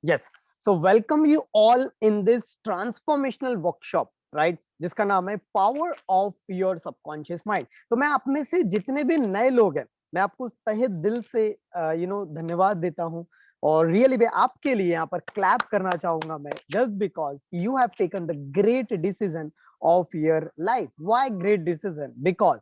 Yes, so welcome you all in this transformational workshop, right, जिसका नाम है power of your subconscious mind. तो मैं आप में से जितने भी नए लोग हैं, मैं आपको तहे दिल से धन्यवाद देता हूं। और रियली मैं आपके लिए यहाँ पर क्लैप करना चाहूंगा मैं, just because you have taken the great decision of your life. Why great decision? Because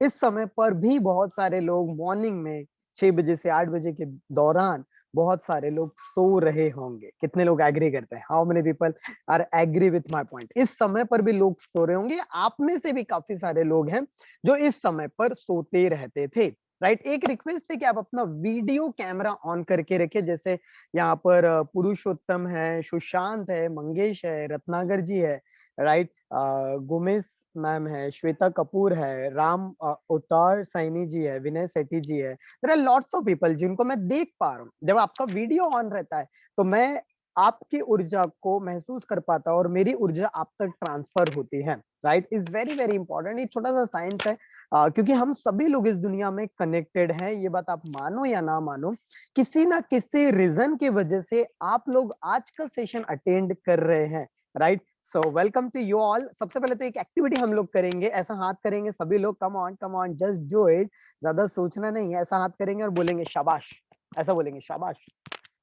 इस समय पर भी बहुत सारे लोग मॉर्निंग में 6 बजे से 8 बजे के दौरान बहुत सारे लोग सो रहे होंगे। कितने लोग एग्री करते हैं? How many people are agree with my point? इस समय पर भी लोग सो रहे होंगे। आप में से भी काफी सारे लोग हैं जो इस समय पर सोते रहते थे, राइट। एक रिक्वेस्ट है कि आप अपना वीडियो कैमरा ऑन करके रखें। जैसे यहाँ पर पुरुषोत्तम है, सुशांत है, मंगेश है, रत्नागर जी है, राइट, गुमेश मैम है, श्वेता कपूर है, राम उतार सैनी जी है, विनय सेठी जी है। There are lots of people जिनको मैं देख पा रहा हूँ। जब आपका वीडियो ऑन रहता है तो मैं आपकी ऊर्जा को महसूस कर पाता हूँ और मेरी ऊर्जा आप तक ट्रांसफर होती है, right. Is very very important. ये छोटा सा साइंस है, क्योंकि हम सभी लोग इस दुनिया में कनेक्टेड हैं। ये बात आप मानो या ना मानो, किसी ना किसी रीजन की वजह से आप लोग आज का सेशन अटेंड कर रहे हैं, right. So welcome to you all. सबसे पहले तो एक एक्टिविटी हम लोग करेंगे। ऐसा हाथ करेंगे सभी लोग, कम ऑन जस्ट डू इट। ज्यादा सोचना नहीं है, ऐसा हाथ करेंगे और बोलेंगे शाबाश। ऐसा बोलेंगे शाबाश,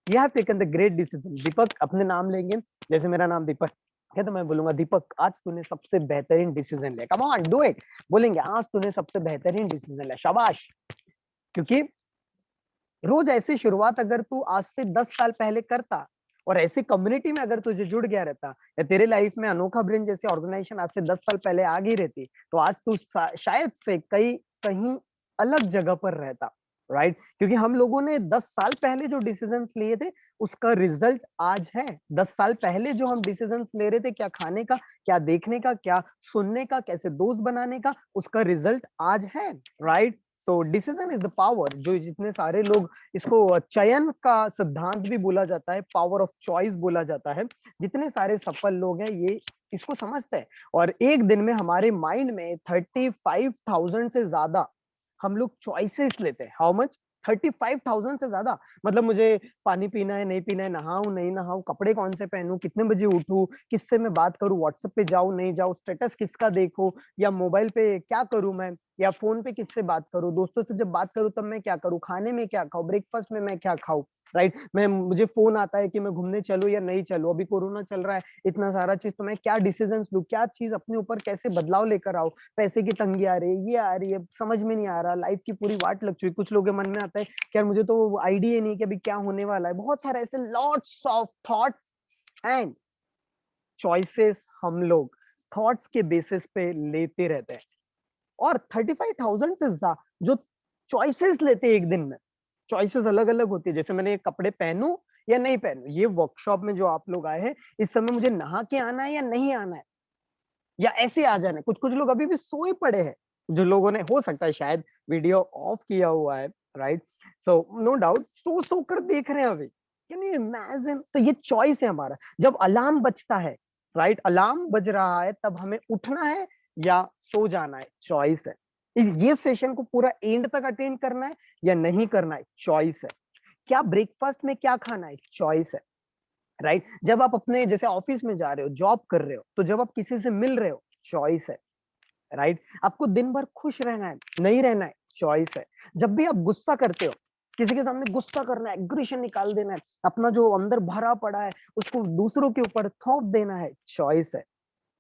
you have taken the great decision. Deepak अपने नाम लेंगे। जैसे मेरा नाम दीपक है तो मैं बोलूंगा दीपक आज तूने सबसे बेहतरीन डिसीजन लिया। कम ऑन डू इट। बोलेंगे आज तूने सबसे बेहतरीन डिसीजन लिया, शाबाश। क्योंकि रोज ऐसी शुरुआत अगर तू आज से 10 साल पहले करता और ऐसी कम्युनिटी में अगर तुझे जुड़ गया रहता, या तेरे लाइफ में अनोखा ब्रेन जैसी ऑर्गेनाइजेशन आज से 10 साल पहले आ गई रहती, तो आज तू शायद से कई कहीं अलग जगह पर रहता, राइट। क्योंकि हम लोगों ने 10 साल पहले जो डिसीजन लिए थे उसका रिजल्ट आज है। 10 साल पहले जो हम डिसीजन ले रहे थे, क्या खाने का, क्या देखने का, क्या सुनने का, कैसे दोस्त बनाने का, उसका रिजल्ट आज है, right. So decision is the power. जो जितने सारे लोग, इसको चयन का सिद्धांत भी बोला जाता है, पावर ऑफ चॉइस बोला जाता है। जितने सारे सफल लोग हैं ये इसको समझते हैं। और एक दिन में हमारे माइंड में 35,000 से ज्यादा हम लोग चॉइसेस लेते हैं। How much? 35,000 से ज्यादा। मतलब मुझे पानी पीना है, नहीं पीना है, नहाऊं नहीं नहाऊं, कपड़े कौन से पहनूं, कितने बजे उठूं, किससे मैं बात करूं, व्हाट्सएप पे जाऊं नहीं जाऊं, स्टेटस किसका देखूं, या मोबाइल पे क्या करूं मैं, या फोन पे किससे बात करूं, दोस्तों से जब बात करूं तब मैं क्या करूं, खाने में क्या खाऊं, ब्रेकफास्ट में मैं क्या खाऊं, राइट। मैं मुझे फोन आता है कि मैं घूमने चलूं या नहीं चलूं, अभी कोरोना चल रहा है, इतना सारा चीज, तो मैं क्या डिसीजन लूं, क्या चीज अपने ऊपर कैसे बदलाव लेकर आऊं। पैसे की तंगी आ रही है, ये आ रही है, समझ में नहीं आ रहा, लाइफ की पूरी वाट लग चुकी। कुछ लोगों के मन में आता है कि यार मुझे तो आइडिया नहीं कि अभी क्या होने वाला है। बहुत सारे ऐसे lots of thoughts and choices हम लोग थॉट्स के बेसिस पे लेते रहते हैं। और 35,000 से ज्यादा जो चॉइसेस लेते हैं एक दिन में, चॉइसेस अलग अलग होती है। जैसे मैंने ये कपड़े पहनूं या नहीं पहनूं, ये वर्कशॉप में जो आप लोग आए हैं, इस समय मुझे नहा के आना है या नहीं आना है, या ऐसे आ जाना है। कुछ कुछ लोग अभी भी सोए पड़े हैं, जो लोगों ने हो सकता है शायद वीडियो ऑफ किया हुआ है, right. So no doubt so सो कर देख रहे हैं अभी। Can you imagine? तो ये चॉइस है हमारा। जब अलार्म बजता है, राइट, अलार्म बज रहा है, तब हमें उठना है या सो जाना है, चॉइस है। इस ये सेशन को पूरा एंड तक अटेंड करना है या नहीं करना है, चॉइस है। क्या ब्रेकफास्ट में क्या खाना है, चॉइस है, राइट। जब आप अपने जैसे ऑफिस में जा रहे हो, जॉब कर रहे हो, तो जब आप किसी से मिल रहे हो, चॉइस है, राइट। आपको दिन भर खुश रहना है, नहीं रहना है, चॉइस है। जब भी आप गुस्सा करते हो, किसी के सामने गुस्सा करना है, एग्रेशन निकाल देना है, अपना जो अंदर भरा पड़ा है उसको दूसरों के ऊपर थोप देना है, चॉइस है।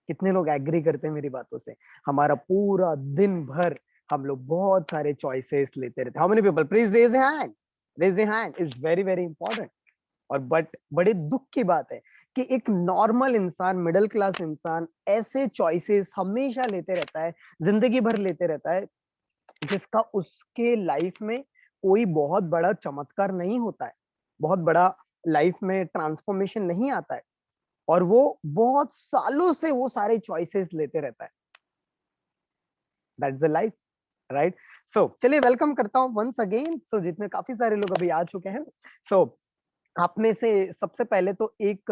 कितने लोग एग्री करते हैं मेरी बातों से? हमारा पूरा दिन भर हम लोग बहुत सारे चॉइसेस लेते रहते हैं। How many people, please raise hand. Raise hand is very very important. और बट बड़े दुख की बात है कि एक नॉर्मल इंसान, मिडिल क्लास इंसान ऐसे चॉइसेस हमेशा लेते रहता है, जिंदगी भर लेते रहता है, जिसका उसके लाइफ में कोई बहुत बड़ा चमत्कार नहीं होता है, बहुत बड़ा लाइफ में ट्रांसफॉर्मेशन नहीं आता है, और वो बहुत सालों से वो सारे चॉइसेस लेते रहता है। That's the life, right. So चलिए वेलकम करता हूँ वंस अगेन। सो जितने काफी सारे लोग अभी आ चुके हैं, सो आप में से सबसे पहले तो एक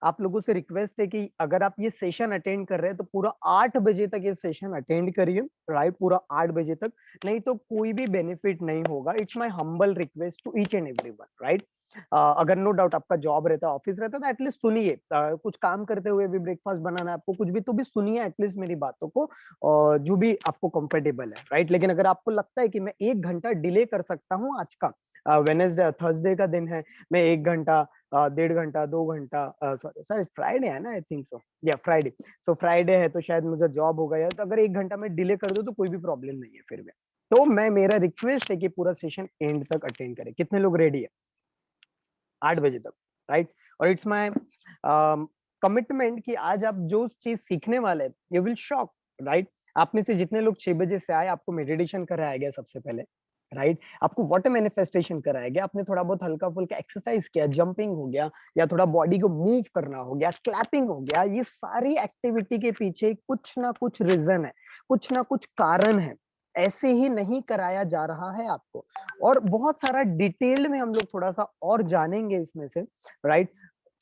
आप लोगों से रिक्वेस्ट है कि अगर आप ये सेशन अटेंड कर रहे हैं तो पूरा 8 बजे तक ये सेशन अटेंड करिए, राइट, पूरा 8 बजे तक। नहीं तो कोई भी बेनिफिट नहीं होगा। It's my humble request to each and everyone, right. अगर नो डाउट आपका जॉब रहता है, ऑफिस रहता है, तो एटलीस्ट सुनिए। कुछ काम करते हुए भी ब्रेकफास्ट बनाना है आपको, कुछ भी, तो भी सुनिए एटलीस्ट मेरी बातों को, और जो भी आपको कंफर्टेबल है, राइट। लेकिन अगर आपको लगता है कि मैं 1 घंटा डिले कर सकता हूँ, आज का वेनेसडे थर्सडे का दिन है, मैं 1 घंटा, 1.5 घंटा, 2 घंटा, सॉरी फ्राइडे है ना, आई थिंक सो, या फ्राइडे, सो फ्राइडे है तो शायद मुझे जॉब होगा यार, तो अगर 1 घंटा मैं डिले कर दूं तो कोई भी प्रॉब्लम नहीं है फिर भी। तो मैं, मेरा रिक्वेस्ट है कि पूरा सेशन एंड तक अटेंड करें। कितने लोग रेडी है? 8 बजे तक, राइट। और इट्स माय कमिटमेंट कि आज आप जो चीज सीखने वाले हैं, यू विल शॉक, राइट। आप में से जितने लोग 6 बजे से आए, आपको मेडिटेशन कराया गया सबसे पहले, राइट। आपको वाटर मैनिफेस्टेशन कराया गया, आपने थोड़ा बहुत हल्का फुल्का एक्सरसाइज किया, जंपिंग हो गया, या थोड़ा बॉडी को मूव करना हो गया, क्लैपिंग हो गया। ये सारी एक्टिविटी के पीछे कुछ ना कुछ रीजन है, कुछ ना कुछ कारण है। ऐसे ही नहीं कराया जा रहा है आपको, और बहुत सारा डिटेल में हम लोग थोड़ा सा और जानेंगे इसमें से, राइट।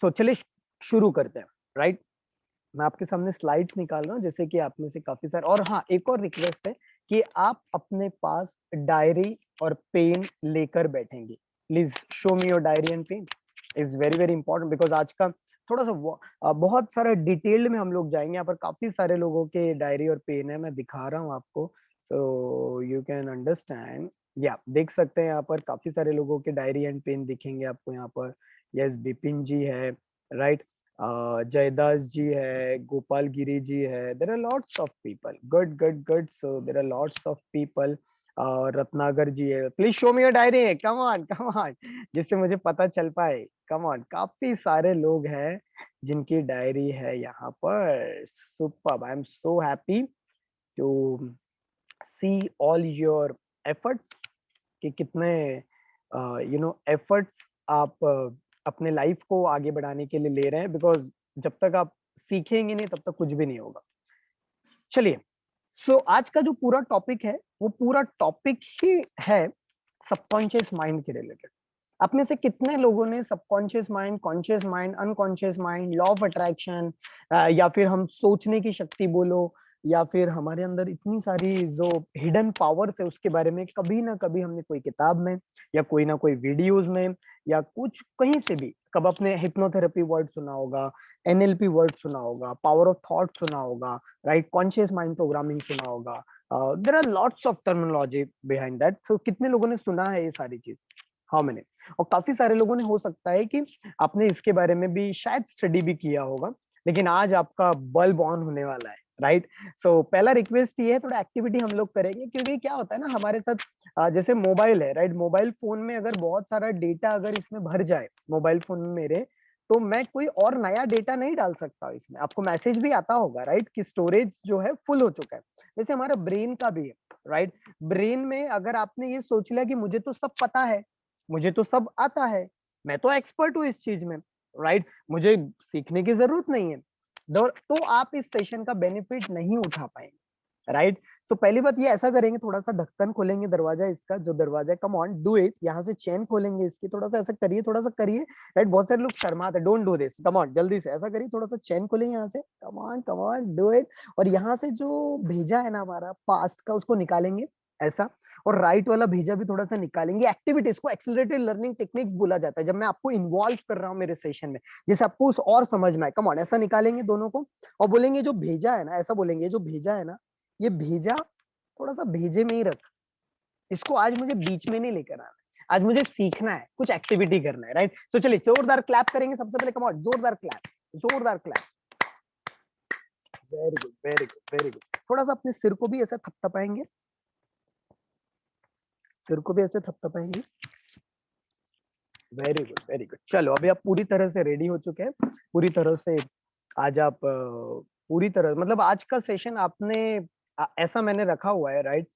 तो चलिए शुरू करते हैं, राइट। मैं आपके सामने स्लाइड्स निकाल रहा हूँ, जैसे कि आप में से काफी सारे, और हाँ, एक और रिक्वेस्ट है कि आप अपने पास डायरी और पेन लेकर बैठेंगे। Please show me your diary and pen, is very very important, because आज का थोड़ा सा बहुत सारा डिटेल्ड में हम लोग जाएंगे। यहाँ पर काफी सारे लोगों के डायरी और पेन है, मैं दिखा रहा हूँ आपको, तो यू कैन अंडरस्टैंड। या देख सकते हैं यहाँ पर काफी सारे लोगों के डायरी एंड पेन दिखेंगे आपको यहाँ पर। यस, बिपिन जी है, राइट। जयदास जी है, गोपाल गिरी जी है, there are lots of people, good good good, so there are lots of people. Ratnagar ji है, please show me your diary, come on, जिससे मुझे पता चल पाए। कम ऑन, काफी सारे लोग हैं जिनकी डायरी है यहाँ पर। Superb, I am so happy to see all your efforts, कि कितने एफर्ट्स आप अपने लाइफ को आगे बढ़ाने के लिए ले रहे हैं, बिकॉज जब तक आप सीखेंगे नहीं तब तक कुछ भी नहीं होगा। चलिए, सो आज का जो पूरा टॉपिक है, वो पूरा टॉपिक ही है सबकॉन्शियस माइंड के रिलेटेड। आप में से कितने लोगों ने subconscious mind, conscious mind, unconscious mind, law of attraction, या फिर हम सोचने की शक्ति बोलो, या फिर हमारे अंदर इतनी सारी जो हिडन पावर्स है, उसके बारे में कभी ना कभी हमने कोई किताब में, या कोई ना कोई वीडियोस में, या कुछ कहीं से भी कब अपने हिप्नोथेरेपी वर्ड सुना होगा, एनएलपी वर्ड सुना होगा, पावर ऑफ थॉट सुना होगा, राइट, कॉन्शियस माइंड प्रोग्रामिंग सुना होगा। There are lots of terminology behind that. So कितने लोगों ने सुना है ये सारी चीज? How many? और काफी सारे लोगों ने, हो सकता है कि आपने इसके बारे में भी शायद स्टडी भी किया होगा, लेकिन आज आपका बल्ब ऑन होने वाला है, राइट। सो पहला रिक्वेस्ट ये है, थोड़ा एक्टिविटी हम लोग करेंगे, क्योंकि क्या होता है ना हमारे साथ, जैसे मोबाइल है, राइट। मोबाइल फोन में अगर बहुत सारा डेटा अगर इसमें भर जाए, मोबाइल फोन में मेरे, तो मैं कोई और नया डेटा नहीं डाल सकता इसमें। आपको मैसेज भी आता होगा, राइट, कि स्टोरेज जो है फुल हो चुका है। जैसे हमारा ब्रेन का भी है, राइट। ब्रेन में अगर आपने ये सोच लिया कि मुझे तो सब पता है, मुझे तो सब आता है, मैं तो एक्सपर्ट हूँ इस चीज में, राइट, मुझे सीखने की जरूरत नहीं है, तो आप इस सेशन का बेनिफिट नहीं उठा पाएंगे, राइट। सो पहली बात ये, ऐसा करेंगे, थोड़ा सा ढक्कन खोलेंगे, दरवाजा इसका जो दरवाजा है, कम ऑन डू इट, यहाँ से चेन खोलेंगे इसकी, थोड़ा सा ऐसा करिए, थोड़ा सा करिए, राइट। बहुत सारे लोग शर्माते, don't do this, come on जल्दी से ऐसा करिए, थोड़ा सा चेन खोलेंगे यहाँ से, कम ऑन डू इट। और यहाँ से जो भेजा है ना हमारा पास्ट का, उसको निकालेंगे ऐसा, और राइट वाला भेजा भी थोड़ा सा निकालेंगे। एक्टिविटीज को एक्सेलरेटेड लर्निंग टेक्निक्स बोला जाता है, जब मैं आपको इन्वॉल्व कर रहा हूँ मेरे सेशन में, जैसे आपको उस और समझ में आए। कम ऑन, ऐसा निकालेंगे दोनों को, और बोलेंगे जो भेजा है ना, ऐसा बोलेंगे, जो भेजा है ना, ये भेजा थोड़ा सा भेजे में ही रख, इसको आज मुझे बीच में नहीं लेकर आना है, आज मुझे सीखना है, कुछ एक्टिविटी करना है, राइट। तो चलिए जोरदार क्लैप करेंगे सबसे पहले, कम ऑन, जोरदार क्लैप, जोरदार clap. Very good, very good, very good. थोड़ा सा अपने सिर को भी ऐसा थपथपाएंगे, सिर को भी ऐसे थपथपाएंगे। Very good, very good. चलो, अभी आप पूरी तरह से रेडी हो चुके हैं, पूरी तरह से। आज आप पूरी तरह, मतलब आज का सेशन आपने ऐसा मैंने रखा हुआ है, राइट,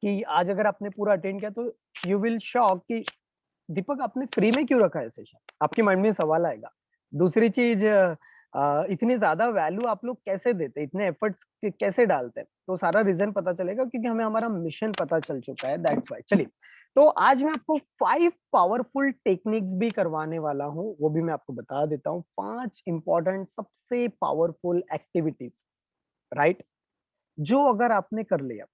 कि आज अगर आपने पूरा अटेंड किया तो यू विल शॉक कि दीपक आपने फ्री में क्यों रखा है सेशन। आपके माइंड में सवाल आएगा। दूसरी चीज, इतनी ज्यादा वैल्यू आप लोग कैसे देते, इतने एफर्ट्स कैसे डालते हैं, तो सारा रीजन पता चलेगा, क्योंकि हमें हमारा मिशन पता चल चुका है, दैट्स व्हाई। चलिए, तो आज मैं आपको 5 पावरफुल टेक्निक्स भी करवाने वाला हूं, वो भी मैं आपको बता देता हूं। 5 इंपॉर्टेंट सबसे पावरफुल एक्टिविटीज, राइट, जो अगर आपने कर लिया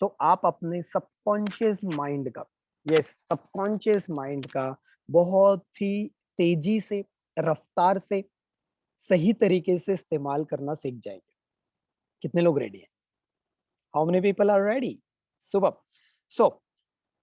तो आप अपने सबकॉन्शियस माइंड का यस, सबकॉन्शियस माइंड का बहुत ही तेजी से, रफ्तार से, सही तरीके से इस्तेमाल करना सीख जाएंगे। कितने लोग रेडी हैं? How many people are ready? Super. So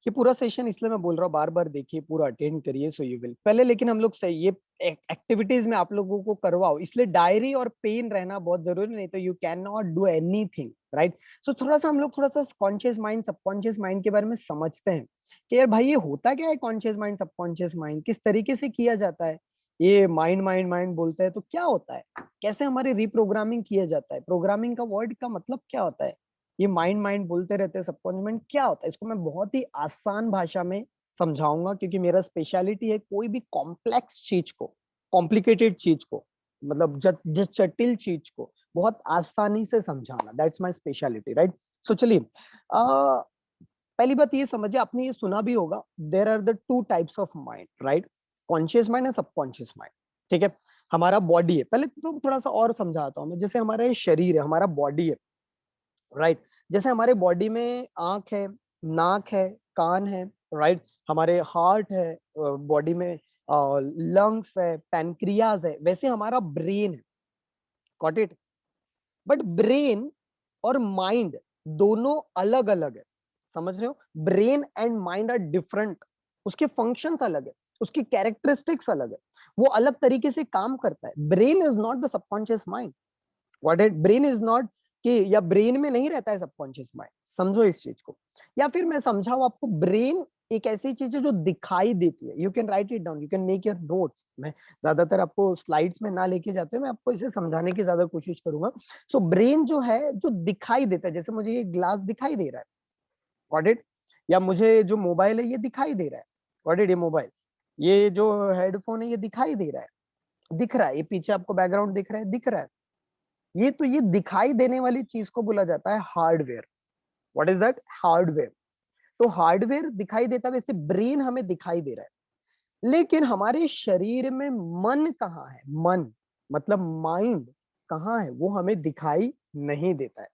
ये पूरा सेशन इसलिए मैं बोल रहा हूँ, बार बार देखिए, पूरा अटेंड करिए, सो यू विल पहले, लेकिन हम लोग सही ये एक्टिविटीज में आप लोगों को करवाओ, इसलिए डायरी और पेन रहना बहुत जरूरी, नहीं तो you can not do anything, right? So थोड़ा सा हम लोग थोड़ा सा कॉन्शियस माइंड, सबकॉन्शियस माइंड के बारे में समझते हैं कि यार भाई ये होता क्या है, कॉन्शियस माइंड, सबकॉन्शियस माइंड किस तरीके से किया जाता है, ये माइंड माइंड माइंड बोलते हैं तो क्या होता है, कैसे हमारी रिप्रोग्रामिंग किया जाता है, प्रोग्रामिंग का वर्ड का मतलब क्या होता है, ये माइंड माइंड बोलते रहते हैं, सबकॉन्शियस माइंड क्या होता है, इसको मैं बहुत ही आसान भाषा में समझाऊंगा, क्योंकि मेरा स्पेशलिटी है कोई भी कॉम्प्लेक्स चीज को, कॉम्प्लिकेटेड चीज को, मतलब जटिल चीज को बहुत आसानी से समझाना, that's my speciality, right? So चलिए, पहली बात ये समझिए, आपने ये सुना भी होगा, there are the two types of mind, right? Conscious mind and subconscious mind, ठीक है? हमारा बॉडी है, पहले तो थोड़ा सा और समझाता हूं मैं, जैसे हमारा ये शरीर है, हमारा बॉडी है, राइट? जैसे हमारे बॉडी में आंख है, नाक है, कान है, राइट? हमारे हार्ट है, बॉडी में लंग्स है, पैनक्रियाज है, वैसे हमारा ब्रेन है, गॉट इट? बट ब्रेन और माइंड दोनों अलग अलग है, समझ रहे हो? Brain and mind are different, उसके फंक्शंस अलग है, उसकी कैरेक्टरिस्टिक्स अलग है, वो अलग तरीके से काम करता है। Brain is not the subconscious mind, what it, brain is not कि, या ब्रेन में नहीं रहता है सबकॉन्शियस माइंड, समझो इस चीज को। या फिर मैं समझाऊं आपको, ब्रेन एक ऐसी चीज है जो दिखाई देती है, you can write it down, you can make your notes, मैं ज्यादातर आपको स्लाइड्स में ना लेके जाते, मैं आपको इसे समझाने की ज्यादा कोशिश करूंगा। सो ब्रेन जो है, जो दिखाई देता है, जैसे मुझे ये ग्लास दिखाई दे रहा है, गॉट इट? या मुझे जो मोबाइल है ये दिखाई दे रहा है, गॉट इट? ये मोबाइल, ये जो हेडफोन है ये दिखाई दे रहा है, दिख रहा है, ये पीछे आपको बैकग्राउंड दिख रहा है, दिख रहा है, ये तो ये दिखाई देने वाली चीज को बोला जाता है hardware. What is that? Hardware. तो हार्डवेयर दिखाई देता है, वैसे ब्रेन हमें दिखाई दे रहा है, लेकिन हमारे शरीर में मन कहाँ है, मन मतलब माइंड कहाँ है, वो हमें दिखाई नहीं देता है,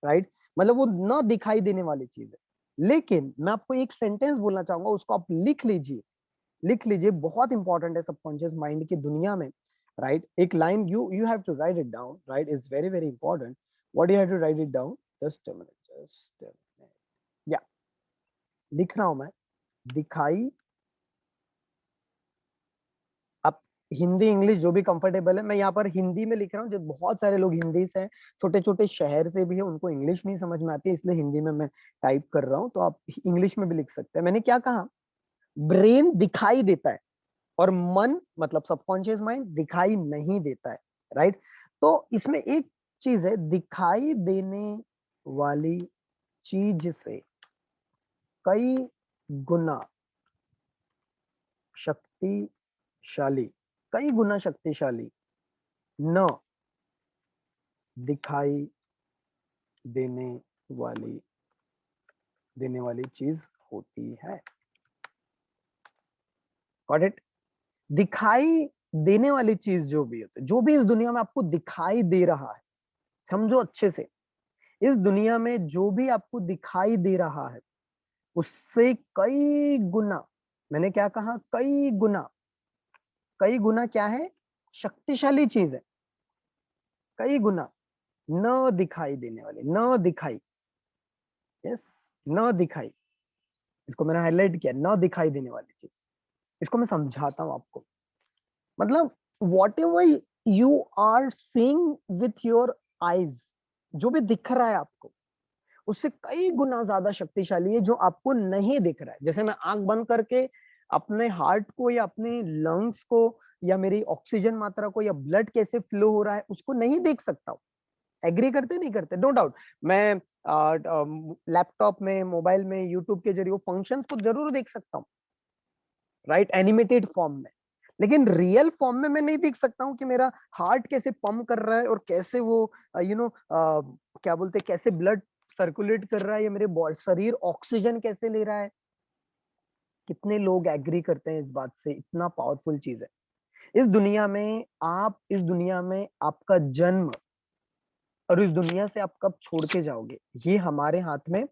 राइट? मतलब वो ना दिखाई देने वाली चीज है। लेकिन मैं आपको एक सेंटेंस बोलना चाहूंगा, उसको आप लिख लीजिए, लिख लीजिए, बहुत इंपॉर्टेंट है सबकॉन्शियस माइंड की दुनिया में, राइट? एक line, you you have to write it down, right? Is very very important. What you have to write it down, just a minute, just a minute, या लिख रहा हूं मैं, दिखाई, आप हिंदी इंग्लिश जो भी कंफर्टेबल है, मैं यहाँ पर हिंदी में लिख रहा हूँ, जो बहुत सारे लोग हिंदी से हैं, छोटे छोटे शहर से भी है, उनको इंग्लिश नहीं समझ में आती है, इसलिए हिंदी में मैं टाइप कर रहा हूँ, तो आप इंग्लिश में भी लिख सकते हैं। मैंने क्या कहा? ब्रेन दिखाई देता है और मन मतलब सबकॉन्शियस माइंड दिखाई नहीं देता है, राइट? तो इसमें एक चीज है, दिखाई देने वाली चीज से कई गुना शक्तिशाली, कई गुना शक्तिशाली न दिखाई देने वाली देने वाली चीज होती है, गॉट इट? दिखाई देने वाली चीज जो भी होती है, जो भी इस दुनिया में आपको दिखाई दे रहा है, समझो अच्छे से, इस दुनिया में जो भी आपको दिखाई दे रहा है, उससे कई गुना, मैंने क्या कहा? कई गुना, कई गुना क्या है? शक्तिशाली चीज है, कई गुना न दिखाई देने वाली, न दिखाई, यस, न दिखाई, इसको मैंने हाईलाइट किया, न दिखाई देने वाली चीज। इसको मैं समझाता हूं आपको, मतलब whatever you are seeing with your eyes, जो भी दिख रहा है आपको, उससे कई गुना ज्यादा शक्तिशाली है जो आपको नहीं दिख रहा है। जैसे मैं आंख बंद करके अपने हार्ट को या अपने लंग्स को या मेरी ऑक्सीजन मात्रा को या ब्लड कैसे फ्लो हो रहा है उसको नहीं देख सकता हूँ। एग्री करते नहीं करते? नो डाउट, मैं लैपटॉप में, मोबाइल में, यूट्यूब के जरिए फंक्शंस को जरूर देख सकता हूँ, राइट? एनिमेटेड फॉर्म में। लेकिन रियल फॉर्म में मैं नहीं देख सकता हूँ कि मेरा हार्ट कैसे पंप कर रहा है और कैसे वो क्या बोलते हैं, कैसे ब्लड सर्कुलेट कर रहा है, या मेरे शरीर ऑक्सीजन कैसे ले रहा है। कितने लोग एग्री करते हैं इस बात से? इतना पावरफुल चीज है इस दुनिया में। आप इस दुनिया में आपका जन्म और इस दुनिया से आप कब छोड़ के जाओगे, ये हमारे हाथ में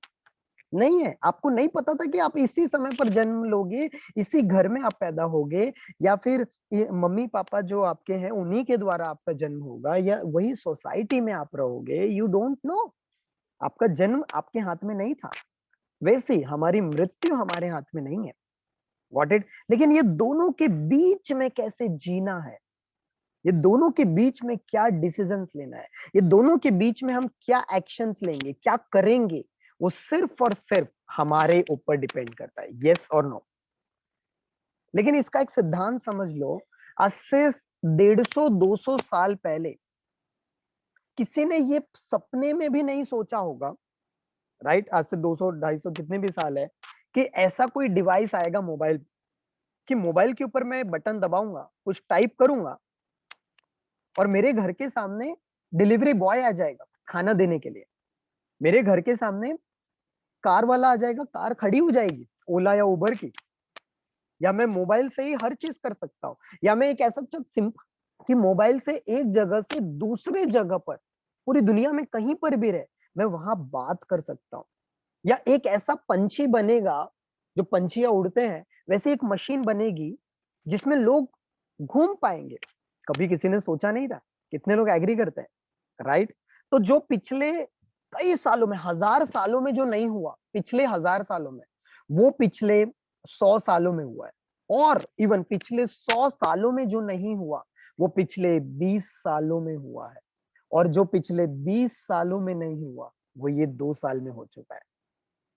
नहीं है। आपको नहीं पता था कि आप इसी समय पर जन्म लोगे, इसी घर में आप पैदा होगे, या फिर मम्मी पापा जो आपके हैं उन्हीं के द्वारा आपका जन्म होगा, या वही सोसाइटी में आप रहोगे। You don't know. आपका जन्म आपके हाथ में नहीं था। वैसे ही हमारी मृत्यु हमारे हाथ में नहीं है। Got it? लेकिन ये दोनों के बीच में कैसे जीना है, ये दोनों के बीच में क्या डिसीजंस लेना है, ये दोनों के बीच में हम क्या एक्शंस लेंगे, क्या करेंगे, वो सिर्फ और सिर्फ हमारे ऊपर डिपेंड करता है। यस और नो। लेकिन इसका एक सिद्धांत समझ लो। आज से 150-200 साल पहले किसी ने ये सपने में भी नहीं सोचा होगा, राइट? आज से 200-250 जितने भी साल है, कि ऐसा कोई डिवाइस आएगा मोबाइल, कि मोबाइल के ऊपर मैं बटन दबाऊंगा, कुछ टाइप करूंगा, और मेरे घर के सामने डिलीवरी बॉय आ जाएगा खाना देने के लिए। मेरे घर के सामने कार वाला आ जाएगा, कार खड़ी हो जाएगी ओला या उबर की, या मैं मोबाइल से ही हर चीज कर सकता हूँ। या मैं एक ऐसा सिंपल कि मोबाइल से एक जगह से दूसरे जगह पर, पूरी दुनिया में कहीं पर भी रहे, मैं वहां बात कर सकता हूँ। या एक ऐसा पंछी बनेगा, जो पंछियां उड़ते हैं, वैसे एक मशीन बनेगी जिसमें लोग घूम पाएंगे। कभी किसी ने सोचा नहीं था। कितने लोग एग्री करते हैं, राइट? तो जो पिछले कई सालों में, 1000 सालों में जो नहीं हुआ, पिछले 1000 सालों में, वो पिछले 100 सालों में हुआ है। और इवन पिछले 100 सालों में जो नहीं हुआ, वो पिछले 20 सालों में हुआ है। और जो पिछले 20 सालों में नहीं हुआ, वो ये 2 साल में हो चुका है।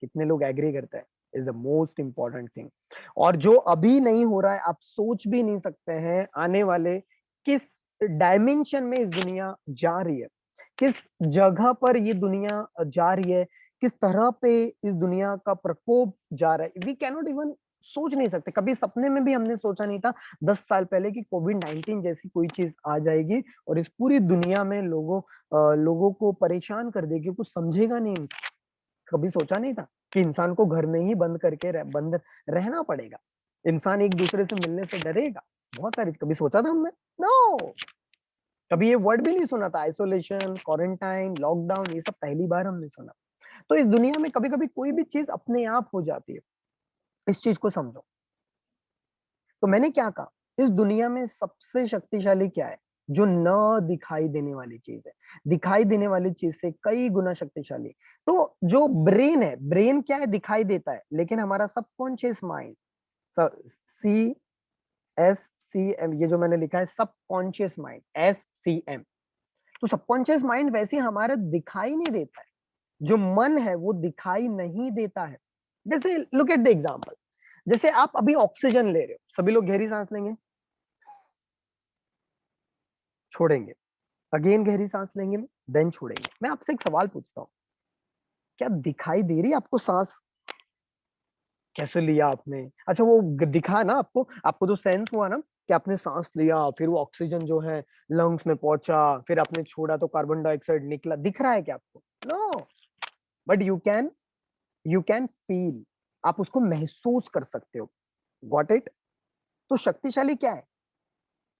कितने लोग एग्री करते हैं? Is the most important thing. और जो अभी नहीं हो रहा है, आप सोच भी नहीं सकते हैं आने वाले किस डायमेंशन में इस दुनिया जा रही है, किस जगह पर ये दुनिया जा रही है, किस तरह पे इस दुनिया का प्रकोप जा रहा है। वी कैनॉट इवन सोच नहीं सकते। कभी सपने में भी हमने सोचा नहीं था 10 साल पहले कि कोविड-19 जैसी कोई चीज आ जाएगी और इस पूरी दुनिया में लोगों को परेशान कर देगी, कुछ समझेगा नहीं। कभी सोचा नहीं था कि इंसान को घर में ही बंद करके बंद रहना पड़ेगा, इंसान एक दूसरे से मिलने से डरेगा। बहुत सारी, कभी सोचा था हमने? नो। कभी ये वर्ड भी नहीं सुना था, आइसोलेशन, क्वारंटाइन, लॉकडाउन, ये सब पहली बार हमने सुना। तो इस दुनिया में कभी कभी कोई भी चीज अपने आप हो जाती है। इस चीज को समझो। तो मैंने क्या कहा, इस दुनिया में सबसे शक्तिशाली क्या है? जो न दिखाई देने वाली चीज है। दिखाई देने वाली चीज से कई गुना शक्तिशाली। तो जो ब्रेन है, ब्रेन क्या है? दिखाई देता है, लेकिन हमारा सबकॉन्शियस माइंड, SCM, ये जो मैंने लिखा है सबकॉन्शियस माइंड, SCM। तो सबकॉन्शियस माइंड वैसे हमारा दिखाई नहीं देता है। जो मन है वो दिखाई नहीं देता है। जैसे लुक एट द एग्जांपल। जैसे आप अभी ऑक्सीजन ले रहे हो, सभी लोग गहरी सांस लेंगे, छोड़ेंगे, अगेन गहरी सांस लेंगे, देन छोड़ेंगे। मैं आपसे एक सवाल पूछता हूँ, क्या दिखाई दे रही है आपको सांस? कैसे लिया आपने? अच्छा, वो दिखा ना आपको, आपको तो सेंस हुआ ना कि आपने सांस लिया, फिर वो ऑक्सीजन जो है लंग्स में पहुंचा, फिर आपने छोड़ा तो कार्बन डाइऑक्साइड निकला। दिख रहा है क्या आपको? No. But you can feel, आप उसको महसूस कर सकते हो। Got it? तो शक्तिशाली क्या है?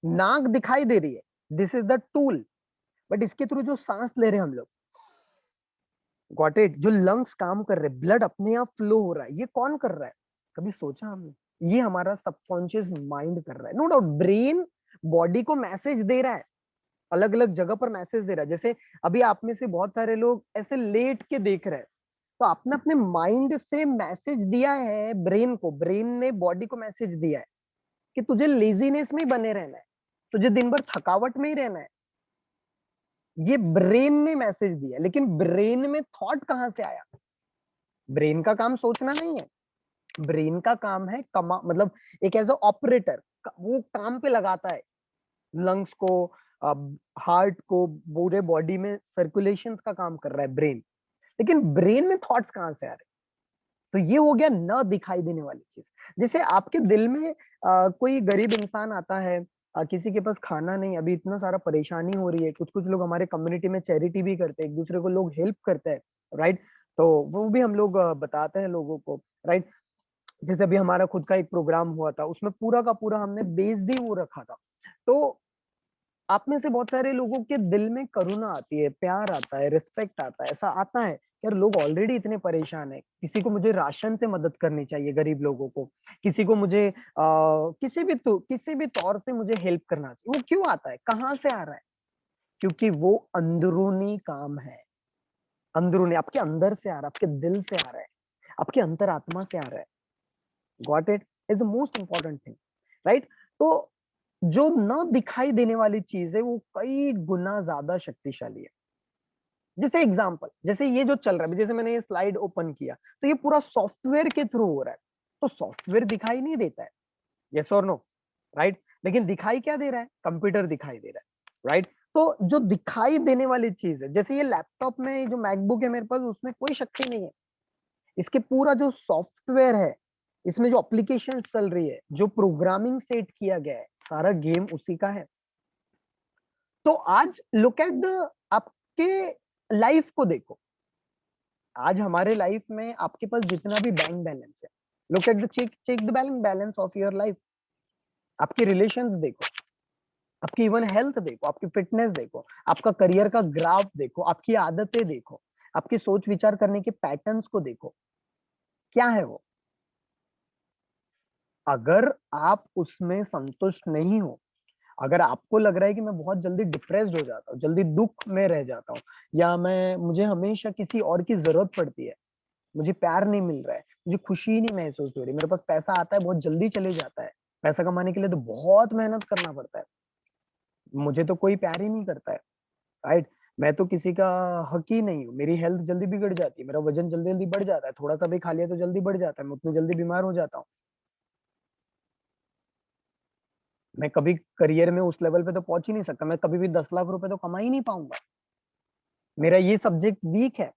नाक दिखाई दे रही है, this is the tool. But इसके थ्रू जो सांस ले रहे हैं हम लोग, गॉट इट, जो लंग्स काम कर रहे हैं, ब्लड अपने आप फ्लो हो रहा है, ये कौन कर रहा है? कभी सोचा हमने? ये हमारा सबकॉन्शियस माइंड कर रहा है। नो डाउट ब्रेन बॉडी को मैसेज दे रहा है, अलग अलग जगह पर मैसेज दे रहा है। जैसे अभी आप में से बहुत सारे लोग ऐसे लेट के देख रहे हैं, तो आपने अपने माइंड से मैसेज दिया है ब्रेन को, ब्रेन ने बॉडी को मैसेज दिया है कि तुझे लेजीनेस में ही बने रहना है, तुझे दिन भर थकावट में ही रहना है। ये ब्रेन ने मैसेज दिया। लेकिन ब्रेन में थॉट कहां से आया? ब्रेन का काम सोचना नहीं है, ब्रेन का काम है मतलब एक एज ऑपरेटर, वो काम पे लगाता है लंग्स को, हार्ट को, पूरे बॉडी में सर्कुलेशन का काम कर रहा है ब्रेन। लेकिन ब्रेन में थॉट्स कहां से आ रहे? तो ये हो गया न दिखाई देने वाली चीज। जैसे आपके दिल में कोई गरीब इंसान आता है, किसी के पास खाना नहीं, अभी इतना सारा परेशानी हो रही है, कुछ कुछ लोग हमारे कम्युनिटी में चैरिटी भी करते हैं, एक दूसरे को लोग हेल्प करते हैं, राइट? तो वो भी हम लोग बताते हैं लोगों को, राइट? जैसे अभी हमारा खुद का एक प्रोग्राम हुआ था, उसमें पूरा का पूरा हमने बेस्ड ही वो रखा था। तो आप में से बहुत सारे लोगों के दिल में करुणा आती है, प्यार आता है, रिस्पेक्ट आता है, ऐसा आता है यार लोग ऑलरेडी इतने परेशान है, किसी को मुझे राशन से मदद करनी चाहिए, गरीब लोगों को, किसी को मुझे किसी भी तौर से मुझे हेल्प करना चाहिए, वो क्यों आता है, कहाँ से आ रहा है? क्योंकि वो अंदरूनी काम है, अंदरूनी, आपके अंदर से आ रहा है, आपके दिल से आ रहा है, आपके अंतरात्मा से आ रहा है। Got it? Is the most important thing, right? तो जो न दिखाई देने वाली चीज है वो कई गुना ज्यादा शक्तिशाली है। जैसे एग्जांपल, जैसे ये जो चल रहा है, जैसे मैंने ये स्लाइड ओपन किया, तो ये पूरा सॉफ्टवेयर के थ्रू हो रहा है, तो सॉफ्टवेयर दिखाई नहीं देता है, यस और नो, राइट? लेकिन दिखाई क्या दे रहा है? कंप्यूटर दिखाई दे रहा है, राइट? तो जो दिखाई देने वाली चीज है, जैसे ये लैपटॉप में, ये जो मैकबुक है मेरे पास, उसमें कोई शक्ति नहीं है, इसके पूरा जो सॉफ्टवेयर है, इसमें जो एप्लीकेशन चल रही है, जो प्रोग्रामिंग सेट किया गया है, सारा गेम उसी का है। तो आज लुक एट द, आपके लाइफ को देखो, आज हमारे लाइफ में आपके पास जितना भी बैंक बैलेंस है, look at the, check check the balance balance of your life. आपके रिलेशंस देखो, आपकी इवन हेल्थ देखो, आपकी फिटनेस देखो, आपका करियर का ग्राफ देखो, आपकी आदतें देखो, आपकी सोच विचार करने के पैटर्न्स को देखो, क्या है वो? अगर आप उसमें संतुष्ट नहीं हो, अगर आपको लग रहा है कि मैं बहुत जल्दी डिप्रेस्ड हो जाता हूँ, जल्दी दुख में रह जाता हूँ, या मैं मुझे हमेशा किसी और की जरूरत पड़ती है, मुझे प्यार नहीं मिल रहा है, मुझे खुशी ही नहीं महसूस हो रही, मेरे पास पैसा आता है बहुत जल्दी चले जाता है, पैसा कमाने के लिए तो बहुत मेहनत करना पड़ता है, मुझे तो कोई प्यार ही नहीं करता है, राइट? मैं तो किसी का हक ही नहीं हूँ, मेरी हेल्थ जल्दी बिगड़ जाती है, मेरा वजन जल्दी जल्दी बढ़ जाता है, थोड़ा सा भी खा लिया तो जल्दी बढ़ जाता है, मैं उतनी जल्दी बीमार हो जाता हूँ, मैं कभी करियर में उस लेवल पे तो पहुंच ही नहीं सकता, मैं कभी भी 10 लाख रुपए तो कमा ही नहीं पाऊंगा, मेरा ये सब्जेक्ट वीक है।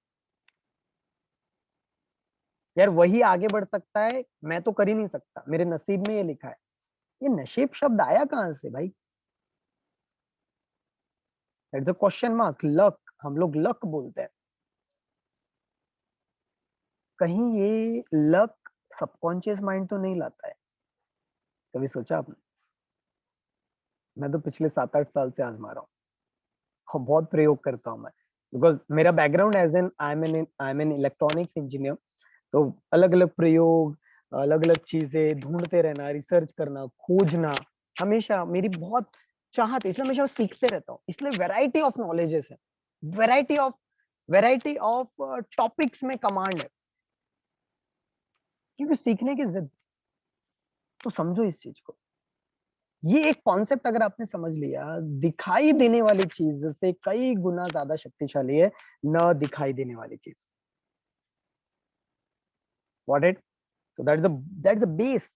यार वही आगे बढ़ सकता है, मैं तो कर ही नहीं सकता, मेरे नसीब में ये लिखा है। ये नसीब शब्द आया कहां से भाई? It's a question mark, luck, हम लोग लक बोलते हैं। कहीं ये लक सबकॉन्शियस माइंड तो नहीं लाता है? कभी सोचा आपने? मैं तो पिछले 7-8 साल से आजमा रहा हूँ, और बहुत प्रयोग करता हूँ मैं, बिकॉज मेरा background as an I am an electronics engineer. तो अलग अलग प्रयोग, अलग अलग चीजें ढूंढते रहना, रिसर्च करना, खोजना, हमेशा मेरी बहुत चाहत है, इसलिए हमेशा सीखते रहता हूँ, इसलिए वैरायटी ऑफ नॉलेजेस है, variety of variety of topics में कमांड है, क्योंकि सीखने की जिद। तो समझो इस चीज को, ये एक कॉन्सेप्ट अगर आपने समझ लिया, दिखाई देने वाली चीज से कई गुना ज्यादा शक्तिशाली है न दिखाई देने वाली चीज। What it? तो दैट्स द बेस।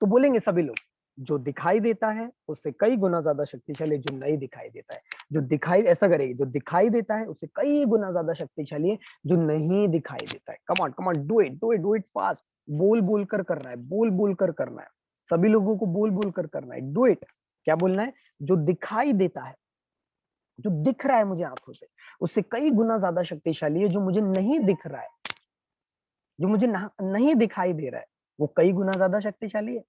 तो बोलेंगे सभी लोग, जो दिखाई देता है उससे कई गुना ज्यादा शक्तिशाली जो नहीं दिखाई देता है। जो दिखाई, ऐसा करेगी, जो दिखाई देता है उससे कई गुना ज्यादा शक्तिशाली है जो नहीं दिखाई देता है। Come on come on, do it do it do it fast. बोल बोल कर करना है, बोल बोल कर करना है, सभी लोगों को बोल बोल कर करना है, डू इट। क्या बोलना है? जो दिखाई देता है, जो दिख रहा है मुझे आंखों से, उससे कई गुना ज्यादा शक्तिशाली है जो मुझे नहीं दिख रहा है, जो मुझे नहीं दिखाई दे रहा है, वो कई गुना ज्यादा शक्तिशाली है।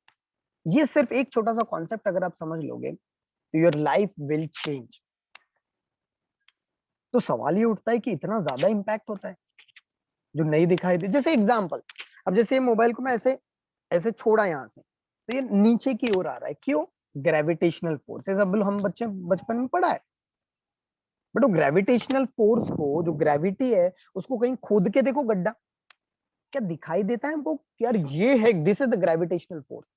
ये सिर्फ एक छोटा सा कॉन्सेप्ट अगर आप समझ लोगे तो योर लाइफ विल चेंज। तो सवाल ये उठता है कि इतना ज्यादा इंपैक्ट होता है जो नहीं दिखाई दे। जैसे एग्जांपल, अब जैसे मोबाइल को मैं ऐसे ऐसे छोड़ा यहाँ से, तो ये नीचे की ओर आ रहा है, क्यों? ग्रेविटेशनल फोर्स, सब हम बच्चे बचपन में पढ़ा है। बट वो ग्रेविटेशनल फोर्स को, जो ग्रेविटी है, उसको कहीं खोद के देखो गड्ढा, क्या दिखाई देता है हमको कि यार ये है, this is the gravitational force?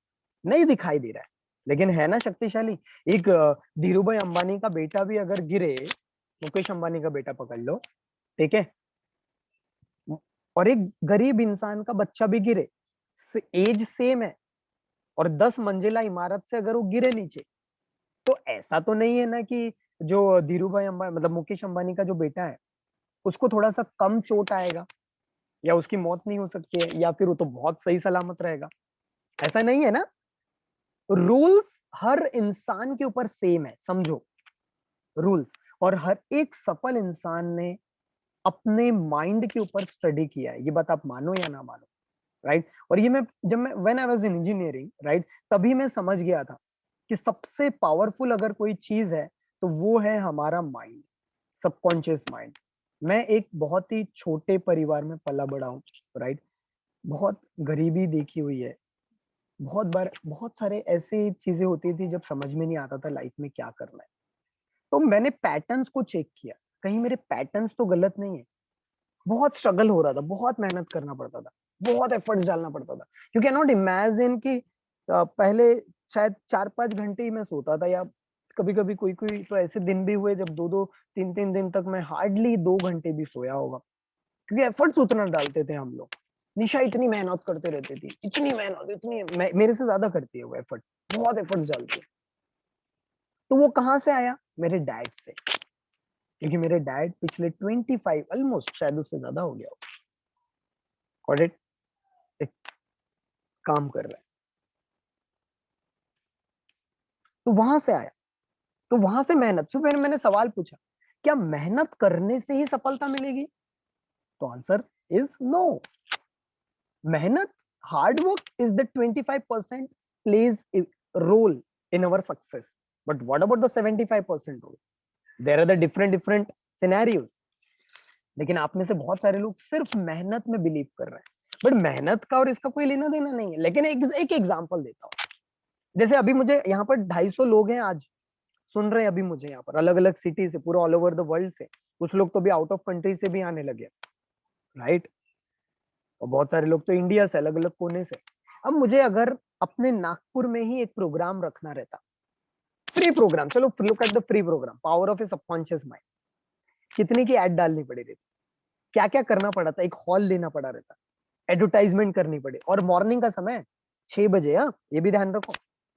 नहीं दिखाई दे रहा है, लेकिन है ना शक्तिशाली। एक धीरू भाई अंबानी का बेटा भी अगर गिरे, मुकेश अंबानी का बेटा पकड़ लो, ठीक है, और एक गरीब इंसान का बच्चा भी गिरे, एज सेम है, और 10 मंजिला इमारत से अगर वो गिरे नीचे, तो ऐसा तो नहीं है ना कि जो धीरू भाई अंबानी, मतलब मुकेश अंबानी का जो बेटा है, उसको थोड़ा सा कम चोट आएगा, या उसकी मौत नहीं हो सकती है, या फिर वो तो बहुत सही सलामत रहेगा? ऐसा नहीं है ना। रूल्स हर इंसान के ऊपर सेम है, समझो, रूल्स। और हर एक सफल इंसान ने अपने माइंड के ऊपर स्टडी किया है, ये बात आप मानो या ना मानो, राइट? और ये मैं, जब मैं when I was in engineering, right, तभी मैं समझ गया था कि सबसे पावरफुल अगर कोई चीज है तो वो है हमारा माइंड, सबकॉन्शियस माइंड। मैं एक बहुत ही छोटे परिवार में पला बड़ा हूँ, राइट? बहुत गरीबी देखी हुई है। बहुत बार बहुत सारे ऐसी चीजें होती थी जब समझ में नहीं आता था लाइफ में क्या करना है। तो मैंने पैटर्न्स को चेक किया, कहीं मेरे पैटर्न्स तो गलत नहीं है। बहुत स्ट्रगल हो रहा था, बहुत मेहनत करना पड़ता था, बहुत एफर्ट्स डालना पड़ता था। यू कैन नॉट इमेजिन कि पहले शायद 4-5 घंटे ही मैं सोता था, या कभी-कभी कोई-कोई तो ऐसे दिन भी हुए जब 2-2 3-3 दिन तक मैं हार्डली 2 घंटे भी सोया होगा। क्योंकि एफर्ट्स उतना डालते थे हम लोग। निशा इतनी मेहनत करते रहती थी, इतनी मेहनत, इतनी मेरे से ज्यादा करती है वो एफर्ट, बहुत एफर्ट्स डालती है। तो वो कहाँ से आया? मेरे डैड से। क्योंकि मेरे डैड पिछले 25 ऑलमोस्ट, शायद उससे ज्यादा हो गया, गॉट इट, एक काम कर रहा है। तो वहां से आया, तो वहां से मेहनत। फिर मैंने सवाल पूछा, क्या मेहनत करने से ही सफलता मिलेगी? तो आंसर इज नो। मेहनत, hard work is the 25% plays a role in our success, but what about the 75% role? There are the different scenarios. लेकिन आप में से बहुत सारे लोग सिर्फ मेहनत में बिलीव कर रहे हैं, बट मेहनत का और इसका कोई लेना देना नहीं है। लेकिन एक एग्जांपल देता हूँ। जैसे अभी मुझे यहाँ पर 250 लोग हैं आज, सुन रहे हैं अभी मुझे यहाँ पर, अलग अलग सिटी से, पूरा ऑल ओवर द वर्ल्ड से। कुछ लोग तो अभी आउट ऑफ कंट्री से भी आने लगे, राइट? और बहुत सारे लोग तो इंडिया से, अलग अलग कोने से। अब मुझे अगर अपने नागपुर में ही एक प्रोग्राम रखना रहता, फ्री प्रोग्राम, चलो look at the free program, power of a subconscious mind, कितने की एड डालनी पड़ी रहती, क्या क्या करना पड़ा था, एक हॉल लेना पड़ा रहता, एडवर्टाइजमेंट करनी पड़े, और मॉर्निंग का समय 6 बजे, हाँ ये भी ध्यान रखो,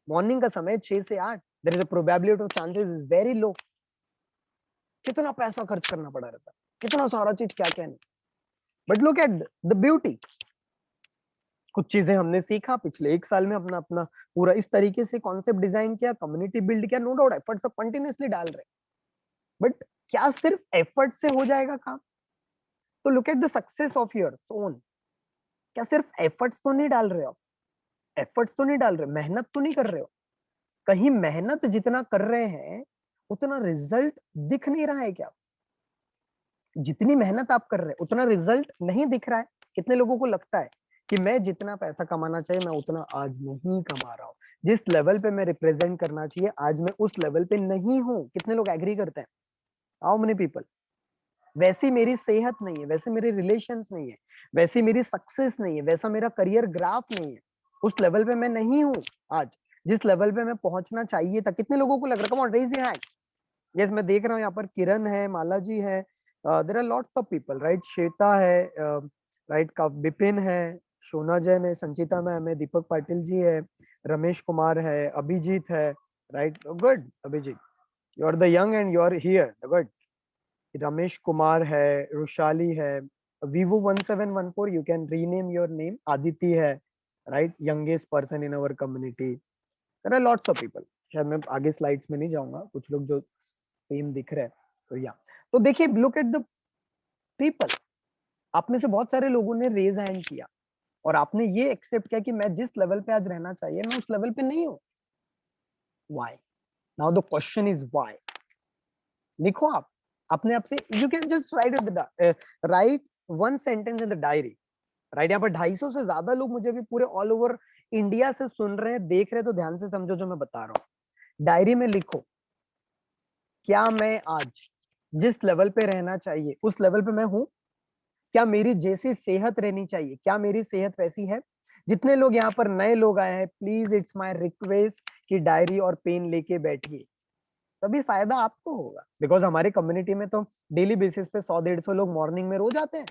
मॉर्निंग का समय 6 से 8, there is a probability of chances is very low. कितना पैसा खर्च करना पड़ा रहता, कितना सारा चीज, क्या क्या नहीं। But look at the beauty, कुछ चीजें हमने सीखा पिछले 1 साल में, अपना अपना पूरा इस तरीके से कॉन्सेप्ट डिजाइन किया, कम्युनिटी बिल्ड किया, नो डाउट एफर्ट्स सब कंटिन्यूअसली डाल रहे, बट क्या सिर्फ एफर्ट से हो जाएगा काम? तो look at the success of your own, क्या सिर्फ एफर्ट्स तो नहीं डाल रहे हो? एफर्ट्स तो नहीं डाल रहे, मेहनत तो नहीं कर रहे हो? कहीं मेहनत जितना कर रहे हैं उतना रिजल्ट दिख नहीं रहा है क्या? जितनी मेहनत आप कर रहे हैं उतना रिजल्ट नहीं दिख रहा है। कितने लोगों को लगता है कि मैं जितना पैसा कमाना चाहिए मैं उतना आज नहीं कमा रहा हूँ, जिस लेवल पे मैं रिप्रेजेंट करना चाहिए आज मैं उस लेवल पे नहीं हूँ? कितने लोग एग्री करते हैं? How many people? वैसी मेरी सेहत नहीं है, वैसे मेरे रिलेशंस नहीं है, वैसी मेरी सक्सेस नहीं है, वैसा मेरा करियर ग्राफ नहीं है, उस लेवल पे मैं नहीं हूँ आज, जिस लेवल पे मैं पहुंचना चाहिए था। कितने लोगों को लग रहा है? Come on raise your hand. Yes, मैं देख रहा हूँ यहाँ पर किरण है, माला जी है, there are lots of people, right? Shweta है, राइट, का विपिन है, शोना जैन है, संचिता मैम है, दीपक पाटिल जी है, रमेश कुमार है, अभिजीत है, right? Good Abhijit, you are the young and you are here, good. Ramesh Kumar है, रुशाली है, vivo1714, you can rename your name, Aditi है, right, youngest person in our community, there are lots of people. शायद मैं आगे स्लाइड्स में नहीं जाऊंगा, कुछ लोग जो सेम दिख रहे हैं, तो या, तो देखिए, लुक एट द पीपल। आप में से बहुत सारे लोगों ने रेज हैंड किया और आपने ये एक्सेप्ट किया कि मैं जिस लेवल पे आज रहना चाहिए मैं उस लेवल पे नहीं हूँ। Why? Now the question is why. लिखो आप अपने आप से, you can just right one sentence in the diary, right? यहाँ पर 250 से ज्यादा लोग मुझे भी पूरे ऑल ओवर इंडिया से सुन रहे हैं, देख रहे हैं, तो ध्यान से समझो जो मैं बता रहा हूँ। डायरी में लिखो, क्या मैं आज जिस लेवल पे रहना चाहिए उस लेवल पे मैं हूँ? क्या मेरी जैसी सेहत रहनी चाहिए, क्या मेरी सेहत वैसी है? जितने लोग यहाँ पर नए लोग आए हैं, प्लीज इट्स माय रिक्वेस्ट कि डायरी और पेन लेके बैठिए, तभी फायदा आपको होगा। बिकॉज हमारे कम्युनिटी में तो डेली बेसिस पे 100-150 लोग मॉर्निंग में रोज आते हैं,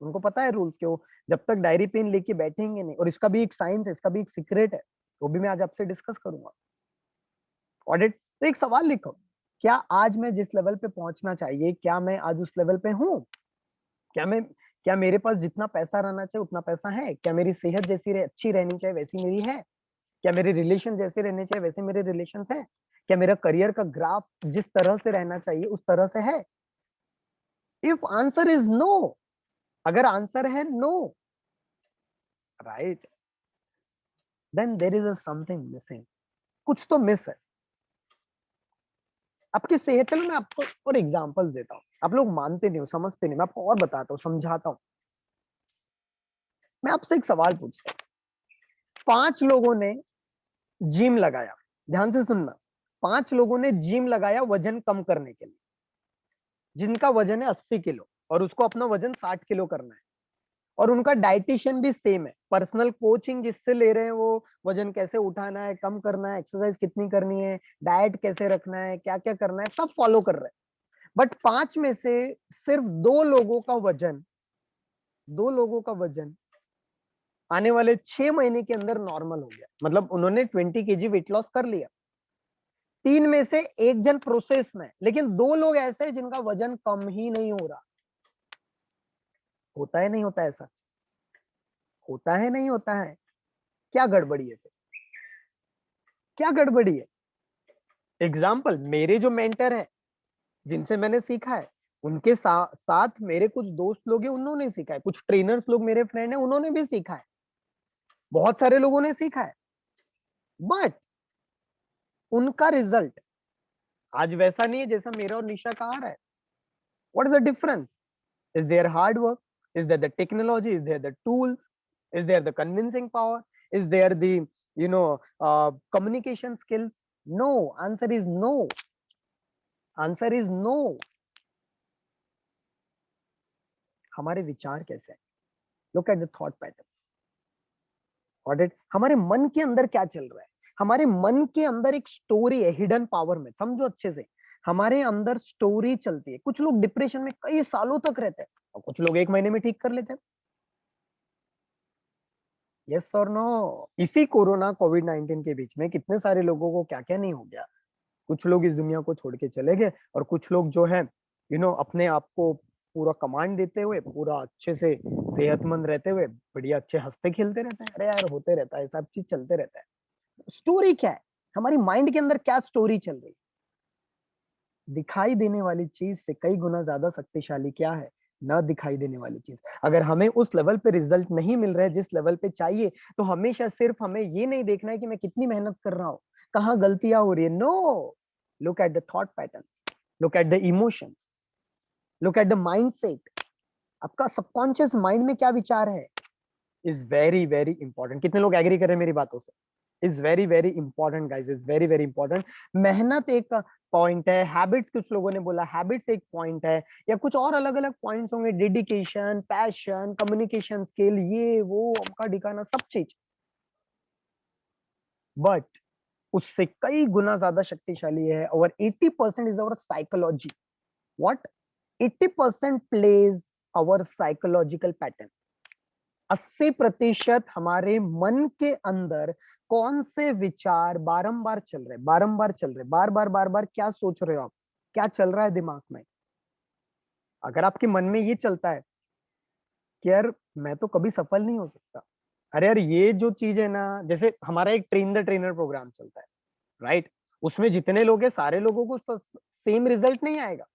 उनको पता है रूल्स के, वो जब तक डायरी पेन लेके बैठेंगे नहीं। और इसका भी एक साइंस है, इसका भी एक सीक्रेट है, वो भी मैं आज आपसे डिस्कस करूंगा। ऑडिट, तो एक सवाल लिखो, क्या आज मैं जिस लेवल पे पहुंचना चाहिए क्या मैं आज उस लेवल पे हूँ? क्या मैं, क्या मेरे पास जितना पैसा रहना चाहिए उतना पैसा है? क्या मेरी सेहत जैसी अच्छी रहनी चाहिए वैसी मेरी है? क्या मेरे रिलेशन जैसे रहने चाहिए वैसे मेरे रिलेशन है? क्या मेरा करियर का ग्राफ जिस तरह से रहना चाहिए उस तरह से है? इफ आंसर इज नो, अगर आंसर है no, right, then there is something missing, कुछ तो मिस है। आपकी सेहत, चलो मैं आपको और एग्जांपल्स देता हूँ, आप लोग मानते नहीं हो, समझते नहीं, मैं आपको और बताता हूँ, समझाता हूँ। मैं आपसे एक सवाल पूछता हूँ, 5 लोगों ने जिम लगाया, ध्यान से सुनना, 5 लोगों ने जिम लगाया वजन कम करने के लिए, जिनका वजन है 80 किलो और उसको अपना वजन 60 किलो करना है, और उनका डाइटिशियन भी सेम है, पर्सनल कोचिंग जिससे ले रहे हैं वो वजन कैसे उठाना है, कम करना है, एक्सरसाइज कितनी करनी है, डाइट कैसे रखना है, क्या क्या करना है, सब फॉलो कर रहे हैं। बट 5 में से सिर्फ 2 लोगों का वजन आने वाले 6 महीने के अंदर नॉर्मल हो गया, मतलब उन्होंने 20 केजी वेट लॉस कर लिया। 3 में से एक जन प्रोसेस में, लेकिन 2 लोग ऐसे हैं जिनका वजन कम ही नहीं हो रहा। होता है नहीं होता ऐसा? होता है नहीं होता है? क्या गड़बड़ी है फिर? क्या गड़बड़ी है? एग्जाम्पल, मेरे जो मेंटर है, जिनसे मैंने सीखा है, उनके साथ मेरे कुछ दोस्त लोग हैं, उन्होंने सीखा है, कुछ ट्रेनर्स लोग मेरे फ्रेंड हैं, उन्होंने भी सीखा है, बहुत सारे लोगों ने सीखा है, बट उनका रिजल्ट आज वैसा नहीं है जैसा मेरा और निशा का आ रहा है। What is the difference? Is there hard work? Is there the technology? Is there the tools? Is there the convincing power? Is there the communication skills? No. Answer is no. Answer is no. हमारे विचार कैसे हैं? Look at the thought patterns. Audit, हमारे मन के अंदर क्या चल रहा है? हमारे मन के अंदर एक स्टोरी है, हिडन पावर में, समझो अच्छे से, हमारे अंदर स्टोरी चलती है। कुछ लोग डिप्रेशन में कई सालों तक रहते हैं और कुछ लोग 1 महीने में ठीक कर लेते हैं। यस और नो? इसी कोरोना कोविड-19 के बीच में कितने सारे लोगों को क्या क्या नहीं हो गया। कुछ लोग इस दुनिया को छोड़ के चले गए और कुछ लोग जो है अपने आप को पूरा कमांड देते हुए, पूरा अच्छे से सेहतमंद रहते हुए, बढ़िया अच्छे हंसते खेलते रहते हैं। अरे यार, होते रहता है, सब चीज चलते रहता है। स्टोरी क्या है? हमारी माइंड के अंदर क्या स्टोरी चल रही है? दिखाई देने वाली चीज से कई गुना ज्यादा शक्तिशाली क्या है? न दिखाई देने वाली चीज। अगर हमें उस लेवल पे रिजल्ट नहीं मिल रहा है जिस लेवल पे चाहिए, तो हमेशा सिर्फ हमें ये नहीं देखना है कि मैं कितनी मेहनत कर रहा हूँ, कहाँ गलतियां हो रही है। No, look at the thought pattern, look at the emotions, look at the mindset. आपका सबकॉन्शियस माइंड में क्या विचार है, इज वेरी वेरी इंपॉर्टेंट। कितने लोग एग्री कर रहे हैं मेरी बातों से? Is very very important guys, is very very important. मेहनत एक पॉइंट है, हैबिट्स कुछ लोगों ने बोला हैबिट्स एक पॉइंट है, या कुछ और अलग अलग पॉइंट्स होंगे, डेडिकेशन, पैशन, कम्युनिकेशन स्किल, ये वो अमका ढिकाना सब चीज, बट उससे कई गुना ज्यादा शक्तिशाली है और 80% is our psychology. What? 80% plays our psychological pattern. 80% हमारे मन के अंदर कौन से विचार बारंबार चल रहे, बारंबार चल रहे, बार बार बार बार क्या सोच रहे हो आप, क्या चल रहा है दिमाग में? अगर आपके मन में ये चलता है कि यार मैं तो कभी सफल नहीं हो सकता, अरे यार ये जो चीज है ना, जैसे हमारा एक ट्रेन द ट्रेनर प्रोग्राम चलता है, राइट? उसमें जितने लोग हैं सारे लोगों को सेम रिजल्ट नहीं आएगा,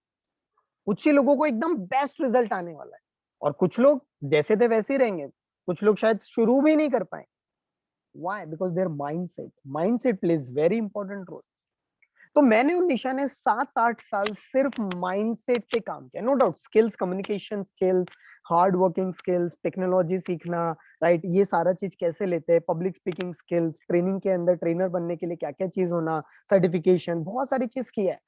कुछ ही लोगों को एकदम बेस्ट रिजल्ट आने वाला है, और कुछ लोग जैसे थे वैसे ही रहेंगे, कुछ लोग शायद शुरू भी नहीं कर पाए। Why? Because their mindset plays very important role. तो मैंने और निशा ने 7-8 साल सिर्फ माइंडसेट पे काम किया। No doubt skills, communication skills, hard working skills, technology सीखना, राइट, ये सारा चीज कैसे लेते हैं, पब्लिक स्पीकिंग स्किल्स, ट्रेनिंग के अंदर ट्रेनर बनने के लिए क्या क्या चीज होना, सर्टिफिकेशन, बहुत सारी चीज की है,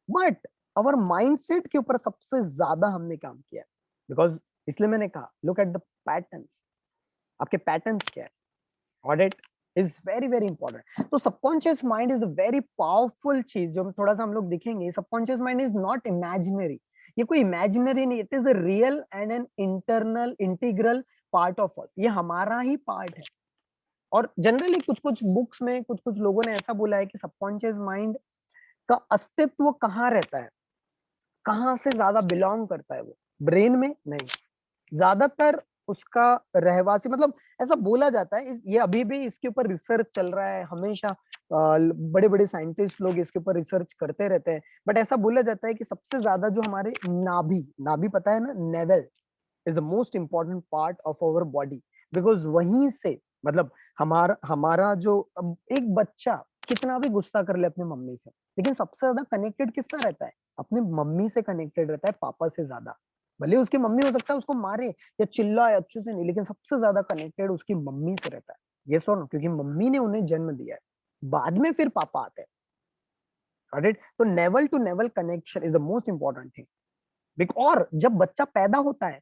बट अवर माइंडसेट के ऊपर सबसे ज्यादा हमने काम किया। बिकॉज इसलिए मैंने कहा लुक एट द पैटर्न। आपके पैटर्न्स क्या है? Audit is very very important. तो subconscious mind is a very powerful चीज, जो थोड़ा सा हम लोग दिखेंगे। Subconscious mind is not imaginary, ये कोई इमेजिनरी नहीं, it is a real and an internal integral part of us, ये हमारा ही पार्ट है। और जनरली कुछ कुछ बुक्स में कुछ कुछ लोगों ने ऐसा बोला है कि सबकॉन्शियस माइंड का अस्तित्व कहाँ रहता है, कहाँ से ज्यादा बिलोंग करता है वो, ब्रेन में नहीं, ज्यादातर उसका रहवासी, मतलब ऐसा बोला जाता है, ये अभी भी इसके ऊपर रिसर्च चल रहा है हमेशा, बड़े बड़े साइंटिस्ट लोग इसके ऊपर रिसर्च करते रहते हैं, बट ऐसा बोला जाता है कि सबसे ज्यादा जो हमारे नाभि, नाभि पता है ना, navel is the most important part of our body, because वहीं से, मतलब हमारा हमारा जो एक बच्चा कितना भी गुस्सा कर ले अपनी मम्मी से, लेकिन सबसे ज्यादा कनेक्टेड किससे रहता है? अपनी मम्मी से कनेक्टेड रहता है, पापा से ज्यादा। भले उसकी मम्मी हो सकता है उसको मारे या चिल्लाए अच्छे से नहीं, लेकिन सबसे ज्यादा कनेक्टेड उसकी मम्मी से रहता है। ये सुनो, क्योंकि मम्मी ने उन्हें जन्म दिया है, बाद में फिर पापा आते हैं। राइट? तो navel to navel connection is the most important thing. और जब बच्चा पैदा होता है,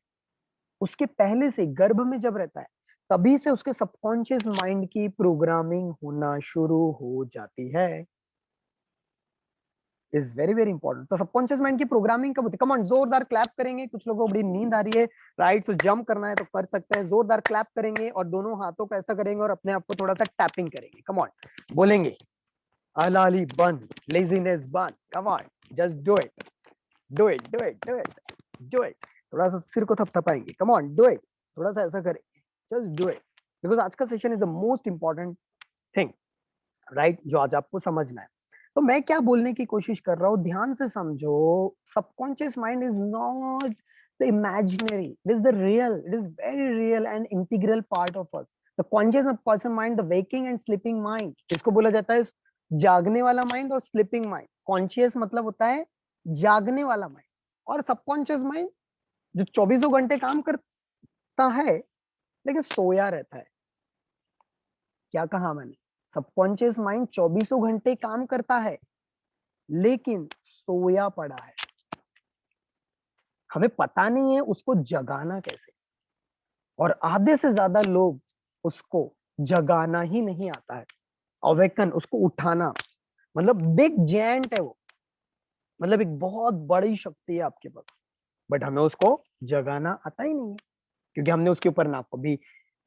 उसके पहले से गर्भ में जब रहता है, तभी से उसके सबकॉन्शियस माइंड की प्रोग्रामिंग होना शुरू हो जाती है। Is very very important. तो सबकॉन्शियस माइंड की प्रोग्रामिंग कब होती है? कम ऑन, जोरदार क्लैप करेंगे। कुछ लोगों को बड़ी नींद आ रही है, राइट? तो जंप करना है तो कर सकते हैं। जोरदार क्लैप करेंगे और दोनों हाथों को ऐसा करेंगे और अपने आप को थोड़ा सा टैपिंग करेंगे। कम ऑन, बोलेंगे अलाली बन, लेजीनेस बन। Come on, just do it, do it, do it, do it, do it. थोड़ा सा सिर को थपथपाएंगे। Come on, do it. थोड़ा सा ऐसा करेंगे, जस्ट डू इट। बिकॉज आज का session is the most important thing, right? जो आज आपको समझना है। तो मैं क्या बोलने की कोशिश कर रहा हूं, ध्यान से समझो। Subconscious mind is not the imaginary, it is the real, it is very real and integral part of us. The conscious subconscious mind, the waking and sleeping mind, इसको बोला जाता है जागने वाला माइंड और स्लीपिंग माइंड। कॉन्शियस मतलब होता है जागने वाला माइंड, और सबकॉन्शियस माइंड जो 24 घंटे काम करता है लेकिन सोया रहता है। क्या कहा मैंने? सबकॉन्शियस माइंड 24 घंटे काम करता है लेकिन सोया पड़ा है। हमें पता नहीं है उसको जगाना कैसे, और आधे से ज्यादा लोग उसको जगाना ही नहीं आता है। अवेकन, उसको उठाना, मतलब बिग जेंट है वो, मतलब एक बहुत बड़ी शक्ति है आपके पास, बट हमें उसको जगाना आता ही नहीं है, क्योंकि हमने उसके ऊपर ना कभी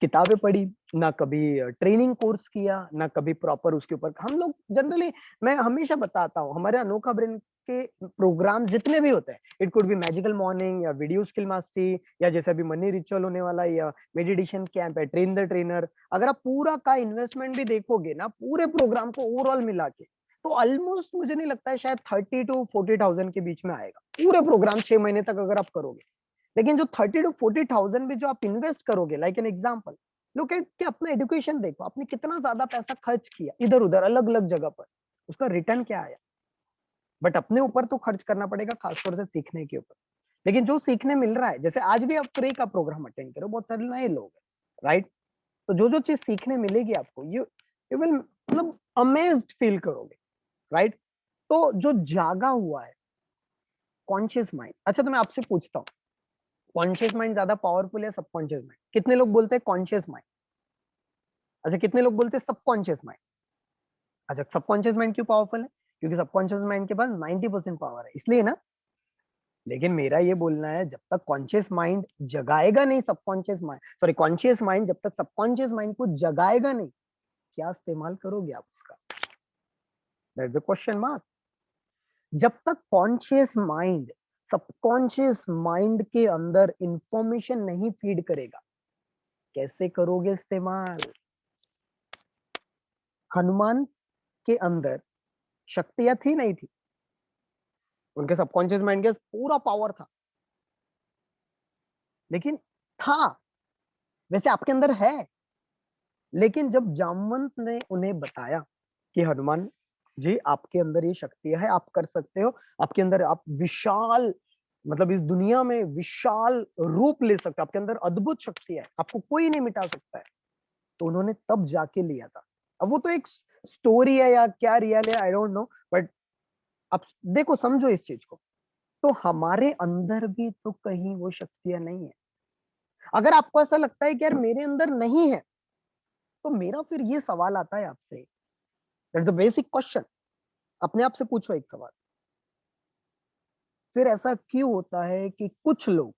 किताबें पढ़ी, ना कभी ट्रेनिंग कोर्स किया, ना कभी प्रॉपर उसके ऊपर हम लोग जनरली। मैं हमेशा बताता हूँ, हमारे अनोखा ब्रेन के प्रोग्राम जितने भी होते हैं, it could be magical morning या वीडियो स्किल मास्टरी, या जैसे अभी मनी रिचुअल होने वाला है, या मेडिटेशन कैंप है, ट्रेन द ट्रेनर। अगर आप पूरा का इन्वेस्टमेंट भी देखोगे ना, पूरे प्रोग्राम को ओवरऑल मिला के, तो ऑलमोस्ट मुझे नहीं लगता है शायद 30 to 40,000 के बीच में आएगा पूरे प्रोग्राम 6 महीने तक अगर आप करोगे। लेकिन जो 30 to 40,000 भी जो आप इन्वेस्ट करोगे, like an example, look at कि अपना एजुकेशन देखो, आपने कितना ज्यादा पैसा खर्च किया इधर उधर अलग अलग जगह पर, उसका रिटर्न क्या आया? बट अपने ऊपर तो खर्च करना पड़ेगा, खासतौर से सीखने के ऊपर। लेकिन जो सीखने मिल रहा है, जैसे आज भी आप फ्री का प्रोग्राम अटेंड करो, बहुत सारे नए लोग हैं, राइट? तो जो जो चीज सीखने मिलेगी आपको, यू यू विल मतलब अमेज्ड फील करोगे, राइट? तो जो जागा हुआ है कॉन्शियस माइंड, अच्छा तो मैं आपसे पूछता हूँ, कॉन्शियस माइंड ज्यादा पावरफुल है सबकॉन्शियस माइंड? कितने लोग बोलते हैं कॉन्शियस माइंड? अच्छा, कितने लोग बोलते हैं सबकॉन्शियस माइंड? अच्छा, सबकॉन्शियस माइंड क्यों पावरफुल है? क्योंकि सबकॉन्शियस माइंड के पास 90% पावर है, इसलिए ना। लेकिन मेरा ये बोलना है, जब तक कॉन्शियस माइंड जगाएगा नहीं subconscious mind, sorry conscious mind जब तक सबकॉन्शियस माइंड को जगाएगा नहीं, क्या इस्तेमाल करोगे आप उसका? That's the question mark. जब तक कॉन्शियस माइंड सबकॉन्शियस माइंड के अंदर इंफॉर्मेशन नहीं फीड करेगा, कैसे करोगे इस्तेमाल? हनुमान के अंदर शक्तियां थी नहीं थी? उनके सबकॉन्शियस माइंड के पूरा पावर था, लेकिन था, वैसे आपके अंदर है। लेकिन जब जामवंत ने उन्हें बताया कि हनुमान जी आपके अंदर ये शक्तियां है, आप कर सकते हो, आपके अंदर आप विशाल, मतलब इस दुनिया में विशाल रूप ले सकते हो, आपके अंदर अद्भुत शक्ति है, आपको कोई नहीं मिटा सकता है, तो उन्होंने तब जाके लिया था। अब वो तो एक स्टोरी है या क्या रियल है, आई डोंट नो, बट अब देखो, समझो इस चीज को। तो हमारे अंदर भी तो कहीं वो शक्तियां नहीं है। अगर आपको ऐसा लगता है कि यार मेरे अंदर नहीं है, तो मेरा फिर ये सवाल आता है आपसे, दैट्स द बेसिक क्वेश्चन। अपने आप से पूछो एक सवाल, फिर ऐसा क्यों होता है कि कुछ लोग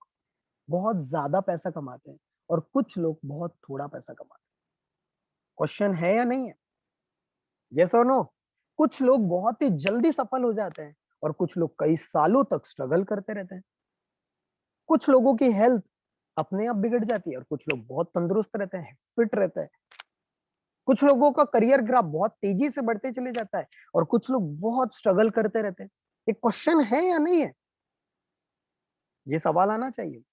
बहुत ज्यादा पैसा कमाते हैं और कुछ लोग बहुत थोड़ा पैसा कमाते हैं? क्वेश्चन है या नहीं है? यस और नो? कुछ लोग बहुत ही जल्दी सफल हो जाते हैं और कुछ लोग कई सालों तक स्ट्रगल करते रहते हैं। कुछ लोगों की हेल्थ अपने आप बिगड़ जाती है और कुछ लोग बहुत तंदुरुस्त रहते हैं, फिट रहते हैं। कुछ लोगों का करियर ग्राफ बहुत तेजी से बढ़ते चले जाता है और कुछ लोग बहुत स्ट्रगल करते रहते हैं। ये क्वेश्चन है या नहीं है? ये सवाल आना चाहिए।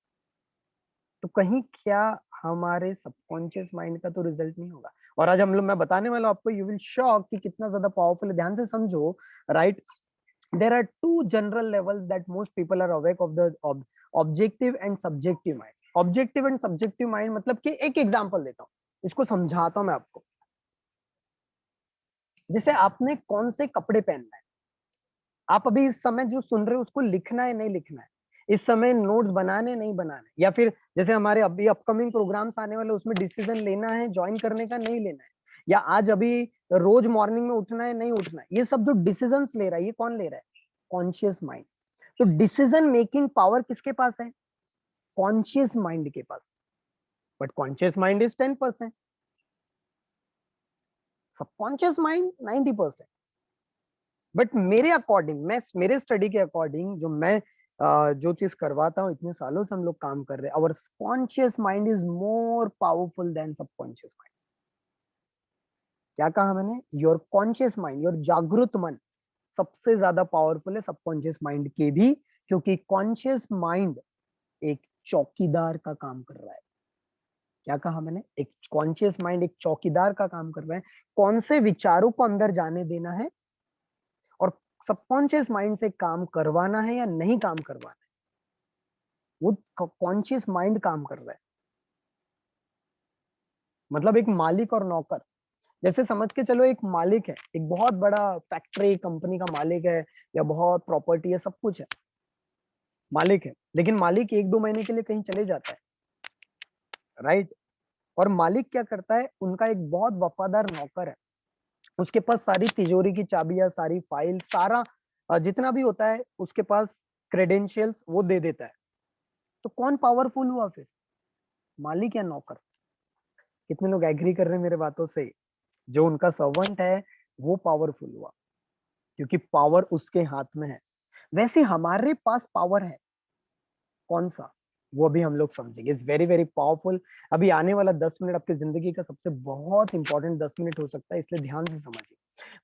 तो कहीं क्या हमारे सबकॉन्शियस माइंड का तो रिजल्ट नहीं होगा? और आज हम लोग, मैं बताने वाला हूं आपको, यू विल शॉक कि कितना ज्यादा पावरफुल है। ध्यान से समझो, right. There are two general levels that most people are awake of the objective and subjective mind. Objective and subjective mind मतलब कि एक एग्जांपल देता हूँ, इसको समझाता हूँ मैं आपको। जैसे आपने कौन से कपड़े पहनना है, आप अभी इस समय जो सुन रहे हो उसको लिखना है नहीं लिखना है, इस समय नोट्स बनाने नहीं बनाने, या फिर जैसे हमारे अभी अपकमिंग प्रोग्राम्स आने वाले उसमें डिसीजन लेना है ज्वाइन करने का नहीं लेना है, या आज अभी रोज मॉर्निंग में उठना है नहीं उठना है, ये सब जो डिसीजंस ले रहा है ये कौन ले रहा है? Conscious mind. तो डिसीजन मेकिंग पावर किसके पास है? कॉन्शियस माइंड के पास। But conscious mind is 10%, subconscious mind 90%। But मेरे अकॉर्डिंग, मैं मेरे स्टडी के अकॉर्डिंग, जो मैं जो चीज करवाता हूँ, इतने सालों से हम लोग काम कर रहे हैं, our conscious mind is more powerful than subconscious mind. क्या कहा मैंने? योर कॉन्शियस माइंड, योर जागृत मन सबसे ज्यादा पावरफुल है सबकॉन्शियस माइंड के भी, क्योंकि कॉन्शियस माइंड एक चौकीदार का काम कर रहा है। क्या कहा मैंने? एक कॉन्शियस माइंड एक चौकीदार का काम कर रहा है, कौन से विचारों को अंदर जाने देना है और सबकॉन्शियस माइंड से काम करवाना है या नहीं काम करवाना है, वो कॉन्शियस माइंड काम कर रहा है। मतलब एक मालिक और नौकर, जैसे समझ के चलो, एक मालिक है, एक बहुत बड़ा फैक्ट्री कंपनी का मालिक है, या बहुत प्रॉपर्टी है, सब कुछ है, मालिक है, लेकिन मालिक 1-2 महीने के लिए कहीं चले जाता है, राइट। और मालिक क्या करता है? उनका एक बहुत वफादार नौकर है, उसके पास सारी तिजोरी की चाबियां, सारी फाइल, सारा जितना भी होता है उसके पास, क्रेडेंशियल्स वो दे देता है। तो कौन पावरफुल हुआ फिर, मालिक या नौकर? कितने लोग एग्री कर रहे हैं मेरे बातों से? जो उनका सर्वेंट है वो पावरफुल हुआ, क्योंकि पावर उसके हाथ में है। वैसे हमारे पास पावर है, कौन सा, वो भी हम लोग समझेंगे। It's very very powerful. अभी आने वाला 10 मिनट आपकी जिंदगी का सबसे बहुत इंपॉर्टेंट 10 मिनट हो सकता है, इसलिए ध्यान से समझिए।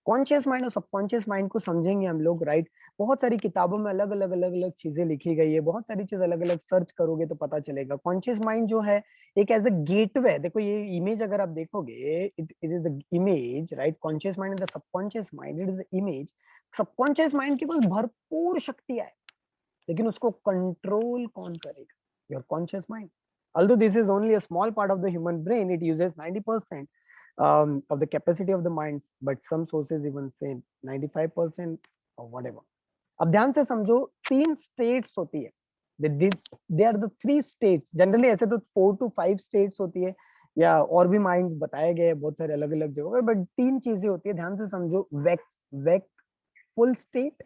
कॉन्शियस माइंड और सबकॉन्शियस माइंड को समझेंगे हम लोग, राइट। बहुत सारी किताबों में अलग अलग चीजें लिखी गई है, बहुत सारी चीज अलग अलग सर्च करोगे तो पता चलेगा। कॉन्शियस माइंड जो है एक एज अ गेटवे, देखो ये इमेज अगर आप देखोगे, it is the image, right. Conscious mind and the subconscious mind, it is the image. Subconscious mind के पास भरपूर शक्तियां है, लेकिन उसको कंट्रोल कौन करेगा? Your conscious mind. Although this is only a small part of the human brain, it uses 90% of the capacity of the minds, but some sources even say 95% or whatever. अब ध्यान से समझो, 3 स्टेट्स होती है, they are the 3 states. Generally ऐसे तो 4 to 5 states होती है, या और भी माइंड्स बताए गए हैं बहुत सारे अलग अलग जगहों पर, बट 3 चीजें होती है, ध्यान से समझो। वेकफुल स्टेट,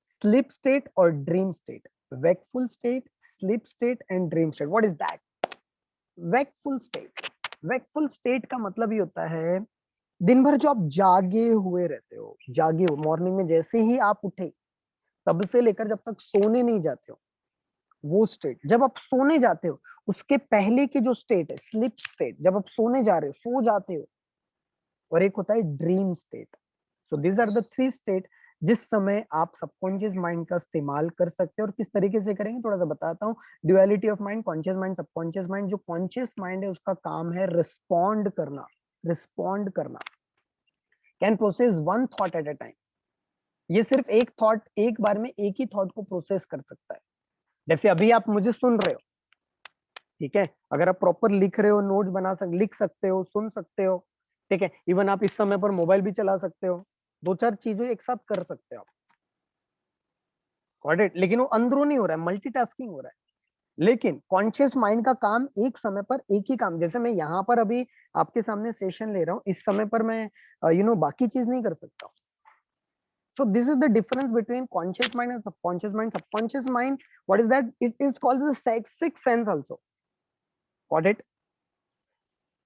स्लीप स्टेट और dream state. Wakeful state, sleep state and dream state. What is that? Wakeful state, wakeful state का मतलब ये होता है, दिन भर जो आप जागे हुए रहते हो, जागे हो, मॉर्निंग में जैसे ही आप उठे तब से लेकर जब तक सोने नहीं जाते हो, वो स्टेट। जब आप सोने जाते हो उसके पहले की जो स्टेट है स्लीप स्टेट, जब आप सोने जा रहे हो, सो जाते हो। और एक होता है dream state. So these are the 3 state जिस समय आप सबकॉन्शियस माइंड का इस्तेमाल कर सकते हैं। और किस तरीके से करेंगे थोड़ा सा बताता हूँ। Duality of mind, conscious mind, subconscious mind. जो कॉन्शियस माइंड है उसका काम है रिस्पॉन्ड करना, रिस्पॉन्ड करना, can process 1 thought at a time. ये सिर्फ एक थॉट, एक बार में एक ही थॉट को प्रोसेस कर सकता है। जैसे अभी आप मुझे सुन रहे हो, ठीक है, अगर आप प्रॉपर लिख रहे हो, नोट्स लिख सकते हो, सुन सकते हो, ठीक है, इवन आप इस समय पर मोबाइल भी चला सकते हो, 2-4 चीजें एक साथ कर सकते हो आप, गॉट इट। लेकिन वो अंदरूनी हो रहा है, मल्टीटास्किंग हो रहा है। लेकिन कॉन्शियस माइंड का काम एक समय पर एक ही काम, जैसे मैं यहाँ पर अभी आपके सामने सेशन ले रहा हूँ, इस समय पर मैं बाकी चीज नहीं कर सकता। So this is the difference between conscious mind and subconscious mind. Subconscious mind, what is that? It is called the sixth sense also. Got it?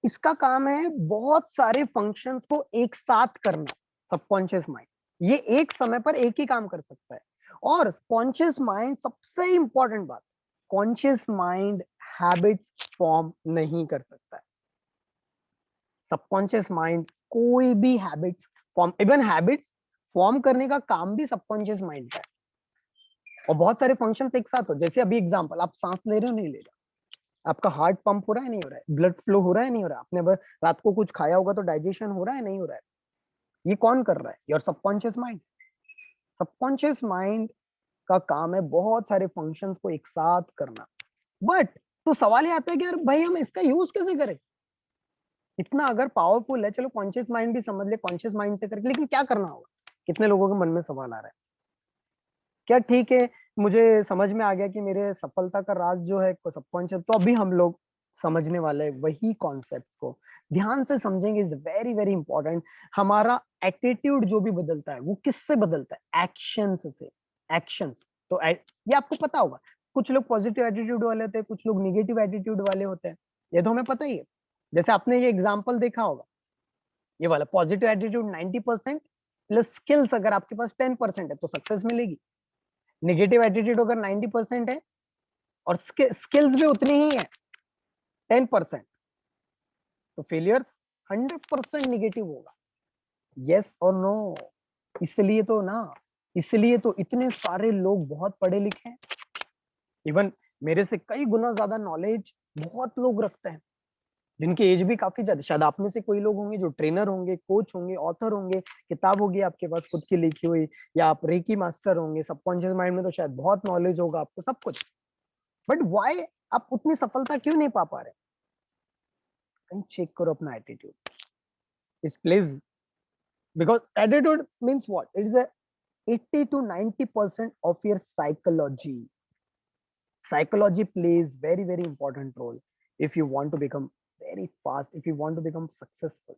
इसका काम है बहुत सारे फंक्शंस को एक साथ करना। सबकॉन्शियस माइंड ये एक समय पर एक ही काम कर सकता है। और कॉन्शियस माइंड, सबसे इंपॉर्टेंट बात, कॉन्शियस माइंड हैबिट्स फॉर्म नहीं कर सकता है। सबकॉन्शियस माइंड कोई भी habits form, even habits form करने का काम भी सबकॉन्शियस माइंड का है। और बहुत सारे फंक्शंस एक साथ हो, जैसे अभी एग्जांपल, आप सांस ले रहे हो नहीं ले रहे हो, आपका हार्ट पंप हो रहा है नहीं हो रहा है, ब्लड फ्लो हो रहा है नहीं हो रहा है, आपने अगर रात को कुछ खाया होगा तो डाइजेशन हो रहा है नहीं हो रहा है, ये कौन कर रहा है? Your subconscious mind. Subconscious mind का काम है बहुत सारे फंक्शंस को एक साथ करना। बट तो सवाल ये आता है कि यार भाई हम इसका यूज कैसे करें? इतना अगर पावरफुल है, चलो कॉन्शियस माइंड भी समझ ले, कॉन्शियस माइंड से करके, लेकिन क्या करना होगा? कितने लोगों के मन में सवाल आ रहा है। क्या ठीक है, मुझे समझ में आ गया कि मेरे सफलता का राज जो है सबकॉन्शियस, तो अभी हम लोग समझने वाले हैं वही कॉन्सेप्ट को, ध्यान से समझेंगे, इज वेरी वेरी इंपॉर्टेंट। हमारा एटीट्यूड जो भी बदलता है वो किससे बदलता है? एक्शंस से। एक्शंस। तो ये आपको पता होगा, कुछ लोग पॉजिटिव एटीट्यूड वाले होते हैं, कुछ लोग निगेटिव एटीट्यूड वाले होते हैं, ये तो हमें पता ही है। जैसे आपने ये एग्जाम्पल देखा होगा, ये वाला पॉजिटिव एटीट्यूड 90% प्लस स्किल्स अगर आपके पास 10% है तो सक्सेस मिलेगी। नेगेटिव एटीट्यूड अगर 90% है और स्किल्स भी उतनी ही है 10%, तो फेलियर्स 100% निगेटिव होगा। यस और नो? इसलिए तो ना, इसलिए तो इतने सारे लोग बहुत पढ़े लिखे हैं, इवन मेरे से कई गुना ज्यादा नॉलेज बहुत लोग रखते हैं, जिनकी एज भी काफी ज्यादा। शायद आप में से कोई लोग होंगे जो ट्रेनर होंगे, कोच होंगे, ऑथर होंगे, किताब होगी आपके पास खुद की लिखी हुई, या आप रेकी मास्टर होंगे, सबकॉन्शियस माइंड में तो शायद बहुत नॉलेज होगा आपको, सब कुछ। बट व्हाई आप उतनी सफलता क्यों नहीं पा रहे? कहीं चेक करो अपना एटीट्यूड। इस please, because attitude means what? It's a 80 to 90% of your psychology. Psychology plays very very important role if you want to become very fast, if you want to become successful,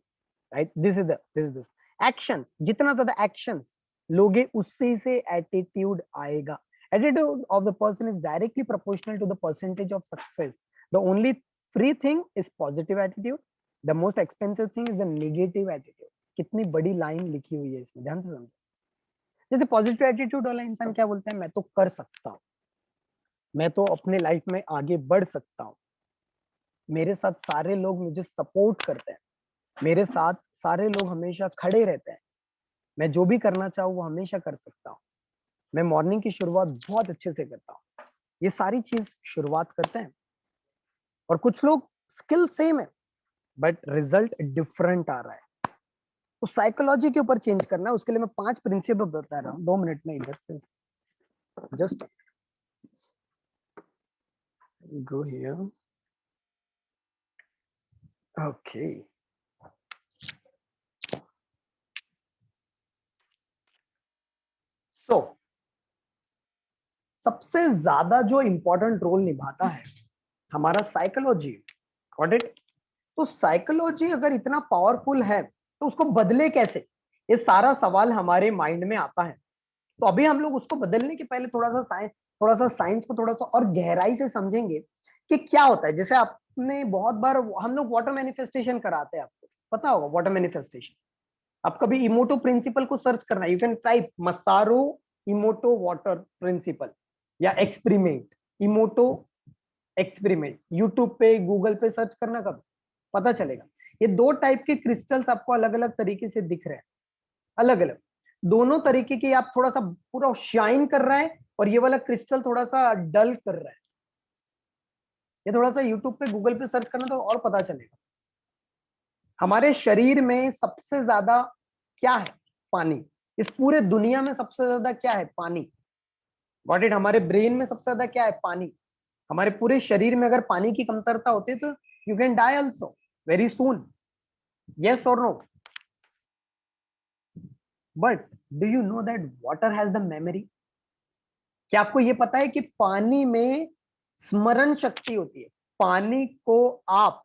right? This is this actions, जितना ज्यादा actions लोगे उससे से attitude आएगा। Attitude of the person is directly proportional to the percentage of success. The only free thing is positive attitude, the most expensive thing is the negative attitude। कितनी बड़ी line लिखी हुई है इसमें, ध्यान से समझो। जैसे पॉजिटिव एटीट्यूड वाला इंसान क्या बोलता है? मैं तो कर सकता हूँ, मैं तो अपने लाइफ में आगे बढ़ सकता हूँ, मेरे साथ सारे लोग मुझे सपोर्ट करते हैं, मेरे साथ सारे लोग हमेशा खड़े रहते हैं, मैं जो भी करना चाहूँ वो हमेशा कर सकता हूँ, मैं मॉर्निंग की शुरुआत बहुत अच्छे से करता हूँ। ये सारी चीज शुरुआत करते हैं। और कुछ लोग स्किल सेम है बट रिजल्ट डिफरेंट आ रहा है, तो साइकोलॉजी के ऊपर चेंज करना है। उसके लिए मैं 5 प्रिंसिपल बता रहा हूँ, 2 मिनट में इधर से just go here. Okay. So, सबसे ज्यादा जो इंपॉर्टेंट रोल निभाता है हमारा साइकोलॉजी, गॉट इट? तो साइकोलॉजी अगर इतना पावरफुल है तो उसको बदले कैसे? ये सारा सवाल हमारे माइंड में आता है। तो अभी हम लोग उसको बदलने के पहले थोड़ा सा साइंस को थोड़ा सा और गहराई से समझेंगे कि क्या होता है। जैसे आपने बहुत बार, हम लोग वाटर मैनिफेस्टेशन कराते हैं, आपको पता होगा वाटर मैनिफेस्टेशन। आप कभी इमोटो प्रिंसिपल को सर्च करना, you can type Masaru Emoto water principle या एक्सपेरिमेंट, इमोटो एक्सपेरिमेंट, यूट्यूब पे गूगल पे सर्च करना, कब पता चलेगा। ये 2 टाइप के क्रिस्टल्स आपको अलग अलग तरीके से दिख रहे हैं, अलग अलग दोनों तरीके के। आप थोड़ा सा पूरा शाइन कर रहा है और ये वाला क्रिस्टल थोड़ा सा डल कर रहा है। ये थोड़ा सा यूट्यूब पे गूगल पे सर्च करना तो और पता चलेगा। हमारे शरीर में सबसे ज्यादा क्या है? पानी। इस पूरे दुनिया में सबसे ज्यादा क्या है? पानी। Got it? हमारे ब्रेन में सबसे ज्यादा क्या है? पानी। हमारे पूरे शरीर में अगर पानी की कमतरता होती है तो you can die also very soon. Yes और no? But do you know that water has the memory? क्या आपको ये पता है कि पानी में स्मरण शक्ति होती है? पानी को आप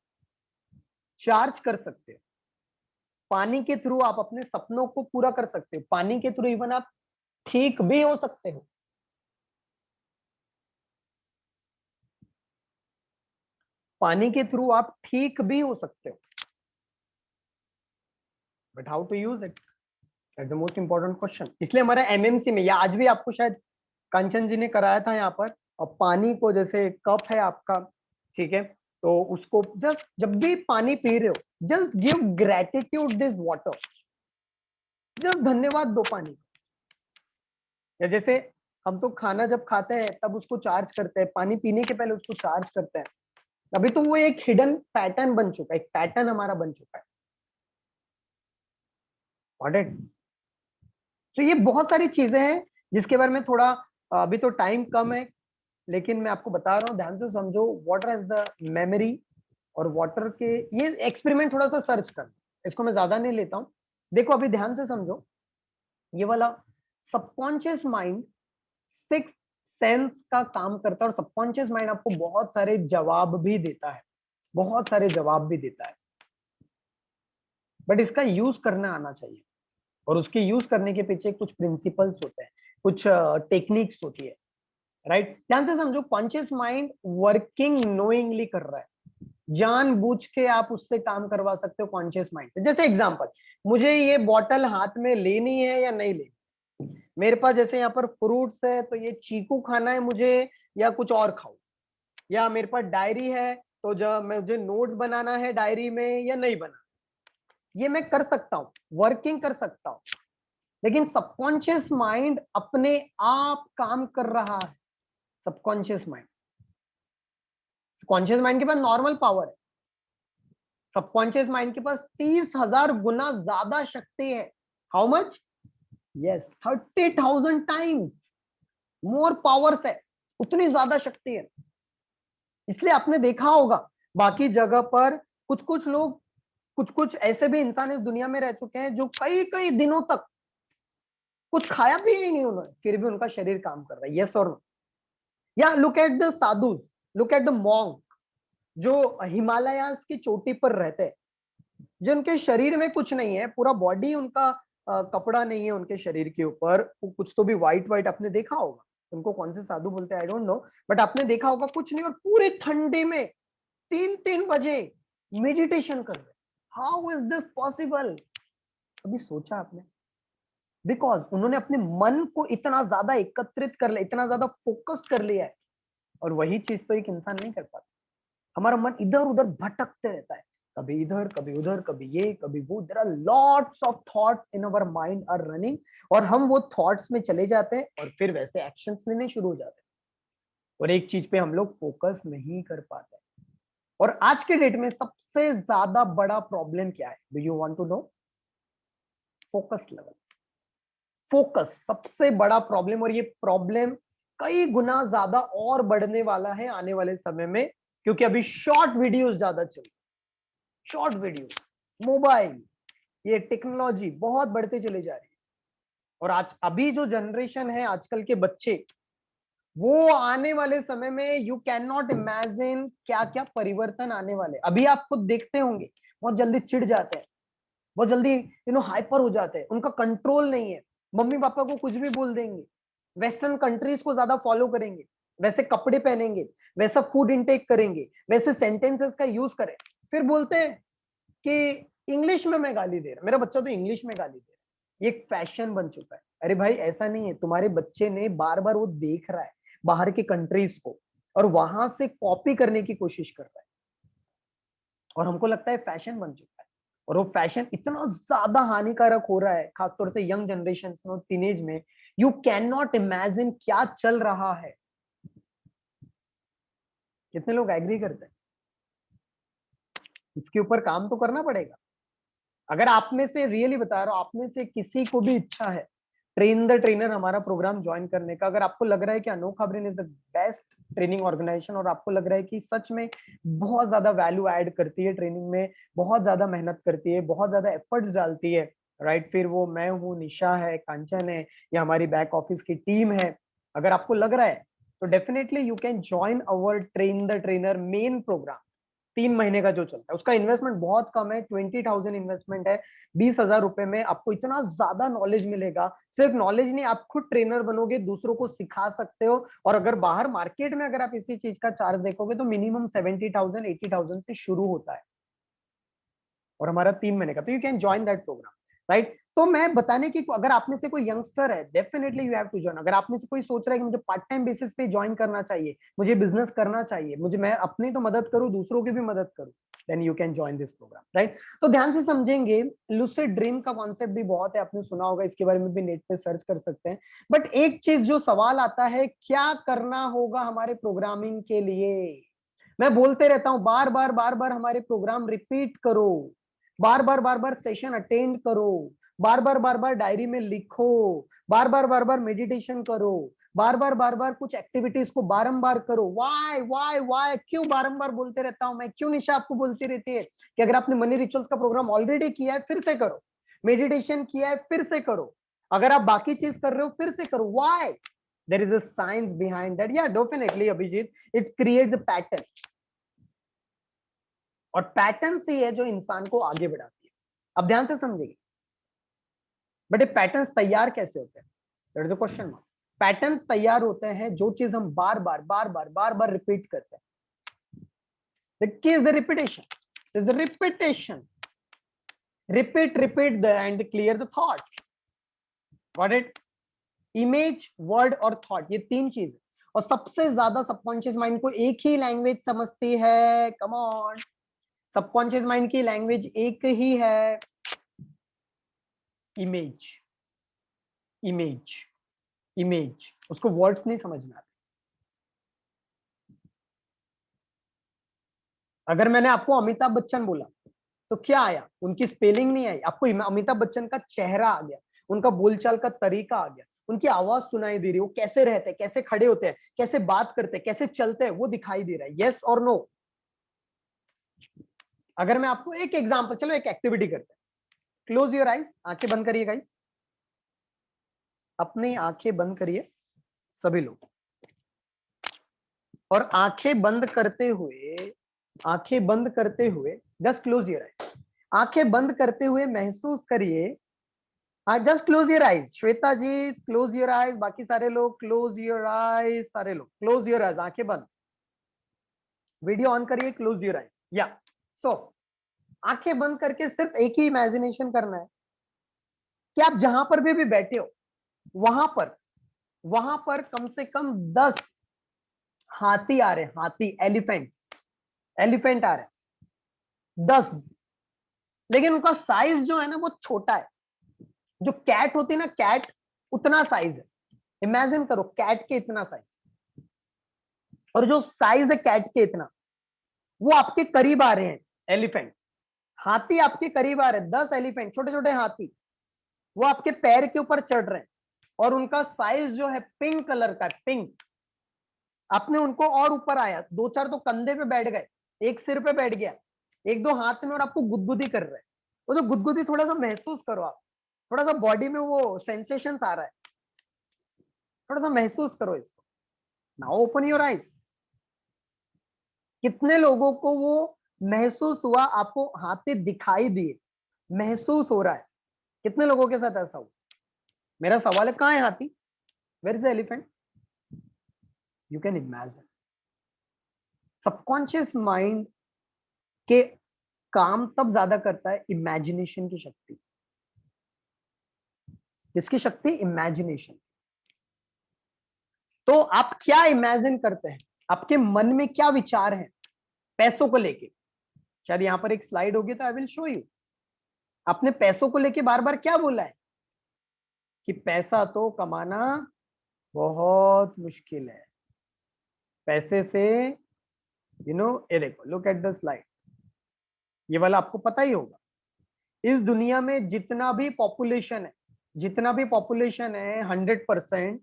चार्ज कर सकते हो, पानी के थ्रू आप अपने सपनों को पूरा कर सकते हो, पानी के थ्रू इवन आप ठीक भी हो सकते हो। पानी के थ्रू आप ठीक भी हो सकते हो, but how to use it? That's the most important question. इसलिए हमारा एमएमसी में, या आज भी आपको शायद कंचन जी ने कराया था यहाँ पर, और पानी को जैसे कप है आपका, ठीक है, तो उसको जस्ट जब भी पानी पी रहे हो just give gratitude this water, just धन्यवाद दो पानी। या जैसे हम तो खाना जब खाते हैं तब उसको चार्ज करते हैं, पानी पीने के पहले उसको चार्ज करते हैं, अभी तो वो एक हिडन पैटर्न बन चुका है, एक पैटर्न हमारा बन चुका है। Got it? तो ये बहुत सारी चीजें हैं जिसके बारे में थोड़ा, अभी तो टाइम कम है, लेकिन मैं आपको बता रहा हूँ, ध्यान से समझो। वाटर एज द मेमोरी, और वाटर के ये एक्सपेरिमेंट थोड़ा सा सर्च कर, इसको मैं ज्यादा नहीं लेता हूँ। देखो अभी ध्यान से समझो, ये वाला सबकॉन्शियस माइंड 6 सेंस का काम करता है, और सबकॉन्शियस माइंड आपको बहुत सारे जवाब भी देता है, बहुत सारे जवाब भी देता है, बट इसका यूज करना आना चाहिए। और उसके यूज करने के पीछे कुछ प्रिंसिपल्स होते हैं, कुछ टेक्निक्स होती है, राइट। ध्यान से समझो, कॉन्शियस माइंड वर्किंग नोइंगली कर रहा है, जानबूझ के आप उससे काम करवा सकते हो कॉन्शियस माइंड से। जैसे एग्जांपल, मुझे ये बॉटल हाथ में लेनी है या नहीं लेनी, मेरे पास जैसे यहाँ पर फ्रूट्स है, तो ये चीकू खाना है मुझे या कुछ और खाऊं, या मेरे पास डायरी है, तो जब मुझे नोट्स बनाना है डायरी में या नहीं बना, ये मैं कर सकता हूं, वर्किंग कर सकता हूं। लेकिन सबकॉन्शियस माइंड अपने आप काम कर रहा है। सबकॉन्शियस माइंड, कॉन्शियस माइंड के पास नॉर्मल पावर है, सबकॉन्शियस माइंड के पास 30,000 गुना ज्यादा शक्ति है। How much? Yes, 30,000 times more powers है, उतनी ज्यादा शक्ति है। इसलिए आपने देखा होगा बाकी जगह पर कुछ कुछ लोग, कुछ कुछ ऐसे भी इंसान इस दुनिया में रह चुके हैं जो कई कई दिनों तक कुछ खाया भी ही नहीं उन्होंने, फिर भी उनका शरीर काम कर रहा है। यस और नो? या look at the sadhus, look at the monk, जो हिमालयास की चोटी पर रहते हैं, जिनके शरीर में कुछ नहीं है, पूरा बॉडी उनका, कपड़ा नहीं है उनके शरीर के ऊपर, कुछ तो भी व्हाइट व्हाइट आपने देखा होगा, उनको कौन से साधु बोलते हैं आई डोंट नो, बट आपने देखा होगा कुछ नहीं, और पूरे ठंडे में 3-3 बजे मेडिटेशन कर रहे। How is this possible? कभी सोचा आपने? बिकॉज उन्होंने अपने मन को इतना ज्यादा एकत्रित कर लिया, इतना ज्यादा फोकस्ड कर लिया है, और वही चीज तो एक इंसान नहीं कर पाता। हमारा मन इधर उधर भटकते रहता है, कभी इधर कभी उधर, कभी ये कभी वो। There are lots of thoughts in our mind are running, और हम वो थॉट्स में चले जाते हैं, और फिर वैसे एक्शंस लेने शुरू हो जाते हैं, और एक चीज पे हम लोग फोकस नहीं कर पाते। और आज के डेट में सबसे ज्यादा बड़ा प्रॉब्लम क्या है? Do you want to know? Focus level. Focus सबसे बड़ा प्रॉब्लम, और ये प्रॉब्लम कई गुना ज्यादा और बढ़ने वाला है आने वाले समय में, क्योंकि अभी शॉर्ट वीडियोस ज्यादा चल, शॉर्ट वीडियो, मोबाइल, ये टेक्नोलॉजी बहुत बढ़ते चले जा रही है। और आज अभी जो जनरेशन है आजकल के बच्चे, वो आने वाले समय में यू कैन नॉट इमेजिन क्या क्या परिवर्तन आने वाले। अभी आप खुद देखते होंगे, बहुत जल्दी चिढ़ जाते हैं, बहुत जल्दी हाइपर हो जाते हैं, उनका कंट्रोल नहीं है, मम्मी पापा को कुछ भी बोल देंगे, वेस्टर्न कंट्रीज को ज्यादा फॉलो करेंगे, वैसे कपड़े पहनेंगे, वैसा फूड इंटेक करेंगे, वैसे सेंटेंसेस का यूज करें, फिर बोलते हैं कि इंग्लिश में मैं गाली दे रहा, मेरा बच्चा तो इंग्लिश में गाली दे रहा है। ये एक फैशन बन चुका है। अरे भाई ऐसा नहीं है, तुम्हारे बच्चे ने बार बार वो देख रहा है बाहर के कंट्रीज को, और वहां से कॉपी करने की कोशिश कर रहा है, और हमको लगता है फैशन बन चुका है। और वो फैशन इतना ज्यादा हानिकारक हो रहा है, खासतौर से यंग जनरेशन में, टीनेज में। यू कैन नॉट इमेजिन क्या चल रहा है। कितने लोग एग्री करते हैं? इसके ऊपर काम तो करना पड़ेगा। अगर आप में से, रियली बता रहा हूं, आप में से किसी को भी इच्छा है ट्रेन द ट्रेनर हमारा प्रोग्राम ज्वाइन करने का, अगर आपको लग रहा है कि Anokha brain is the best training organisation, और आपको लग रहा है कि सच में बहुत ज्यादा वैल्यू ऐड करती है ट्रेनिंग में, बहुत ज्यादा मेहनत करती है, बहुत ज्यादा एफर्ट्स डालती है, राइट, फिर वो मैं हूँ, निशा है, कांचन है, या हमारी बैक ऑफिस की टीम है, अगर आपको लग रहा है, तो definitely you can join our train the trainer main program. 3 महीने का जो चलता है, उसका इन्वेस्टमेंट बहुत कम है, 20,000 इन्वेस्टमेंट है। 20,000 रुपए में आपको इतना ज्यादा नॉलेज मिलेगा। सिर्फ नॉलेज नहीं, आप खुद ट्रेनर बनोगे, दूसरों को सिखा सकते हो। और अगर बाहर मार्केट में अगर आप इसी चीज का चार्ज देखोगे, तो मिनिमम 70,000 80,000 से शुरू होता है, और हमारा 3 महीने का, तो you can join that program, right. तो मैं बताने की, अगर आप में से कोई यंगस्टर है, definitely you have to join. अगर आप में से कोई सोच रहा है कि मुझे पार्ट टाइम बेसिस पे ज्वाइन करना चाहिए, मुझे बिजनेस करना चाहिए, मुझे, मैं अपनी तो मदद करूं, दूसरों की भी मदद करूं, then you can join this program, right. तो ध्यान से समझेंगे, लूसिड ड्रीम का कॉन्सेप्ट भी बहुत है, आपने सुना होगा, इसके बारे में भी नेट पे सर्च कर सकते हैं। बट एक चीज जो सवाल आता है, क्या करना होगा हमारे प्रोग्रामिंग के लिए? मैं बोलते रहता हूं बार बार हमारे प्रोग्राम रिपीट करो, बार बार सेशन अटेंड करो, बार बार डायरी में लिखो, बार बार मेडिटेशन करो, बार बार कुछ एक्टिविटीज को बारंबार करो। वाई क्यों बारंबार बोलते रहता हूं मैं, क्यों निशा आपको बोलती रहती है कि अगर आपने मनी रिचुअल्स का प्रोग्राम ऑलरेडी किया है फिर से करो, मेडिटेशन किया है फिर से करो, अगर आप बाकी चीज कर रहे हो फिर से करो। Why? There is a science behind that. या definitely Abhijit, it creates a pattern, और पैटर्न से है जो इंसान को आगे बढ़ाती है। अब ध्यान से समझिए, बट ये पैटर्न्स तैयार कैसे होते हैं? That is a question mark. Patterns तैयार होते हैं जो चीज हम बार बार रिपीट करते हैं। The key is the repetition. Is the repetition. Repeat and clear the thought. Got it? Image, word और thought, ये तीन चीज। और सबसे ज्यादा सबकॉन्शियस माइंड को एक ही लैंग्वेज समझती है। कम ऑन, सबकॉन्शियस माइंड की लैंग्वेज एक ही है, इमेज। इमेज इमेज उसको वर्ड्स नहीं समझ में आते। अगर मैंने आपको अमिताभ बच्चन बोला तो क्या आया? उनकी स्पेलिंग नहीं आई, आपको अमिताभ बच्चन का चेहरा आ गया, उनका बोलचाल का तरीका आ गया, उनकी आवाज सुनाई दे रही है, वो कैसे रहते हैं, कैसे खड़े होते हैं, कैसे बात करते हैं, कैसे चलते हैं, वो दिखाई दे रहा है। यस और नो? अगर मैं आपको एक एग्जांपल, चलो एक एक्टिविटी करते हैं। क्लोज योर आईज, आंखें बंद करिए गाइस, अपनी आंखें बंद करिए सभी लोग, और आंखें बंद करते हुए जस्ट क्लोज योर आईज। आंखें बंद करते हुए महसूस करिए, just close your eyes. Shweta ji close your eyes, बाकी सारे लोग क्लोज योर आईज, सारे लोग क्लोज योर आईज, आंखें बंद, वीडियो ऑन करिए, क्लोज योर आईज। या सो आंखें बंद करके सिर्फ एक ही इमेजिनेशन करना है कि आप जहां पर भी बैठे हो वहां पर कम से कम 10 हाथी आ रहे हैं, हाथी, एलिफेंट आ रहे हैं 10, लेकिन उनका साइज जो है ना वो छोटा है। जो कैट होती है ना, कैट उतना साइज है, इमेजिन करो कैट के इतना साइज, और जो साइज है कैट के इतना, वो आपके करीब आ रहे हैं एलिफेंट। हाथी आपके करीब आ रहे हैं, 10 एलिफेंट, छोटे छोटे हाथी, वो आपके पैर के ऊपर चढ़ रहे हैं, और उनका साइज जो है पिंक कलर का, पिंक। आपने उनको और ऊपर आया, 2-4 तो कंधे पे बैठ गए, एक सिर पे बैठ गया, 1-2 हाथ में, और आपको गुदगुदी कर रहे हैं। वो जो गुदगुदी थोड़ा सा महसूस करो आप, थोड़ा सा बॉडी में वो सेंसेशन आ रहा है, थोड़ा सा महसूस करो इसको। Now open your eyes. कितने लोगों को वो महसूस हुआ? आपको हाथी दिखाई दिए, महसूस हो रहा है? कितने लोगों के साथ ऐसा हुआ? मेरा सवाल है, कहां है हाथी? Where is the elephant? You can imagine. Subconscious mind के काम तब ज्यादा करता है इमेजिनेशन की शक्ति। किसकी शक्ति? इमेजिनेशन। तो आप क्या इमेजिन करते हैं? आपके मन में क्या विचार हैं पैसों को लेके? शायद यहां पर एक स्लाइड होगी तो आई विल शो यू। आपने पैसों को लेके बार बार क्या बोला है कि पैसा तो कमाना बहुत मुश्किल है, पैसे से ये देखो, लुक एट द स्लाइड, ये वाला आपको पता ही होगा। इस दुनिया में जितना भी पॉपुलेशन है 100%,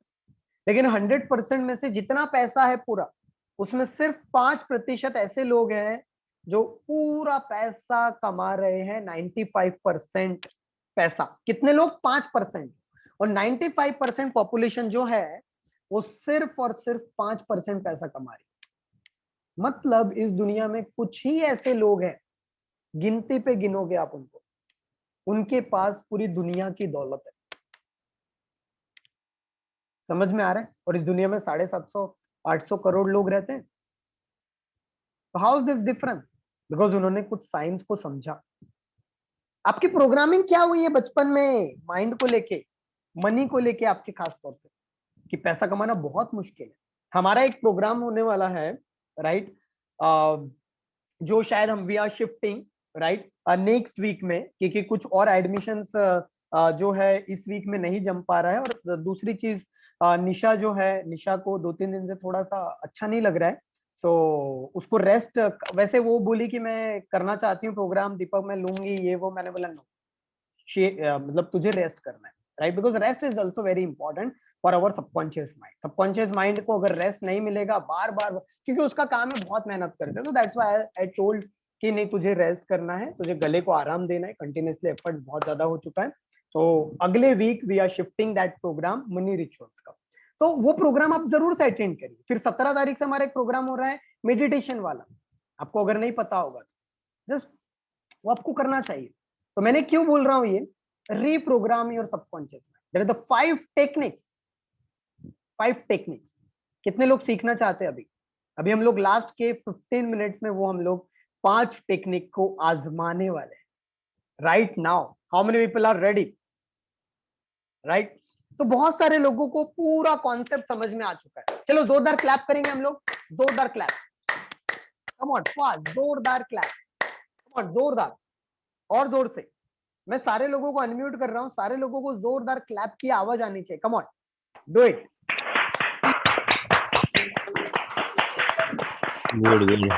लेकिन 100% में से जितना पैसा है पूरा, उसमें सिर्फ 5% ऐसे लोग हैं जो पूरा पैसा कमा रहे हैं। 95% पैसा, कितने लोग? 5%। और 95% पॉपुलेशन जो है वो सिर्फ और सिर्फ 5% पैसा कमा रही है। मतलब इस दुनिया में कुछ ही ऐसे लोग हैं, गिनती पे गिनोगे आप उनको, उनके पास पूरी दुनिया की दौलत है। समझ में आ रहा है? और इस दुनिया में 750-800 करोड़ लोग रहते हैं। तो how is this difference? Because उन्होंने कुछ साइंस को समझा। आपकी प्रोग्रामिंग क्या हुई है बचपन में माइंड को लेके, मनी को लेके आपके, खास तौर पे कि पैसा कमाना बहुत मुश्किल है। हमारा एक प्रोग्राम होने वाला है, राइट, जो शायद हम we are shifting, right, next week में, क्योंकि कुछ और एडमिशंस जो है इस वीक में नहीं जम पा रहा है। और दूसरी चीज, निशा जो है, निशा को 2-3 दिन से थोड़ा सा अच्छा नहीं लग रहा है, सो उसको रेस्ट, वैसे वो बोली कि मैं करना चाहती हूँ प्रोग्राम दीपक, मैं लूंगी ये वो, मैंने बोला नो, मतलब तुझे रेस्ट करना है, right, because rest is also very important for our subconscious mind. Subconscious mind को अगर रेस्ट नहीं मिलेगा बार बार, क्योंकि उसका काम है बहुत मेहनत करते हैं, तो दैट्स व्हाई आई टोल्ड कि नहीं तुझे रेस्ट करना है, तुझे गले को आराम देना है, कंटिन्यूसली एफर्ट बहुत ज्यादा हो चुका है। सो अगले week we are shifting that program money rituals का, तो वो प्रोग्राम आप जरूर से अटेंड करिए। फिर 17 तारीख से हमारा एक प्रोग्राम हो रहा है मेडिटेशन वाला, आपको अगर नहीं पता होगा जस्ट वो आपको करना चाहिए। तो मैंने क्यों बोल रहा हूं ये, reprogram your subconscious mind. There are the 5 techniques. कितने लोग सीखना चाहते हैं? अभी अभी हम लोग लास्ट के 15 मिनट्स में वो हम लोग 5 टेक्निक को आजमाने वाले हैं। Right now how many people are ready? Right, तो बहुत सारे लोगों को पूरा कॉन्सेप्ट समझ में आ चुका है। चलो जोरदार क्लैप करेंगे हम लोग, जोरदार क्लैप, कम ऑन फास्ट, जोरदार क्लैप, कम ऑन जोरदार, और जोर से। मैं सारे लोगों को अनम्यूट कर रहा हूं, सारे लोगों को जोरदार क्लैप की आवाज आनी चाहिए। कम on, do it. Good good.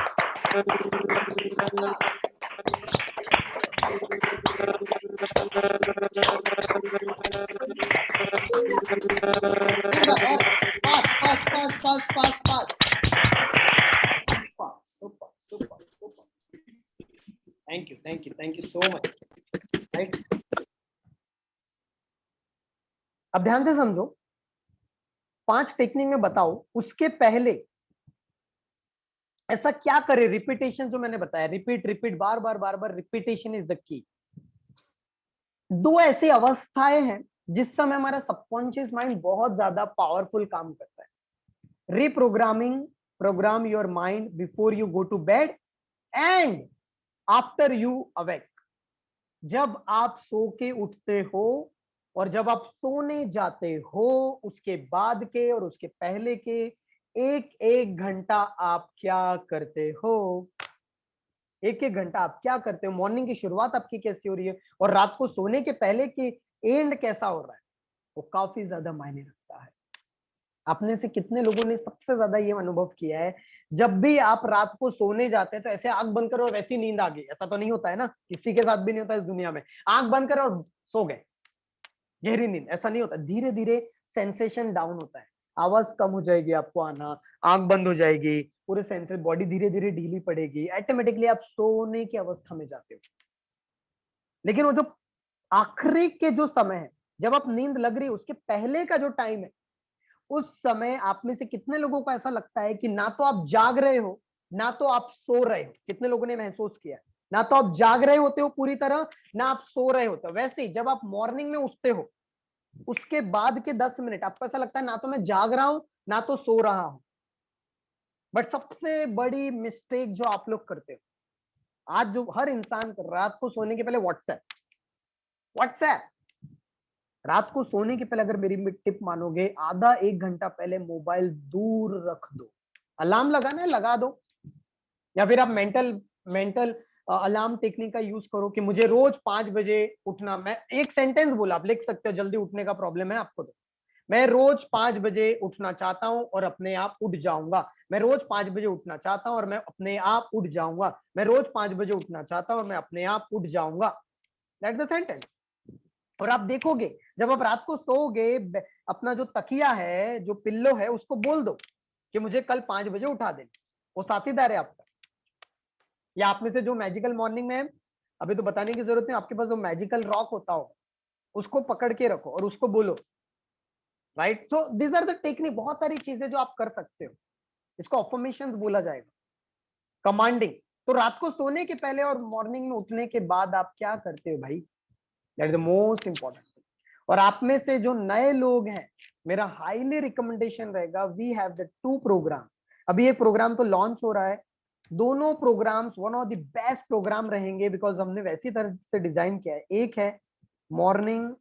Thank you so much. Right, अब ध्यान से समझो, 5 टेक्निक में बताओ, उसके पहले ऐसा क्या करे, रिपीटेशन जो मैंने बताया, repeat repeat, bar bar bar bar, repetition is the key. 2 ऐसी अवस्थाएं हैं जिस समय हमारा सबकॉन्शियस माइंड बहुत ज्यादा पावरफुल काम करता है। Reprogramming, program your mind before you go to bed and after you awake. जब आप सो के उठते हो और जब आप सोने जाते हो, उसके बाद के और उसके पहले के एक एक घंटा आप क्या करते हो? एक एक घंटा आप क्या करते हो? मॉर्निंग की शुरुआत आपकी कैसी हो रही है और रात को सोने के पहले की एंड कैसा हो रहा है, वो काफी ज्यादा मायने रखता है। आपने से कितने लोगों ने सबसे ज्यादा ये अनुभव किया है, जब भी आप रात को सोने जाते हैं तो ऐसे आंख बंद करो और वैसी नींद आ गई? ऐसा तो नहीं होता है ना, किसी के साथ भी नहीं होता इस दुनिया में। आंख बंद करो और सो गए, गहरी नींद, ऐसा नहीं होता। धीरे धीरे सेंसेशन डाउन होता है, आवाज कम हो जाएगी, आपको आना, आंख बंद हो जाएगी, पूरे सेंसेस, बॉडी धीरे धीरे ढीली पड़ेगी, ऑटोमेटिकली आप सोने की अवस्था में जाते हो। लेकिन वो जो आखिरी के जो समय है, जब आप नींद लग रही है, उसके पहले का जो टाइम है, उस समय आप में से कितने लोगों को ऐसा लगता है कि ना तो आप जाग रहे हो ना तो आप सो रहे हो? कितने लोगों ने महसूस किया है, ना तो आप जाग रहे होते हो पूरी तरह, ना आप सो रहे होते हो? वैसे ही जब आप मॉर्निंग में उठते हो, उसके बाद के 10 मिनट आपको ऐसा लगता है ना तो मैं जाग रहा हूं ना तो सो रहा हूं। बट सबसे बड़ी मिस्टेक जो आप लोग करते हो, आज जो हर इंसान कर, रात को सोने के पहले व्हाट्सएप, व्हाट्सएप, रात को सोने के पहले, अगर मेरी टिप मानोगे, आधा 1 घंटा पहले मोबाइल दूर रख दो। अलार्म लगाना है लगा दो, या फिर आप मेंटल मेंटल अलार्म टेक्निक का यूज करो कि मुझे रोज 5 बजे उठना। मैं एक सेंटेंस बोला, आप लिख सकते हो, जल्दी उठने का प्रॉब्लम है आपको तो, मैं रोज 5 बजे उठना चाहता हूं और अपने आप उठ जाऊंगा। मैं रोज 5 बजे उठना चाहता हूं और मैं अपने आप उठ जाऊंगा। मैं रोज 5 बजे उठना चाहता हूं और मैं अपने आप उठ जाऊंगा। That's the sentence. और आप देखोगे जब आप रात को सोओगे, अपना जो तकिया है, जो पिल्लो है, उसको बोल दो कि मुझे कल 5 बजे उठा देना। वो साथीदार है आपका। या आप में से जो मैजिकल मॉर्निंग में है, अभी तो बताने की जरूरत नहीं, आपके पास जो मैजिकल रॉक होता हो, उसको पकड़ के रखो और उसको बोलो। Right, so this are the technique. बहुत सारी चीजें जो आप कर सकते हो, इसको अफर्मेशंस बोला जाएगा, कमांडिंग। तो रात को सोने के पहले और मॉर्निंग में उठने के बाद आप क्या करते हो भाई? That is the most important. और आप में से जो नए लोग हैं, मेरा हाईली रिकमेंडेशन रहेगा, वी हैव द 2 प्रोग्राम। अभी एक प्रोग्राम तो लॉन्च हो रहा है, दोनों programs one of the best program रहेंगे, बिकॉज हमने वैसी तरह से डिजाइन किया है। एक है morning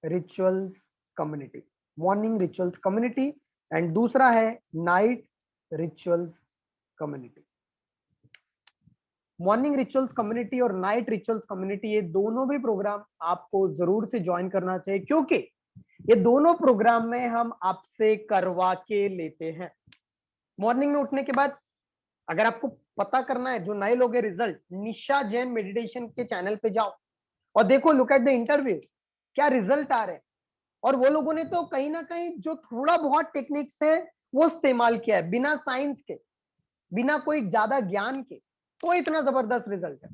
rituals community, morning rituals community, and दूसरा है night rituals community. Morning rituals community और नाइट रिचुअल्स कम्युनिटी, ये दोनों भी प्रोग्राम आपको जरूर से ज्वाइन करना चाहिए, क्योंकि ये दोनों प्रोग्राम में हम आपसे करवा के लेते हैं। मॉर्निंग में उठने के बाद अगर आपको पता करना है जो नए लोग हैं रिजल्ट, निशा जैन मेडिटेशन के चैनल पे जाओ और देखो, लुक एट द इंटरव्यू, क्या रिजल्ट आ रहे हैं। और वो लोगों ने तो कहीं ना कहीं जो थोड़ा बहुत टेक्निक्स है वो इस्तेमाल किया है, बिना साइंस के, बिना कोई ज्यादा ज्ञान के, तो इतना जबरदस्त रिजल्ट है।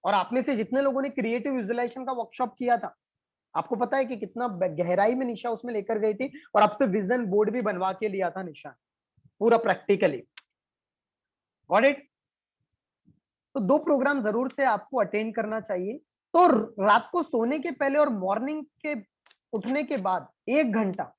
और आप में से जितने लोगों ने क्रिएटिव विजुअलाइजेशन का वर्कशॉप किया था, आपको पता है कि कितना गहराई में निशा उसमें लेकर गई थी, और आपसे विजन बोर्ड भी बनवा के लिया था निशा, पूरा प्रैक्टिकली। Got it? तो 2 प्रोग्राम जरूर से आपको अटेंड करना चाहिए। तो रात को सोने के पहले और मॉर्निंग के उठने के बाद 1 घंटा,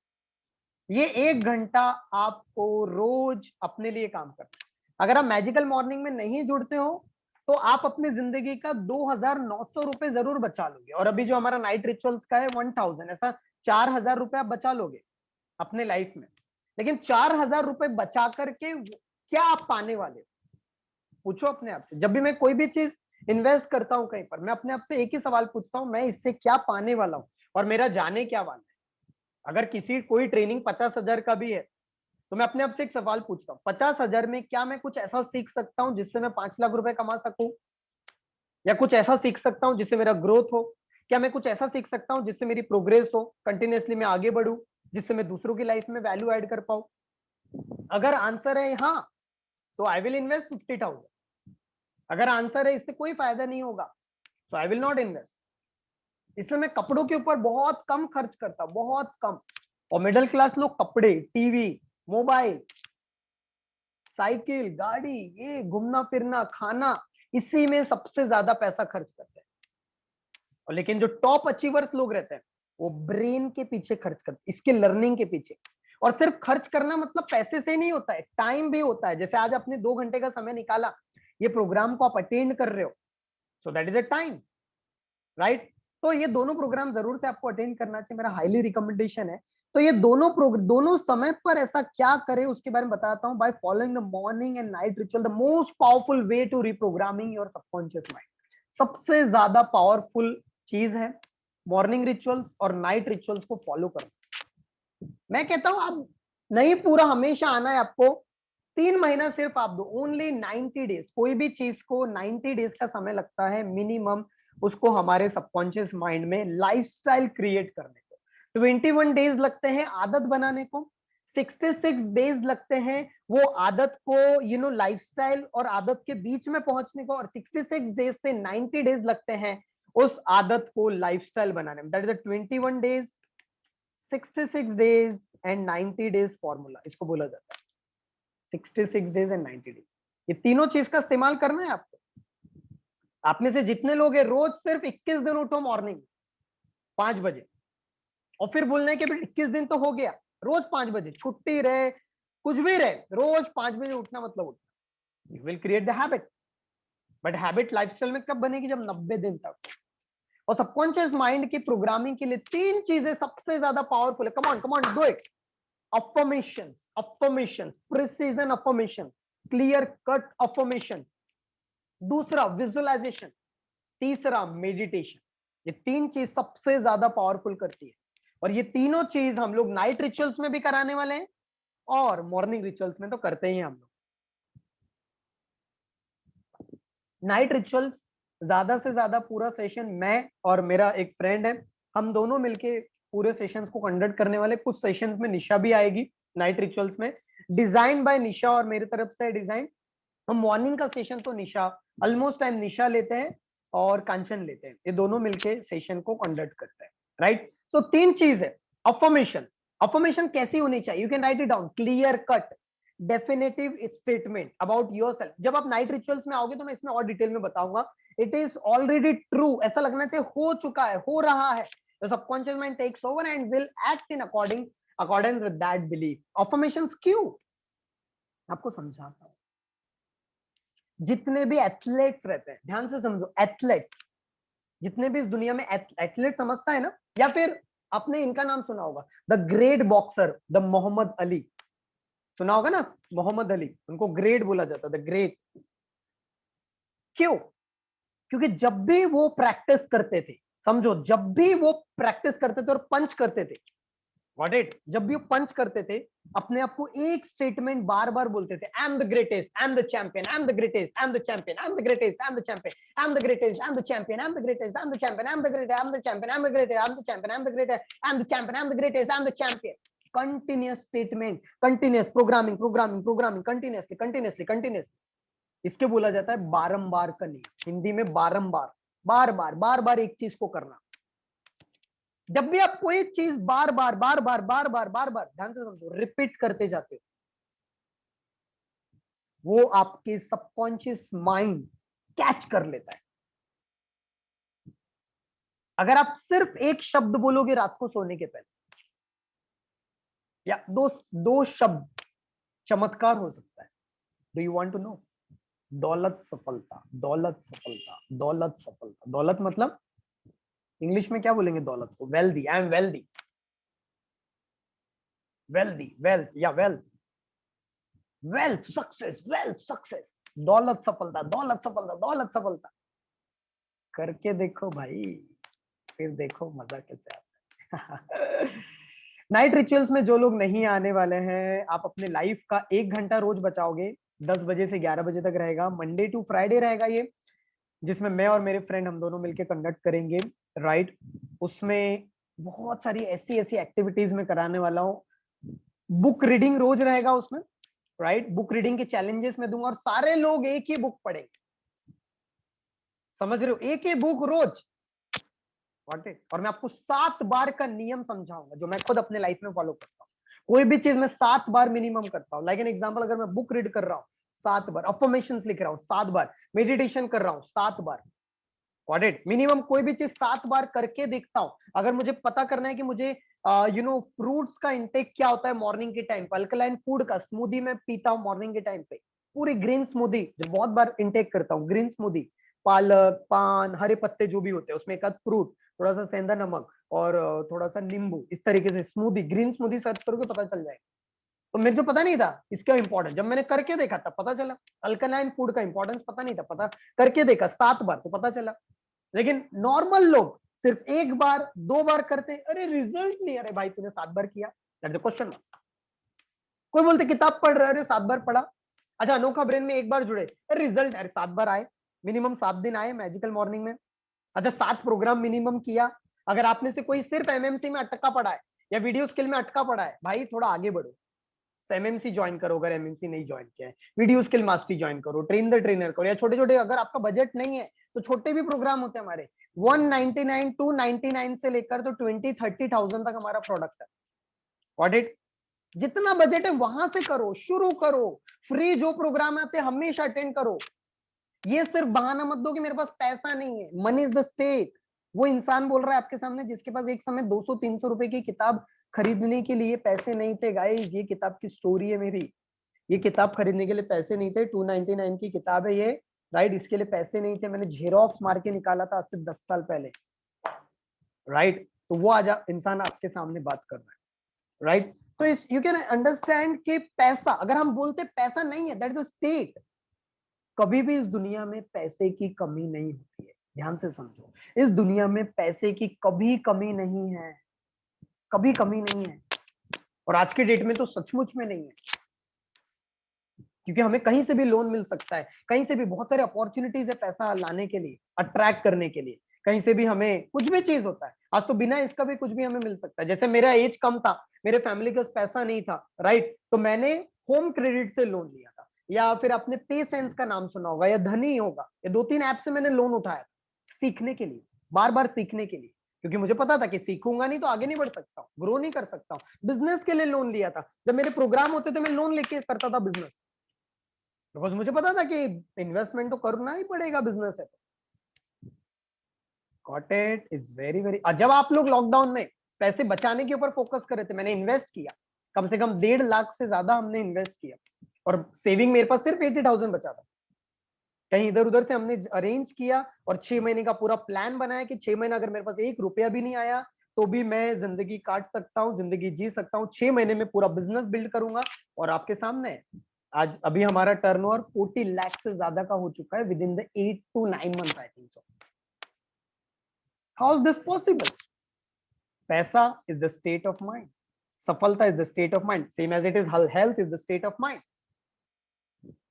ये 1 घंटा आपको रोज अपने लिए काम करना है। अगर आप मैजिकल मॉर्निंग में नहीं जुड़ते हो तो आप अपनी जिंदगी का 2,900 रुपए जरूर बचा लोगे। और अभी जो हमारा नाइट रिचुअल्स का है 1,000, ऐसा 4,000 रुपए आप बचा लोगे अपने लाइफ में। लेकिन 4,000 रुपए बचा करके क्या आप पाने वाले हो? पूछो अपने आप से। जब भी मैं कोई भी चीज इन्वेस्ट करता हूं कहीं पर, मैं अपने आप से एक ही सवाल पूछता हूं, मैं इससे क्या पाने वाला हूं और मेरा जाने क्या वाला है। अगर किसी कोई ट्रेनिंग 50,000 का भी है तो मैं अपने आप से एक सवाल पूछता हूँ, 50,000 में क्या मैं कुछ ऐसा सीख सकता हूं जिससे मैं 5 लाख रुपए कमा सकूं? या कुछ ऐसा सीख सकता हूं जिससे मेरा ग्रोथ हो? क्या मैं कुछ ऐसा सीख सकता हूं जिससे मेरी प्रोग्रेस हो, कंटिन्यूअसली मैं आगे बढ़ूं, जिससे मैं दूसरों की लाइफ में वैल्यू ऐड कर पाऊं? अगर आंसर है हाँ, तो आई विल इन्वेस्ट 50,000। अगर आंसर है इससे कोई फायदा नहीं होगा, तो आई विल नॉट इन्वेस्ट। इसलिए मैं कपड़ों के ऊपर बहुत कम खर्च करता हूं, बहुत कम। और मिडिल क्लास लोग कपड़े, टीवी, मोबाइल, साइकिल, गाड़ी, ये घूमना फिरना, खाना, इसी में सबसे ज्यादा पैसा खर्च करते हैं। और लेकिन जो टॉप अचीवर्स लोग रहते हैं वो ब्रेन के पीछे खर्च करते हैं, इसके लर्निंग के पीछे। और सिर्फ खर्च करना मतलब पैसे से नहीं होता है, टाइम भी होता है। जैसे आज आपने 2 घंटे का समय निकाला, ये प्रोग्राम को आप अटेंड कर रहे हो, so that is a time, right? तो ये दोनों प्रोग्राम जरूर से आपको अटेंड करना चाहिए, मेरा हाईली रिकमेंडेशन है। तो ये दोनों समय पर ऐसा क्या करें उसके बारे में बताता हूं। By following the morning and night ritual, the most powerful way to reprogramming your subconscious mind. सबसे ज्यादा पावरफुल चीज है मॉर्निंग रिचुअल्स और नाइट रिचुअल्स को फॉलो करना। मैं कहता हूं आप नहीं पूरा हमेशा आना है आपको, 3 महीना सिर्फ आप दो, ओनली 90 डेज। कोई भी चीज को 90 डेज का समय लगता है मिनिमम, उसको हमारे सबकॉन्शियस माइंड में लाइफस्टाइल क्रिएट करने को। 21 डेज लगते हैं आदत बनाने को, 66 डेज लगते हैं वो आदत को लाइफस्टाइल और आदत के बीच में पहुंचने को, और 66 डेज से 90 डेज लगते हैं उस आदत को लाइफस्टाइल बनाने में। That is 21 days, 66 days and 90 days formula, इसको बोला जाता है 66 डेज एंड 90 डेज। ये तीनों चीज का इस्तेमाल करना है आपको। आप में से जितने लोग हैं रोज सिर्फ 21 दिन उठो मॉर्निंग 5 बजे, और फिर बोलना है कि 21 दिन तो हो गया, रोज 5 बजे, छुट्टी रहे कुछ भी रहे, रोज 5 बजे उठना मतलब उठना। You will create the habit. But habit lifestyle में कब बनेगी? जब 90 दिन तक। और सबकॉन्शियस माइंड की प्रोग्रामिंग के लिए 3 चीजें सबसे ज्यादा पावरफुल है। Come on do it. Affirmation, affirmation, precision affirmation, clear cut affirmation, दूसरा विजुअलाइजेशन, तीसरा मेडिटेशन। ये 3 चीज सबसे ज्यादा पावरफुल करती है। और ये तीनों चीज हम लोग नाइट रिचुअल्स में भी कराने वाले हैं और मॉर्निंग रिचुअल्स में तो करते ही हैं हम लोग। नाइट रिचुअल्स ज्यादा से ज्यादा पूरा सेशन मैं और मेरा एक फ्रेंड है, हम दोनों मिलके पूरे सेशंस को कंडक्ट करने वाले। कुछ सेशंस में निशा भी आएगी नाइट रिचुअल्स में, डिजाइन बाय निशा और मेरी तरफ से डिजाइन। हम मॉर्निंग का सेशन तो निशा, ऑलमोस्ट टाइम निशा लेते हैं और कांचन लेते हैं, ये दोनों मिलके सेशन को कंडक्ट करते हैं, राइट? सो 3 चीज है। अफर्मेशन, अफर्मेशन कैसी होनी चाहिए? You can write it down, clear cut definitive statement about yourself. जब आप नाइट रिचुअल्स में आओगे तो मैं इसमें और डिटेल में बताऊंगा। इट इज ऑलरेडी ट्रू, ऐसा लगना चाहिए हो चुका है, हो रहा है। The subconscious mind takes over and will act in accordance with that belief. Affirmations क्यों? आपको समझाता हूं। जितने भी एथलेट्स रहते हैं, ध्यान से समझो, एथलेट्स, जितने भी इस दुनिया में एथलेट समझता है ना, या फिर आपने इनका नाम सुना होगा, the great boxer, the Muhammad Ali, सुना होगा ना, मोहम्मद अली, उनको ग्रेट बोला जाता है, द ग्रेट। क्यों? क्योंकि जब भी वो प्रैक्टिस करते थे, समझो, जब भी वो प्रैक्टिस करते थे और पंच करते थे, Got it? जब भी वो पंच करते थे, अपने आप को एक स्टेटमेंट बार बार बोलते थे, आई am the greatest, I am the champion, I am the greatest, I am the champion, I am the greatest, I am the champion, I am the greatest, I am the champion, I am the greatest, I am the champion, I am the greatest, I am the champion, I am the greatest, I am the champion, I am the greatest, I am the champion, I am the greatest, I am the champion. Continuous statement, continuous programming, programming, programming, continuously, continuously, continuously. इसके बोला जाता है बारंबार का नियम। हिंदी में बारंबार, बार बार, बार बार एक चीज को करना। जब भी आप कोई चीज बार बार, बार बार, बार बार, बार बार, ध्यान से समझो, रिपीट करते जाते हो, वो आपके सबकॉन्शियस माइंड कैच कर लेता है। अगर आप सिर्फ एक शब्द बोलोगे रात को सोने के पहले, या दो दो शब्द, चमत्कार हो सकता है। Do you want to know? दौलत सफलता, दौलत सफलता, दौलत सफलता। दौलत मतलब इंग्लिश में क्या बोलेंगे दौलत को? Wealthy, I am wealthy, wealthy, wealth या wealth, wealth success, wealth success, दौलत सफलता, दौलत सफलता, दौलत सफलता। करके देखो भाई, फिर देखो मजा कैसे आता है। नाइट रिचुअल्स में जो लोग नहीं आने वाले हैं, आप अपने लाइफ का 1 घंटा रोज बचाओगे। 10 बजे से 11 बजे तक रहेगा, मंडे टू फ्राइडे रहेगा ये, जिसमें मैं और मेरे फ्रेंड हम दोनों मिलकर कंडक्ट करेंगे, राइट। उसमें बहुत सारी ऐसी ऐसी एक्टिविटीज में कराने वाला हूँ। बुक रीडिंग रोज रहेगा उसमें, राइट। बुक रीडिंग के चैलेंजेस में दूंगा और सारे लोग एक ही बुक पढ़ेंगे। समझ रहे हो? एक ही बुक रोज। और मैं आपको 7 बार का नियम समझाऊंगा जो मैं खुद अपने लाइफ में फॉलो करता हूँ। कोई भी चीज मैं 7 बार मिनिमम करता हूँ। लाइक एन एग्जांपल, अगर मैं बुक रीड कर रहा हूँ 7 बार, अफर्मेशंस लिख रहा हूँ 7 बार, मेडिटेशन कर रहा हूँ 7 बार, गॉट इट। मिनिमम कोई भी चीज 7 बार करके देखता हूँ। अगर मुझे पता करना है कि मुझे फ्रूट्स का इंटेक क्या होता है मॉर्निंग के टाइम पर, अल्कलाइन फूड का स्मूदी में पीता हूँ मॉर्निंग के टाइम पे, पूरी ग्रीन स्मूदी जो बहुत बार इंटेक करता हूँ, ग्रीन स्मूदी, पालक, पान, हरे पत्ते जो भी होते हैं, उसमें एक आध फ्रूट, थोड़ा सा सेंधा नमक और थोड़ा सा नींबू, इस तरीके से स्मूदी, ग्रीन स्मूदी सर्च करोगे पता चल जाएगा। तो मेरे को पता नहीं था इसका इंपॉर्टेंस, जब मैंने करके देखा तब पता चला। अल्कलाइन फूड का इंपॉर्टेंस पता नहीं था, पता करके देखा 7 बार तो पता चला। लेकिन नॉर्मल लोग सिर्फ 1 बार 2 बार करते, अरे रिजल्ट नहीं। अरे भाई तूने 7 बार किया, दैट्स द क्वेश्चन। कोई बोलते किताब पढ़ रहे, अरे 7 बार पढ़ा। अच्छा, अनोखा ब्रेन में 1 बार जुड़े, अरे रिजल्ट, अरे 7 बार आए, मिनिमम 7 दिन आए मैजिकल मॉर्निंग में। अच्छा, 7 प्रोग्राम मिनिमम किया। अगर आपने से कोई सिर्फ एमएमसी में अटका पड़ा है या वीडियो स्किल में अटका पड़ा है, भाई थोड़ा आगे बढ़ो, एमएमसी ज्वाइन करो। अगर एमएमसी नहीं ज्वाइन किया है, वीडियो स्किल मास्टरी ज्वाइन करो, ट्रेन द ट्रेनर करो, या छोटे छोटे, अगर आपका बजट नहीं है तो छोटे भी प्रोग्राम होते हैं हमारे, 199 299 से लेकर तो 20-30,000 तक हमारा प्रोडक्ट है, ऑडिट। जितना बजट है वहां से करो, शुरू करो। फ्री जो प्रोग्राम आते हैं हमेशा अटेंड करो। ये सिर्फ बहाना मत दो कि मेरे पास पैसा नहीं है। Money is the state. वो इंसान बोल रहा है आपके सामने जिसके पास एक समय 200-300 रुपए की किताब खरीदने के लिए पैसे नहीं थे। गाइस, ये किताब की स्टोरी है मेरी। ये किताब खरीदने के लिए पैसे नहीं थे, 299 की किताब है ये, राइट। इसके लिए पैसे नहीं थे, मैंने जेरोक्स मार के निकाला था आज से 10 साल पहले, राइट। तो वो आज इंसान आपके सामने बात कर रहा है, राइट। तो इस यू कैन अंडरस्टैंड कि पैसा, अगर हम बोलते पैसा नहीं है, दैट इज अ स्टेट। कभी भी इस दुनिया में पैसे की कमी नहीं होती है, ध्यान से समझो। इस दुनिया में पैसे की कभी कमी नहीं है, कभी कमी नहीं है। और आज के डेट में तो सचमुच में नहीं है, क्योंकि हमें कहीं से भी लोन मिल सकता है, कहीं से भी बहुत सारे अपॉर्चुनिटीज है पैसा लाने के लिए, अट्रैक्ट करने के लिए। कहीं से भी हमें कुछ भी चीज होता है, आज तो बिना इसका भी कुछ भी हमें मिल सकता है। जैसे मेरा एज कम था, मेरे फैमिली के पास पैसा नहीं था, राइट, तो मैंने होम क्रेडिट से लोन लिया था। या फिर आपने पे सेंस का नाम सुना होगा, या धनी होगा, ये 2-3 ऐप से मैंने लोन उठाया सीखने के लिए, बार बार सीखने के लिए, क्योंकि मुझे पता था कि सीखूंगा नहीं तो आगे नहीं बढ़ सकता हूँ, ग्रो नहीं कर सकता हूँ। बिजनेस के लिए लोन लिया था, जब मेरे प्रोग्राम होते थे मैं लोन लेके करता था बिजनेस, बिकॉज मुझे पता था कि इन्वेस्टमेंट तो करना ही पड़ेगा, बिजनेस है। Got it, is very very. जब आप लोग लॉकडाउन में पैसे बचाने के ऊपर फोकस कर रहे थे, मैंने इन्वेस्ट किया, कम से कम 1.5 लाख से ज्यादा हमने इन्वेस्ट किया, और सेविंग मेरे पास सिर्फ 80,000 बचा था। कहीं इधर उधर से हमने अरेंज किया, और 6 महीने का पूरा प्लान बनाया कि 6 महीना अगर मेरे पास 1 रुपया भी नहीं आया तो भी मैं जिंदगी काट सकता हूँ, जिंदगी जी सकता हूँ। 6 महीने में पूरा बिजनेस बिल्ड करूंगा। और आपके सामने आज अभी हमारा टर्नओवर 40 लाख से ज्यादा का हो चुका है within the 8 to 9 months, I think so. How is this possible? पैसा is the state of mind. सफलता is the state of mind, same as it is health is the state of mind.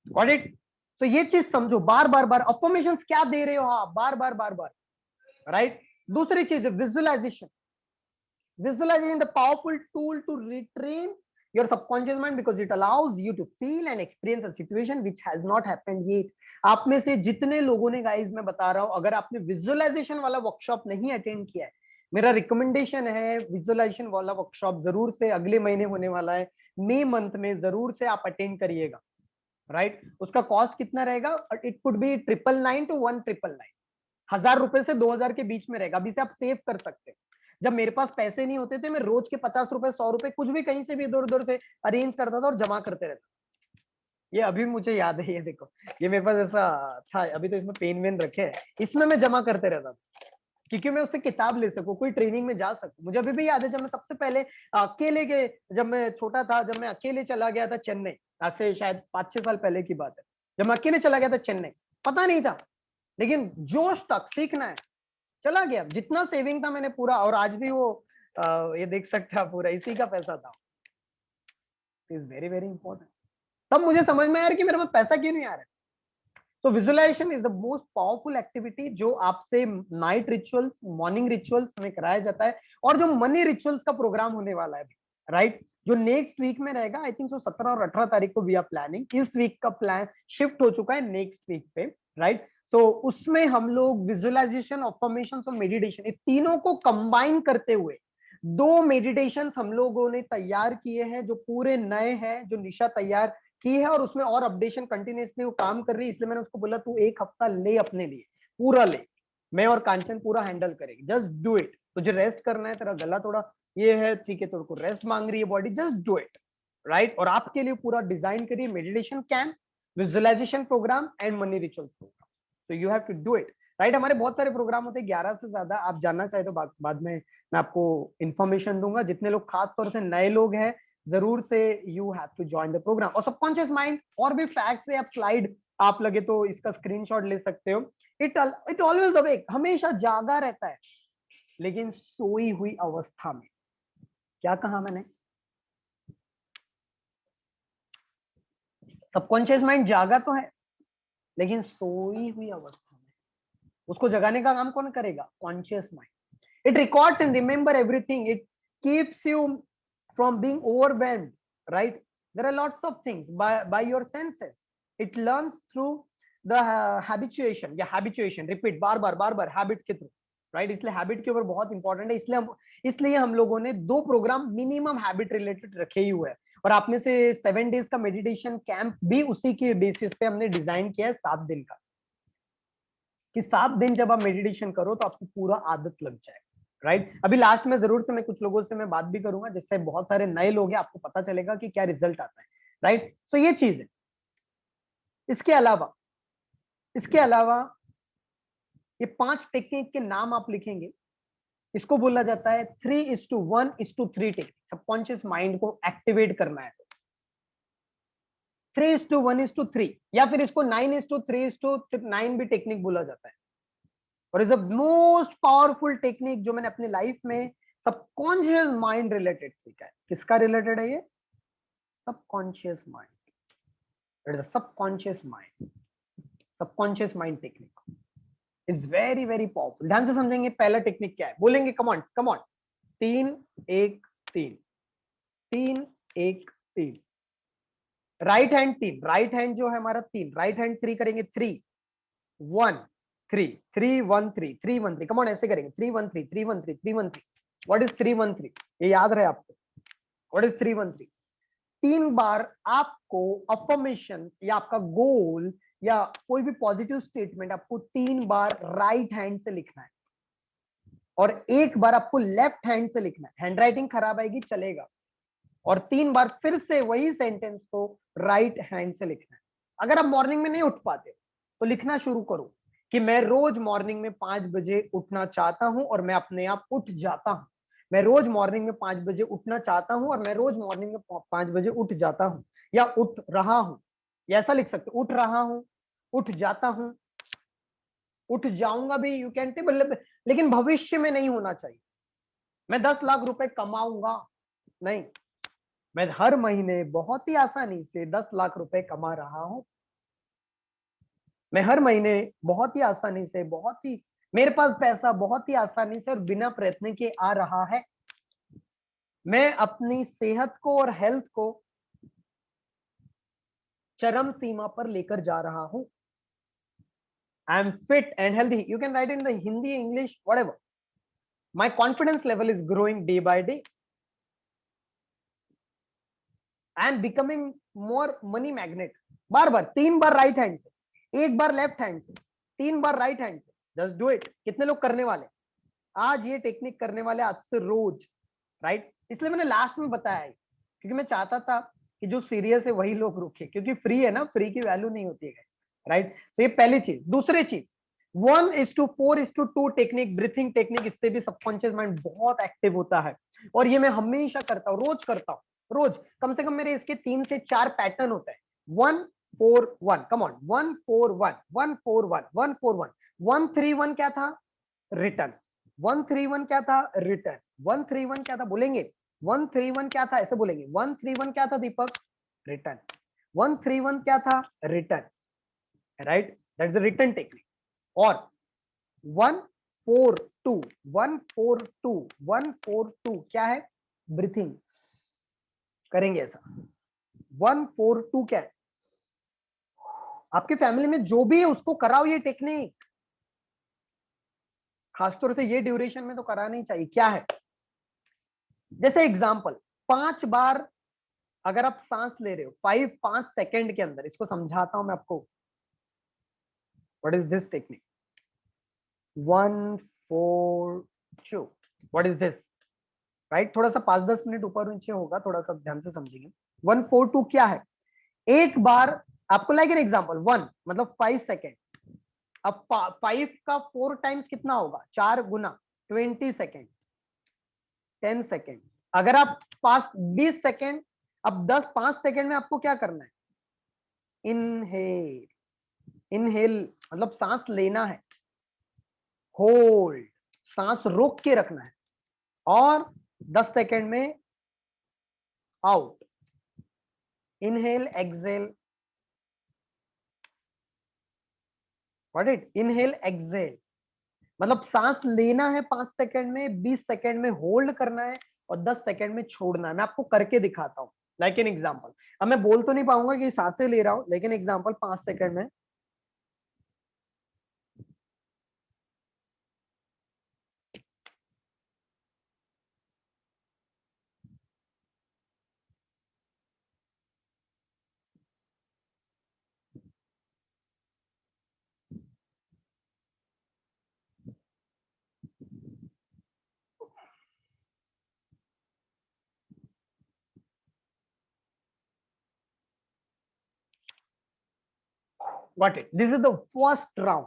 Got it? तो ये चीज समझो, बार बार बार affirmations क्या दे रहे हो आप, बार बार बार बार, राइट? दूसरी चीज है visualisation. Visualization is the powerful tool to retrain your subconscious mind because it allows you to feel and experience a situation which has not happened yet. आप में से जितने लोगों ने, गाइस मैं बता रहा हूं, अगर आपने विजुअलाइजेशन वाला वर्कशॉप नहीं अटेंड किया है, मेरा रिकमेंडेशन है विजुअलाइजेशन वाला वर्कशॉप जरूर से अगले महीने होने वाला है, मई मंथ में जरूर से आप अटेंड करिएगा, राइट? उसका कॉस्ट कितना रहेगा? इट कुड बी 999 to 1999, 1000 रुपए से 2000 के बीच में रहेगा। अभी से आप सेव कर सकते हैं। जब मेरे पास पैसे नहीं होते थे, मैं रोज के 50 रुपए 100 रुपए कुछ भी कहीं से भी इधर उधर से अरेंज करता था और जमा करते रहता। ये अभी मुझे याद है, ये देखो, ये मेरे पास ऐसा था, अभी तो इसमें पेन वेन रखे हैं, इसमें मैं जमा करते रहता था क्योंकि मैं उससे किताब ले सकूं, कोई ट्रेनिंग में जा सकूं। मुझे अभी भी याद है जब मैं सबसे पहले अकेले के, जब मैं छोटा था, जब मैं अकेले चला गया था चेन्नई, आज से शायद 5-6 साल पहले की बात है, जब मैं अकेले चला गया था चेन्नई, पता नहीं था, लेकिन जोश तक सीखना है, चला गया, जितना सेविंग था मैंने पूरा, और आज भी वो ये देख सकते हैं पूरा इसी का पैसा था। Is very very important. तब मुझे समझ में आया कि मेरे पास पैसा क्यों नहीं आ रहा है। So visualization is the most powerful activity जो आपसे नाइट रिचुअल्स, मॉर्निंग रिचुअल्स में कराया जाता है, और जो मनी रिचुअल्स का प्रोग्राम होने वाला है, राइट, जो नेक्स्ट वीक में रहेगा, आई थिंक सो 17 और 18 तारीख को वी आर प्लानिंग, इस वीक का प्लान शिफ्ट हो चुका है नेक्स्ट वीक पे, राइट? सो उसमें हम लोग विजुअलाइजेशन, अफर्मेशन और मेडिटेशन, ये तीनों को कंबाइन करते हुए 2 मेडिटेशन हम लोगों ने तैयार किए हैं, जो पूरे नए हैं, जो निशा तैयार की है, और उसमें और अपडेशन कंटिन्यूसली वो काम कर रही है। इसलिए मैंने उसको बोला तू 1 हफ्ता ले अपने लिए, पूरा ले, मैं और कांचन पूरा हैंडल करेगी, जस्ट डू इट। तुझे रेस्ट करना है, तेरा गला थोड़ा ये है, ठीक है, तेरे को रेस्ट मांग रही है body, just do it, right? और आपके लिए पूरा डिजाइन करिए meditation camp, visualisation program and money rituals program. So you have to do it, right? हमारे बहुत सारे प्रोग्राम होते हैं, 11 से ज्यादा। आप जानना चाहे तो बाद में मैं आपको इंफॉर्मेशन दूंगा। जितने लोग खास तौर से नए लोग हैं, जरूर से you have to join the program. और सबकॉन्शियस माइंड और भी फैक्ट्स है, आप स्लाइड आप लगे तो इसका स्क्रीनशॉट ले सकते हो। इट ऑलवेज अवेक, हमेशा जागा रहता है, लेकिन सोई हुई अवस्था में। क्या कहा मैंने? सबकॉन्शियस माइंड जागा तो है, लेकिन सोई हुई अवस्था में। उसको जगाने का काम कौन करेगा? Conscious mind. It records and remember everything, it keeps you from being overwhelmed, right? There are lots of things by your senses. It learns through the habituation, या habituation, repeat, बार बार habit के थ्रू, राइट? इसलिए habit के ऊपर बहुत important है। इसलिए हम लोगों ने 2 प्रोग्राम मिनिमम हैबिट रिलेटेड रखे ही हुए हैं, और आप में से 7 डेज का मेडिटेशन कैंप भी उसी के बेसिस पे हमने डिजाइन किया है, 7 दिन का, कि 7 दिन जब आप मेडिटेशन करो तो आपको पूरा आदत लग जाए, राइट? अभी लास्ट में जरूर से मैं कुछ लोगों से मैं बात भी करूंगा, जिससे बहुत सारे नए लोग हैं, आपको पता चलेगा कि क्या रिजल्ट आता है, राइट? सो ये चीज है। इसके अलावा ये 5 टेक्निक के नाम आप लिखेंगे। इसको बोला जाता है 3:1:3 टेक्निक। सबकॉन्शियस माइंड को एक्टिवेट करना है तो 3:1:3, या फिर इसको 9:3:9 भी टेक्निक बोला जाता है, और is the most powerful technique जो मैंने अपने लाइफ में सबकॉन्शियस माइंड रिलेटेड सीखा है। किसका रिलेटेड है ये? Subconscious mind. It is subconscious mind, subconscious mind technique is very very powerful. ध्यान से समझेंगे। पहला टेक्निक क्या है, बोलेंगे come on come on. 3-1-3, 3-1-3, right hand 3, right hand जो है हमारा 3, राइट हैंड 3 करेंगे, 3-1-3, 3-1-3, 3-1-3, कम ऑन, ऐसे करेंगे 3-1-3, 3-1-3, 3-1-3। What is 3-1-3? ये याद रहे आपको, व्हाट इज 3-1-3? 3 बार आपको अफर्मेशन या आपका गोल या कोई भी पॉजिटिव स्टेटमेंट आपको 3 बार राइट हैंड से लिखना है, और 1 बार आपको लेफ्ट हैंड से लिखना है। हैंडराइटिंग खराब आएगी, चलेगा। और 3 बार फिर से वही सेंटेंस को राइट हैंड से लिखना है। अगर आप मॉर्निंग में नहीं उठ पाते तो लिखना शुरू करो कि मैं रोज मॉर्निंग में 5 बजे उठना चाहता हूं और मैं अपने आप उठ जाता हूं। मैं रोज मॉर्निंग में 5 बजे उठना चाहता हूं और मैं रोज मॉर्निंग में 5 बजे उठ जाता हूं, या उठ रहा हूं, या ऐसा लिख सकते हो, उठ रहा हूं, उठ जाता हूं, उठ जाऊंगा भी यू कैन टेबल, लेकिन भविष्य में नहीं होना चाहिए। मैं 10 लाख रुपए कमाऊंगा, नहीं, मैं हर महीने बहुत ही आसानी से 10 लाख रुपए कमा रहा हूं। मैं हर महीने बहुत ही आसानी से, बहुत ही, मेरे पास पैसा बहुत ही आसानी से और बिना प्रयत्न के आ रहा है। मैं अपनी सेहत को और हेल्थ को चरम सीमा पर लेकर जा रहा हूं। I am fit and healthy. You can write in the Hindi, English, whatever. My confidence level is growing day by day. I am becoming more money magnet. Bar bar, 3 bar right hand से, 1 बार left hand से, 3 बार right hand से। Just do it. कितने लोग करने वाले आज ये technique करने वाले आज से रोज, राइट? इसलिए मैंने लास्ट में बताया है, क्योंकि मैं चाहता था कि जो सीरियस है वही लोग रुके, क्योंकि फ्री है ना, फ्री की वैल्यू नहीं होती है, राइट? तो ये पहली चीज। दूसरी चीज, 1:4:2 टेक्निक, ब्रीथिंग टेक्निक, इससे भी सबकॉन्शियस माइंड बहुत एक्टिव होता है। और ये मैं हमेशा करता हूँ, रोज करता हूँ, रोज कम से कम मेरे इसके 3 से 4 पैटर्न होते हैं। 1-4-1, कम ऑन, 1-4-1, 1-4-1, 1-4-1, 1-3-1 क्या था? रिटर्न। 1-3-1 क्या था? रिटर्न। 1-3-1 क्या था? बोलेंगे 1-3-1 क्या था? ऐसे बोलेंगे 1-3-1 क्या था दीपक? रिटर्न। 1-3-1 क्या था? Return, right? That is the return technique. और 1-4-2, 1-4-2, 1-4-2 क्या है? ब्रीथिंग। करेंगे ऐसा। 1-4-2 क्या है? आपके फैमिली में जो भी है उसको कराओ ये टेक्निक। खासतौर से ये ड्यूरेशन में तो कराना ही चाहिए। क्या है? जैसे एग्जांपल, 5 बार अगर आप सांस ले रहे हो 5 सेकंड के अंदर, इसको समझाता हूं मैं आपको। What is this technique? 1-4-2, what is this? Right? थोड़ा सा 5-10 मिनट ऊपर नीचे होगा, थोड़ा सा ध्यान से समझिए। 1-4-2 क्या है? एक बार आपको लाइक एन एग्जांपल, 1 मतलब 5 सेकेंड। अब 5 का 4 टाइम्स कितना होगा? 4 गुना 20 सेकेंड, 10 सेकेंड। अगर आप पास 20 सेकेंड, अब 5 सेकेंड में आपको क्या करना है? इनहेल। इनहेल मतलब सांस लेना है, होल्ड, सांस रोक के रखना है, और 10 सेकेंड में out. Inhale, exhale, what it? Inhale, exhale, मतलब सांस लेना है 5 सेकेंड में, 20 सेकेंड में होल्ड करना है, और 10 सेकेंड में छोड़ना है। मैं आपको करके दिखाता हूं, लाइक एन एग्जाम्पल। अब मैं बोल तो नहीं पाऊंगा कि सांसें ले रहा हूं, लेकिन एग्जाम्पल 5 सेकेंड में। What it? This is the first round.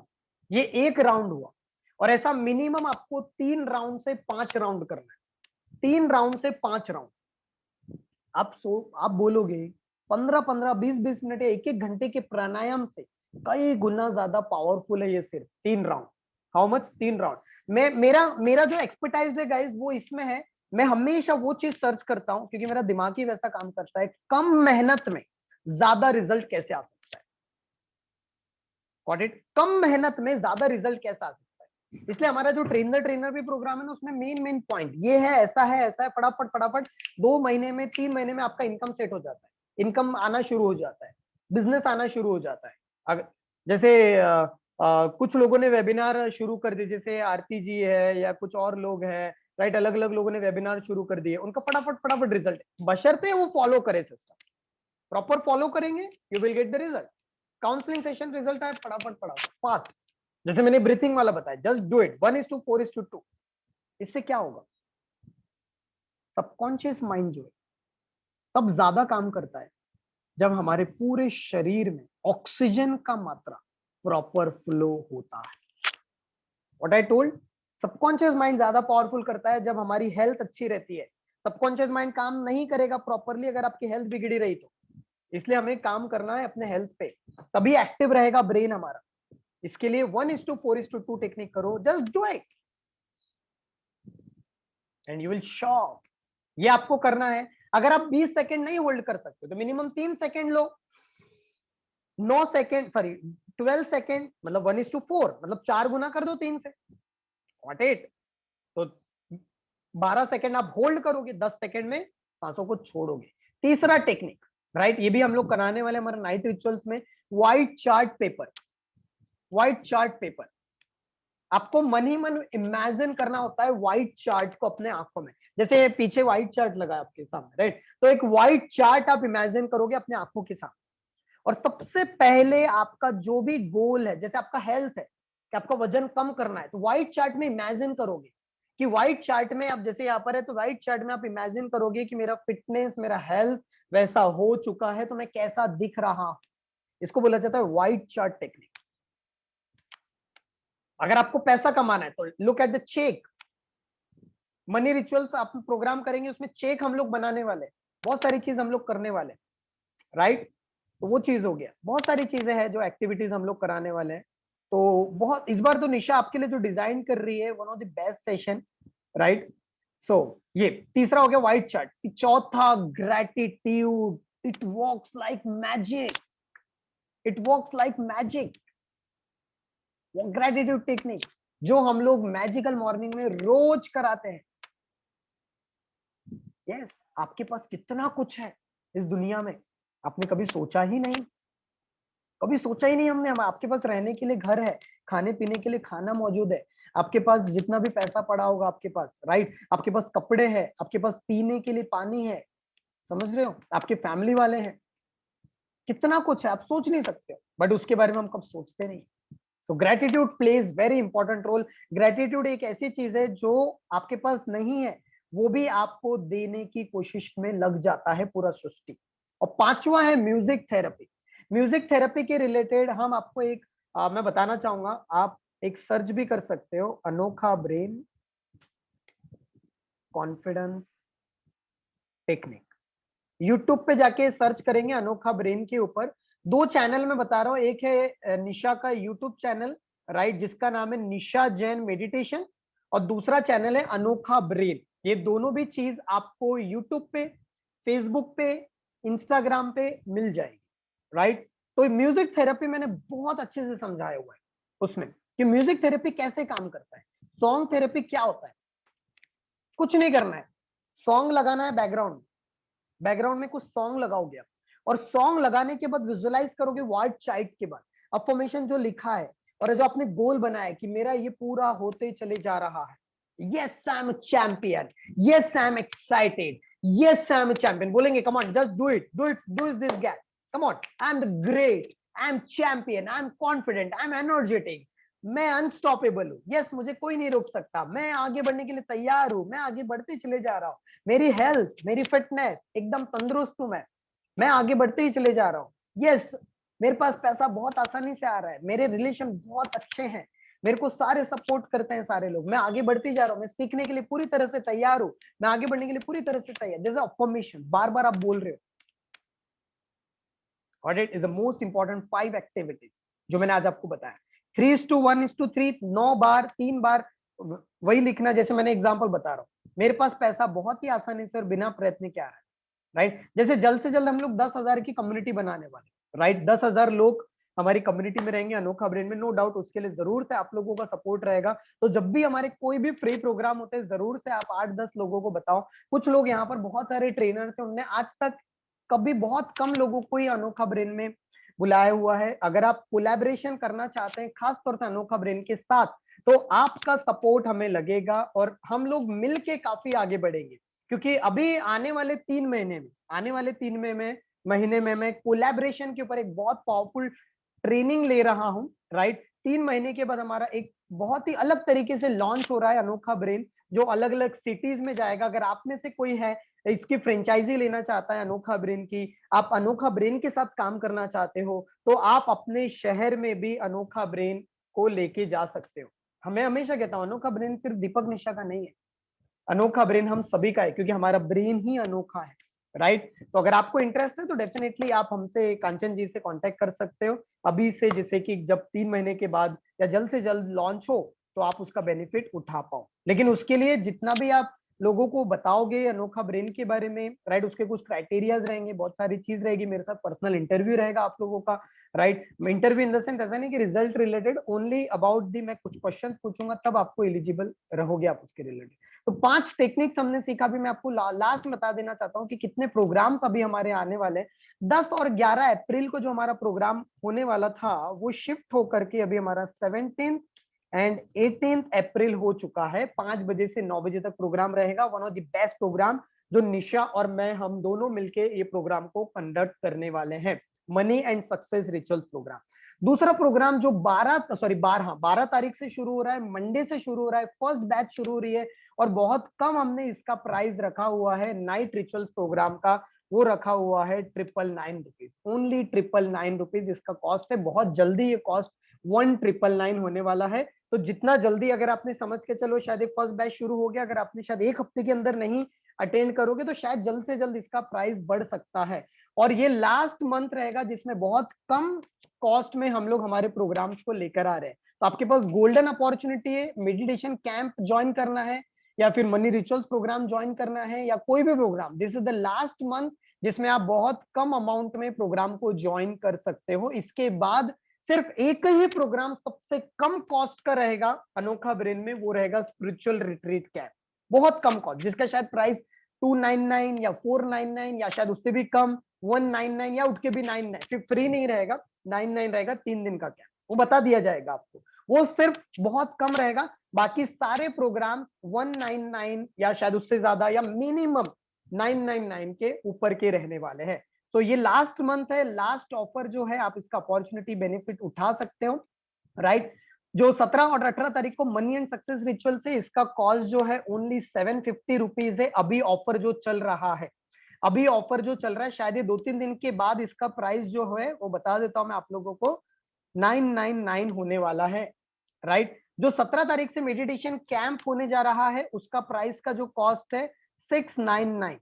ये एक राउंड हुआ, और ऐसा मिनिमम आपको 3 राउंड से 5 राउंड करना है। 3 राउंड से 5 राउंड। आप बोलोगे 15-15, 20-20 मिनट या 1-1 घंटे के प्राणायाम से कई गुना ज्यादा पावरफुल है ये सिर्फ 3 राउंड। How much? 3 राउंड। मैं, मेरा मेरा जो एक्सपर्टाइज है गाइस वो इसमें है। मैं हमेशा वो चीज सर्च करता हूं, क्योंकि मेरा दिमाग ही वैसा काम करता है, कम मेहनत में ज्यादा रिजल्ट कैसे आ सकता है। Got it? कम मेहनत में ज्यादा रिजल्ट कैसे आ सकता है। इसलिए हमारा जो ट्रेनर भी प्रोग्राम है ना, उसमें मेन पॉइंट ये है, ऐसा है, ऐसा है, फटाफट फटाफट 2 महीने में, 3 महीने में आपका इनकम सेट हो जाता है, इनकम आना शुरू हो जाता है, बिजनेस आना शुरू हो जाता है। अगर जैसे कुछ लोगों ने वेबिनार शुरू कर दिए, जैसे आरती जी है या कुछ और लोग हैं, राइट? अलग अलग लोगों ने वेबिनार शुरू कर दिए, उनका फटाफट फटाफट रिजल्ट, बशर्ते वो फॉलो करे सिस्टम। प्रॉपर फॉलो करेंगे, you will get the result. Counselling session result आए फटाफट फटाफट फास्ट। जैसे मैंने ब्रीथिंग वाला बताया, जस्ट डू इट। 1:4:2। इससे क्या होगा? सबकॉन्शियस माइंड जो है तब ज्यादा काम करता है जब हमारे पूरे शरीर में ऑक्सीजन का मात्रा प्रॉपर फ्लो होता है। What I told? Subconscious mind ज्यादा पावरफुल करता है जब हमारी हेल्थ अच्छी रहती है। सबकॉन्शियस माइंड काम नहीं करेगा प्रॉपरली अगर आपकी हेल्थ बिगड़ी रही तो। इसलिए हमें काम करना है अपने हेल्थ पे, तभी एक्टिव रहेगा ब्रेन हमारा। इसके लिए 1:4:2 टेक्निक करो, just do it and you will shock. ये आपको करना है। अगर आप 20 सेकंड नहीं होल्ड कर सकते तो मिनिमम 3 सेकंड लो। 9 सेकंड, सॉरी 12 सेकंड मतलब 1:4, मतलब 4 गुना कर दो 3 से, व्हाट इट। तो 12 सेकंड आप होल्ड करोगे, 10 सेकंड में सांसों को छोड़ोगे। तीसरा टेक्निक, राइट, ये भी हम लोग कराने वाले हमारे नाइट रिचुअल्स में, white chart paper. White chart paper, आपको मन ही मन इमेजिन करना होता है व्हाइट चार्ट को अपने आंखों में, जैसे पीछे व्हाइट चार्ट लगा है आपके सामने, राइट। तो एक व्हाइट चार्ट आप इमेजिन करोगे अपने आंखों के सामने, और सबसे पहले आपका जो भी गोल है, जैसे आपका हेल्थ है कि आपका वजन कम करना है, तो व्हाइट चार्ट में इमेजिन करोगे कि व्हाइट चार्ट में आप, जैसे यहाँ पर है तो व्हाइट चार्ट में आप इमेजिन करोगे कि मेरा फिटनेस, मेरा हेल्थ वैसा हो चुका है, तो मैं कैसा दिख रहा हूं। इसको बोला जाता है व्हाइट चार्ट टेक्निक। अगर आपको पैसा कमाना है तो look at the check. Money rituals आप प्रोग्राम करेंगे, उसमें चेक हम लोग बनाने वाले, बहुत सारी चीज हम लोग करने वाले, राइट। तो वो चीज हो गया, बहुत सारी चीजें हैं जो एक्टिविटीज हम लोग कराने वाले हैं। तो बहुत, इस बार तो निशा आपके लिए जो डिजाइन कर रही है, one of the best session, right. So ये तीसरा हो गया व्हाइट चार्ट। चौथा, gratitude. It works like magic, it works like magic. Gratitude technique जो हम लोग मैजिकल मॉर्निंग में रोज कराते हैं। यस, आपके पास कितना कुछ है इस दुनिया में, आपने कभी सोचा ही नहीं, कभी सोचा ही नहीं हमने। हम, आपके पास रहने के लिए घर है, खाने पीने के लिए खाना मौजूद है, आपके पास जितना भी पैसा पड़ा होगा आपके पास, राइट, आपके पास कपड़े हैं, आपके पास पीने के लिए पानी है, समझ रहे हो, आपके फैमिली वाले हैं, कितना कुछ है, आप सोच नहीं सकते हो, बट उसके बारे में हम कब सोचते नहीं। तो gratitude plays very important role. Gratitude एक ऐसी चीज है जो आपके पास नहीं है, वो भी आपको देने की कोशिश में लग जाता है पूरा सृष्टि। और पांचवा है म्यूजिक थेरेपी। म्यूजिक थेरेपी के रिलेटेड हम आपको एक मैं बताना चाहूंगा, आप एक सर्च भी कर सकते हो, अनोखा ब्रेन कॉन्फिडेंस टेक्निक। यूट्यूब पे जाके सर्च करेंगे अनोखा ब्रेन के ऊपर, दो चैनल में बता रहा हूं, एक है निशा का यूट्यूब चैनल, राइट, जिसका नाम है निशा जैन मेडिटेशन, और दूसरा चैनल है अनोखा ब्रेन। ये दोनों भी चीज आपको यूट्यूब पे, फेसबुक पे, इंस्टाग्राम पे मिल जाएगी, राइट। तो म्यूजिक थेरेपी मैंने बहुत अच्छे से समझाया हुआ है उसमें कि म्यूजिक थेरेपी कैसे काम करता है। सॉन्ग थेरेपी क्या होता है, कुछ नहीं करना है, सॉन्ग लगाना है बैकग्राउंड, बैकग्राउंड में कुछ सॉन्ग लगाओगे आप, और सॉन्ग लगाने के बाद विजुअलाइज करोगे व्हाइट चार्ट के बाद अफर्मेशन जो लिखा है, और जो आपने गोल बनाया है कि मेरा ये पूरा होते चले जा रहा है। Yes I am champion, yes I am excited, yes I am champion बोलेंगे, come on just do it, do it, do this gap, come on, I am the great, I am champion, I am confident, I am energetic, मैं unstoppable हूं, yes मुझे कोई नहीं रोक सकता, मैं आगे बढ़ने के लिए तैयार हूं, मैं आगे बढ़ते चले जा रहा हूं, मेरी हेल्थ, मेरी फिटनेस एकदम तंदुरुस्त हूं, मैं आगे बढ़ते ही चले जा रहा हूँ। यस, मेरे पास पैसा बहुत आसानी से आ रहा है, मेरे रिलेशन बहुत अच्छे हैं, मेरे को सारे सपोर्ट करते हैं सारे लोग, मैं आगे बढ़ते जा रहा हूँ, मैं सीखने के लिए पूरी तरह से तैयार हूँ, मैं आगे बढ़ने के लिए पूरी तरह से तैयार। जैसे अफर्मेशन बार बार आप बोल रहे हो, और it is the most important 5 activities जो मैंने आज आपको बताया। 3:1:3, 9 बार, 3 बार वही लिखना, जैसे मैंने एग्जाम्पल बता रहा हूँ, मेरे पास पैसा बहुत ही आसानी से और बिना प्रयत्न के आ रहा है, राइट। जैसे जल्द से जल्द हम लोग 10,000 की कम्युनिटी बनाने वाले, राइट, 10,000 लोग हमारी कम्युनिटी में रहेंगे अनोखा ब्रेन में, नो डाउट उसके लिए जरूर से आप लोगों का सपोर्ट रहेगा। तो जब भी हमारे कोई भी फ्री प्रोग्राम होते हैं, जरूर से आप 8-10 लोगों को बताओ। कुछ लोग यहाँ पर बहुत सारे ट्रेनर थे, उनने आज तक कभी, बहुत कम लोगों को ही अनोखा ब्रेन में बुलाया हुआ है। अगर आप कोलैबोरेशन करना चाहते हैं खास तौर से अनोखा ब्रेन के साथ, तो आपका सपोर्ट हमें लगेगा और हम लोग मिलके काफी आगे बढ़ेंगे। क्योंकि अभी आने वाले 3 महीने में, आने वाले 3 महीने में मैं कोलैबोरेशन के ऊपर एक बहुत पावरफुल ट्रेनिंग ले रहा हूं, राइट। 3 महीने के बाद हमारा एक बहुत ही अलग तरीके से लॉन्च हो रहा है अनोखा ब्रेन, जो अलग अलग सिटीज में जाएगा। अगर आप में से कोई है इसकी फ्रेंचाइजी लेना चाहता है अनोखा ब्रेन की, आप अनोखा ब्रेन के साथ काम करना चाहते हो, तो आप अपने शहर में भी अनोखा ब्रेन को लेके जा सकते हो। हमें हमेशा कहता हूं अनोखा ब्रेन सिर्फ दीपक निशा का नहीं है, अनोखा ब्रेन हम सभी का है, क्योंकि हमारा ब्रेन ही अनोखा है, राइट। तो अगर आपको इंटरेस्ट है तो डेफिनेटली आप हमसे, कांचन जी से कांटेक्ट कर सकते हो अभी से, जिससे कि जब 3 महीने के बाद या जल्द से जल्द लॉन्च हो तो आप उसका बेनिफिट उठा पाओ। लेकिन उसके लिए जितना भी आप लोगों को बताओगे अनोखा ब्रेन के बारे में, राइट। उसके कुछ क्राइटेरियाज रहेंगे, बहुत सारी चीज रहेगी, मेरे साथ पर्सनल इंटरव्यू रहेगा आप लोगों का, right. Interview in the sense ऐसा नहीं कि result related, only about the मैं कुछ क्वेश्चन पूछूंगा तब आपको एलिजिबल रहोगे आप उसके रिलेटेड। तो 5 टेक्निक्स हमने सीखा। भी मैं आपको लास्ट में बता देना चाहता हूँ कि कितने प्रोग्राम्स अभी हमारे आने वाले हैं। 10 और 11 अप्रैल को जो हमारा प्रोग्राम होने वाला था वो शिफ्ट होकर के अभी हमारा 17 एंड 18 अप्रैल हो चुका है। 5 बजे से 9 बजे तक प्रोग्राम रहेगा। One of the best program जो निशा और मैं हम दोनों मिलके ये प्रोग्राम को कंडक्ट करने वाले हैं, money and success rituals program. दूसरा प्रोग्राम जो 12 तारीख से शुरू हो रहा है, मंडे से शुरू हो रहा है, फर्स्ट बैच शुरू हो रही है और बहुत कम हमने इसका प्राइस रखा हुआ है नाइट रिचुअल्स प्रोग्राम का। वो रखा हुआ है 999 रुपीज, ओनली 999 रुपीज इसका कॉस्ट है। बहुत जल्दी ये कॉस्ट 1999 होने वाला है। तो जितना जल्दी, अगर आपने समझ के चलो शायद फर्स्ट बैच शुरू हो गया, अगर आपने शायद एक हफ्ते के अंदर नहीं अटेंड करोगे तो शायद जल्द से जल्द इसका प्राइस बढ़ सकता है। और ये लास्ट मंथ रहेगा जिसमें बहुत कम कॉस्ट में हम लोग हमारे प्रोग्राम्स को लेकर आ रहे हैं। तो आपके पास गोल्डन अपॉर्चुनिटी है, मेडिटेशन कैंप ज्वाइन करना है या फिर मनी रिचुअल्स प्रोग्राम ज्वाइन करना है या कोई भी program, this is the last month जिसमें आप बहुत कम अमाउंट में प्रोग्राम को ज्वाइन कर सकते हो। इसके बाद सिर्फ एक ही प्रोग्राम सबसे कम कॉस्ट का रहेगा अनोखा ब्रेन में, वो रहेगा स्पिरिचुअल रिट्रीट कैंप। बहुत कम कॉस्ट, जिसका शायद प्राइस 299 या 499 या शायद उससे भी कम 199 या उठ के भी 99, फिर फ्री नहीं रहेगा, 99 रहेगा 3 दिन का कैंप। वो बता दिया जाएगा आपको, वो सिर्फ बहुत कम रहेगा। बाकी सारे प्रोग्राम 199 या शायद उससे ज्यादा या मिनिमम 999 के ऊपर के रहने वाले हैं। तो ये लास्ट मंथ है, लास्ट ऑफर जो है, आप इसका अपॉर्चुनिटी बेनिफिट उठा सकते हो, राइट। जो 17 और 18 तारीख को मनी एंड सक्सेस रिचुअल से इसका कॉस्ट जो है ओनली 750 रुपीज है। अभी ऑफर जो चल रहा है, अभी ऑफर जो चल रहा है, शायद ये 2-3 दिन के बाद इसका प्राइस जो है वो बता देता हूं मैं आप लोगों को, 999 होने वाला है, राइट। जो 17 तारीख से मेडिटेशन कैंप होने जा रहा है उसका प्राइस का जो कॉस्ट है 699,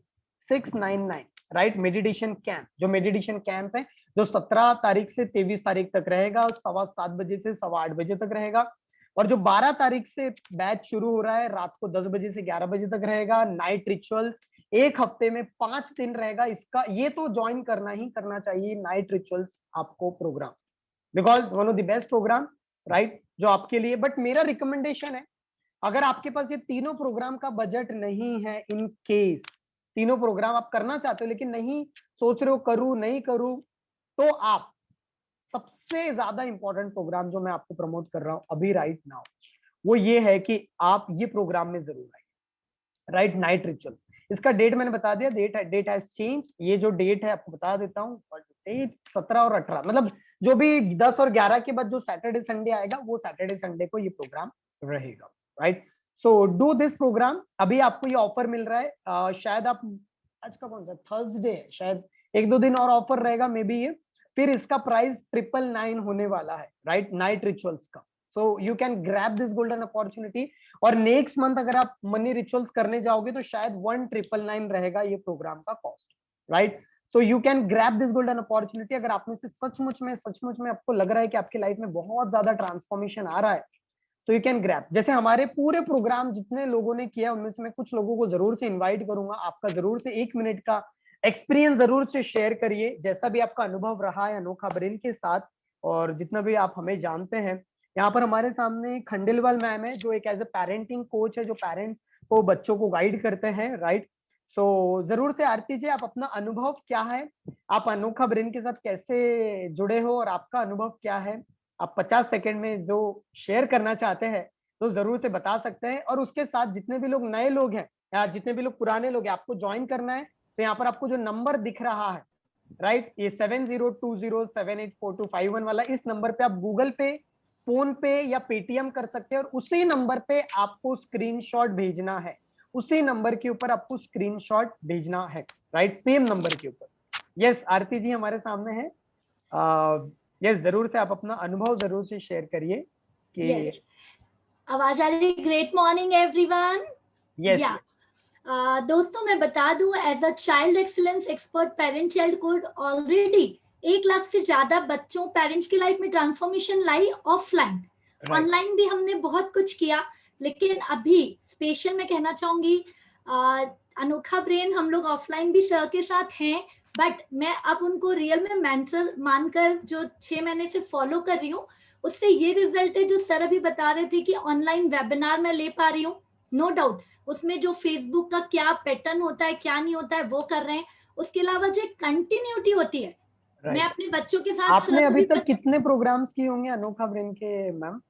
राइट। मेडिटेशन कैंप, जो मेडिटेशन कैंप है जो 17 तारीख से 23 तारीख तक रहेगा, 7:15 बजे से 8:15 बजे तक रहेगा। और जो 12 तारीख से बैच शुरू हो रहा है, रात को 10 बजे से 11 बजे तक रहेगा। नाइट रिचुअल्स एक हफ्ते में 5 दिन रहेगा इसका। ये तो ज्वाइन करना ही करना चाहिए नाइट रिचुअल्स आपको program, because one of the best program, right, जो आपके लिए। बट मेरा रिकमेंडेशन है, अगर आपके पास ये तीनों प्रोग्राम का बजट नहीं है, इन केस तीनों प्रोग्राम आप करना चाहते हो लेकिन नहीं सोच रहे हो करूं नहीं करूं, तो आप सबसे ज्यादा इंपॉर्टेंट प्रोग्राम जो मैं आपको प्रमोट कर रहा हूं अभी राइट नाउ, वो ये है कि आप ये प्रोग्राम में जरूर आइए, राइट। नाइट रिचुअल, इसका डेट मैंने बता दिया, डेट हैज चेंज। ये जो डेट है आपको बता देता हूँ, डेट 17 और 18, मतलब जो भी 10 और 11 के बाद जो सैटरडे संडे आएगा वो सैटरडे संडे को ये प्रोग्राम रहेगा, right. So do this program. अभी आपको ये ऑफर मिल रहा है, शायद आप, आज का कौन सा थर्सडे है, शायद 1-2 दिन और ऑफर रहेगा मे बी ये, फिर इसका प्राइस 999 होने वाला है, राइट, नाइट रिचुअल्स का। सो you can grab this golden opportunity. और नेक्स्ट मंथ अगर आप मनी रिचुअल्स करने जाओगे तो शायद 1999 रहेगा ये प्रोग्राम का cost, right. So you can grab this golden opportunity. अगर आप में से सचमुच में आपको लग रहा है कि आपकी लाइफ में बहुत ज्यादा ट्रांसफॉर्मेशन आ रहा है, तो यू कैन ग्रैब। जैसे हमारे पूरे प्रोग्राम जितने लोगों ने किया उनमें से मैं कुछ लोगों को जरूर से इन्वाइट करूंगा, आपका जरूर से 1 मिनट का एक्सपीरियंस जरूर से शेयर करिए, जैसा भी आपका अनुभव रहा है अनोखा ब्रेन के साथ। और जितना भी आप हमें जानते हैं, यहाँ पर हमारे सामने खंडेलवाल मैम है जो एक एज ए पेरेंटिंग कोच है, जो पेरेंट्स को बच्चों को गाइड करते हैं, राइट। सो जरूर से आरती जी, आप अपना अनुभव क्या है, आप अनोखा ब्रेन के साथ कैसे जुड़े हो और आपका अनुभव क्या है, आप 50 सेकंड में जो शेयर करना चाहते हैं तो जरूर से बता सकते हैं। और उसके साथ जितने भी लोग नए लोग हैं या जितने भी लोग पुराने लोग हैं, आपको ज्वाइन करना है तो यहाँ पर आपको जो नंबर दिख रहा है, राइट, ये 7020784251 वाला, इस नंबर पे आप गूगल पे, फोन पे या पेटीएम कर सकते हैं और उसी नंबर पे आपको स्क्रीनशॉट भेजना है, उसी नंबर के ऊपर आपको स्क्रीनशॉट भेजना है, राइट, सेम नंबर के ऊपर। यस, आरती जी हमारे सामने है। यस, जरूर से आप अपना अनुभव जरूर से शेयर करिए कि आवाज आ रही है। Great morning everyone. यस, दोस्तों मैं बता दूं, as a child excellence expert parent child code already 1 lakh से ज्यादा बच्चों पेरेंट्स की लाइफ में ट्रांसफॉर्मेशन लाई ऑफलाइन। ऑनलाइन भी हमने बहुत कुछ किया, लेकिन अभी स्पेशल मैं कहना चाहूंगी अनोखा ब्रेन हम लोग ऑफलाइन भी सर के साथ हैं, बट मैं अब उनको रियल में मेंटर मानकर जो 6 महीने से फॉलो कर रही हूँ, उससे ये रिजल्ट है जो सर अभी बता रहे थे कि ऑनलाइन वेबिनार मैं ले पा रही हूँ। नो डाउट उसमें जो फेसबुक का क्या पैटर्न होता है क्या नहीं होता है वो कर रहे हैं, उसके अलावा जो एक कंटिन्यूटी होती है, मैं राइट। अपने बच्चों के साथ सर आपने को अभी भी तक कितने प्रोग्राम्स किए होंगे अनोखा ब्रेन के मैम?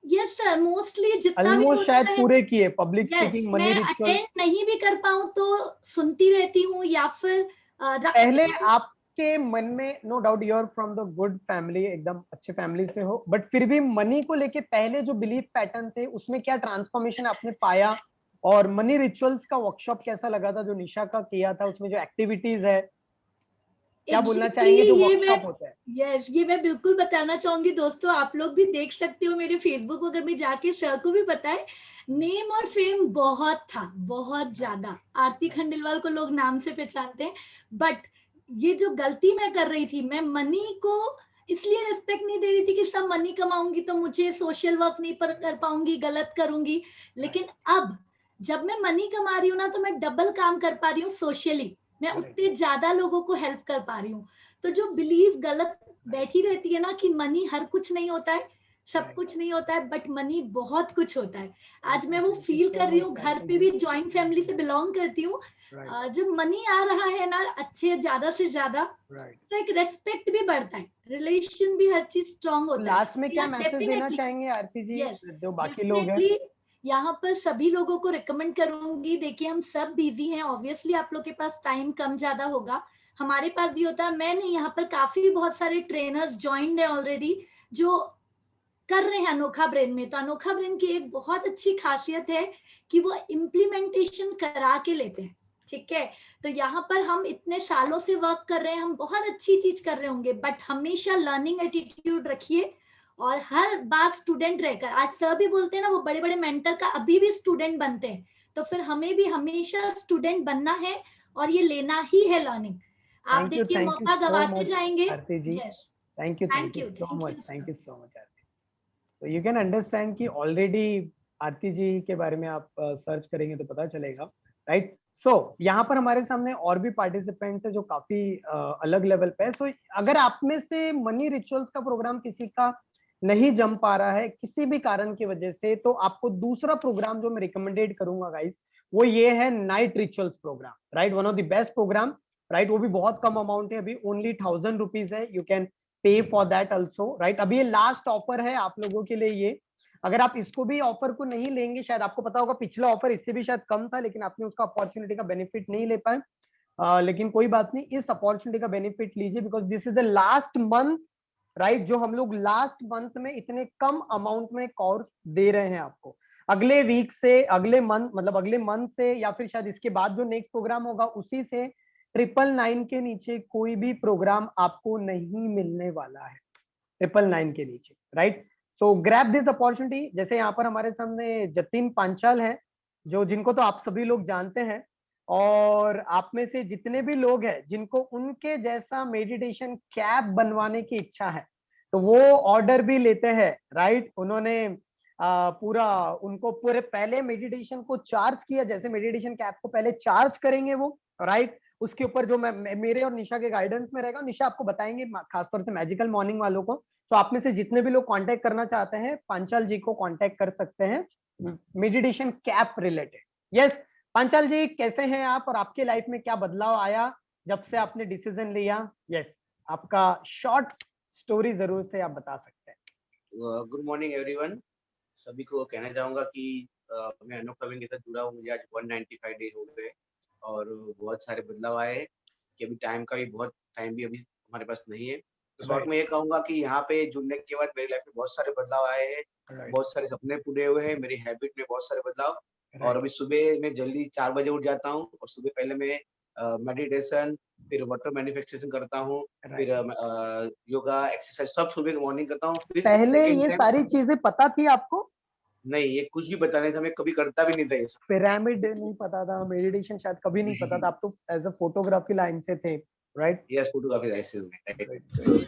यस सर, मोस्टली जितना भी ऑलमोस्ट होता शायद है। पूरे किए, पब्लिक यस, स्पीकिंग, मैं मनी रिचुअल्स। अटेंड नहीं भी कर पाऊँ तो सुनती रहती हूँ या फिर पहले रखती हूँ। आपके मन में, no doubt you are from the good family, एकदम अच्छे फैमिली से हो, बट फिर भी मनी को लेके पहले जो बिलीफ पैटर्न थे उसमें क्या ट्रांसफॉर्मेशन आपने पाया? और मनी रिचुअल्स का वर्कशॉप कैसा लगा था जो निशा का किया था, उसमें जो एक्टिविटीज है, क्या बोलना एग्जैक्टली चाहेंगे जो ये मैं वर्कशॉप होता है? यस ये मैं बिल्कुल बताना चाहूंगी दोस्तों, आप लोग भी देख सकते हो मेरे फेसबुक अगर मैं जाके सर को भी पता है, नेम और फेम बहुत था, बहुत ज्यादा। आरती खंडेलवाल को लोग नाम से पहचानते हैं, बट ये जो गलती मैं कर रही थी, मैं मनी को इसलिए रिस्पेक्ट नहीं दे रही थी कि सब मनी कमाऊंगी तो मुझे सोशल वर्क नहीं कर पाऊंगी, गलत करूंगी। लेकिन अब जब मैं मनी कमा रही हूँ ना, तो मैं डबल काम कर पा रही हूँ सोशली, मैं उतने ज्यादा लोगों को हेल्प कर पा रही हूँ। तो जो बिलीव गलत बैठी रहती है ना कि मनी हर कुछ नहीं होता है, सब कुछ नहीं होता है, बट मनी बहुत कुछ होता है। आज मैं वो फील कर रही हूँ, घर पे भी जॉइंट फैमिली से बिलोंग करती हूँ। जब मनी आ रहा है ना अच्छे ज्यादा से ज्यादा, तो एक रेस्पेक्ट भी बढ़ता है, रिलेशन भी हर चीज स्ट्रांग होता है। लास्ट में क्या मैसेज देना डेफिनेटली चाहेंगे आरती जी, यस, जो बाकी लोग हैं? डेफिनेटली यहाँ पर सभी लोगों को रिकमेंड करूंगी। देखिए हम सब बिजी हैं, ऑब्वियसली आप लोग के पास टाइम कम ज्यादा होगा, हमारे पास भी होता है। मैं नहीं, यहाँ पर काफी बहुत सारे ट्रेनर्स ज्वाइंड है ऑलरेडी जो कर रहे हैं अनोखा ब्रेन में। तो अनोखा ब्रेन की एक बहुत अच्छी खासियत है कि वो इम्प्लीमेंटेशन करा के लेते हैं, ठीक है। तो यहाँ पर हम इतने सालों से वर्क कर रहे हैं, हम बहुत अच्छी चीज कर रहे होंगे, बट हमेशा लर्निंग एटीट्यूड रखिए और हर बार स्टूडेंट रहकर, आज सर भी बोलते हैं ना वो बड़े बड़े मेंटर का अभी भी स्टूडेंट बनते हैं, तो फिर हमें भी हमेशा स्टूडेंट बनना है और ये लेना ही है लर्निंग। आप देखिए थैंक यू मौका सो गवाते मच जाएंगे। Aarti ji. Yes, thank thank you you, so thank much, you thank sir. You so much Aarti. So you can understand कि ऑलरेडी आरती जी के बारे में आप सर्च करेंगे तो पता चलेगा, राइट? सो यहाँ पर हमारे सामने और भी पार्टिसिपेंट्स है जो काफी अलग लेवल पे है। सो अगर आप में से मनी रिचुअल्स का प्रोग्राम किसी का नहीं जम पा रहा है किसी भी कारण की वजह से, तो आपको दूसरा प्रोग्राम जो मैं रिकमेंडेड करूंगा गाइस, वो ये है night rituals program, right? One of the best program, right? वो भी बहुत कम अमाउंट है, अभी ओनली 1000 रुपीज है, you can pay for that also, right? अभी ये लास्ट ऑफर है आप लोगों के लिए ये। अगर आप इसको भी ऑफर को नहीं लेंगे, शायद आपको पता होगा पिछला ऑफर इससे भी शायद कम था, लेकिन आपने उसका अपॉर्चुनिटी का बेनिफिट नहीं ले पाए। लेकिन कोई बात नहीं, इस अपॉर्चुनिटी का बेनिफिट लीजिए, because this is the last month, right? जो हम लोग लास्ट मंथ में इतने कम अमाउंट में कोर्स दे रहे हैं आपको। अगले वीक से, अगले मंथ, मतलब अगले मंथ से, या फिर शायद इसके बाद जो नेक्स्ट प्रोग्राम होगा उसी से 999 के नीचे कोई भी प्रोग्राम आपको नहीं मिलने वाला है, 999 के नीचे, right? So grab this opportunity. जैसे यहाँ पर हमारे सामने जतिन पांचाल है, जो जिनको तो आप सभी लोग जानते हैं, और आप में से जितने भी लोग हैं जिनको उनके जैसा मेडिटेशन कैप बनवाने की इच्छा है, तो वो ऑर्डर भी लेते हैं, राइट? उन्होंने पूरा, उनको पूरे पहले मेडिटेशन को चार्ज किया, जैसे मेडिटेशन कैप को पहले चार्ज करेंगे वो, राइट? उसके ऊपर जो मैं मेरे और निशा के गाइडेंस में रहेगा, निशा आपको बताएंगे खासतौर से मैजिकल मॉर्निंग वालों को। तो आप में से जितने भी लोग कांटेक्ट करना चाहते हैं, पांचाल जी को कांटेक्ट कर सकते हैं meditation cap related. Yes, Panchal ji कैसे हैं आप, और आपके लाइफ में क्या बदलाव आया जब से आपने डिसीजन लिया? यस, आपका शॉर्ट स्टोरी जरूर से आप बता सकते हैं। Good morning everyone. सभी को कहना चाहूंगा कि मैं अनोखा ब्रेन के साथ जुड़ा हूँ, मुझे आज 195 डे हो गए और बहुत सारे बदलाव आए हैं कि अभी टाइम भी अभी हमारे पास नहीं है। तो शॉर्ट में ये कहूंगा कि यहाँ पे जुड़ने के बाद मेरी लाइफ में बहुत सारे बदलाव आए हैं, बहुत सारे सपने पूरे हुए हैं, मेरी हैबिट में बहुत सारे बदलाव। और अभी सुबह मैं जल्दी 4 बजे उठ जाता हूँ और सुबह पहले मैं मेडिटेशन, फिर वाटर मैनिफेस्टेशन करता हूँ, फिर योगा एक्सरसाइज सब सुबह मॉर्निंग करता हूँ। फिर पहले सेकंड ये टाइम सारी चीजें पता थी आपको? नहीं, ये कुछ भी पता नहीं था, मैं कभी करता भी नहीं था ये सब। पिरामिड नहीं पता था, मेडिटेशन शायद कभी नहीं पता था, आप तो एज अ फोटोग्राफी लाइन से थे, राइट? यस, फोटोग्राफी ऐसे हुए, राइट।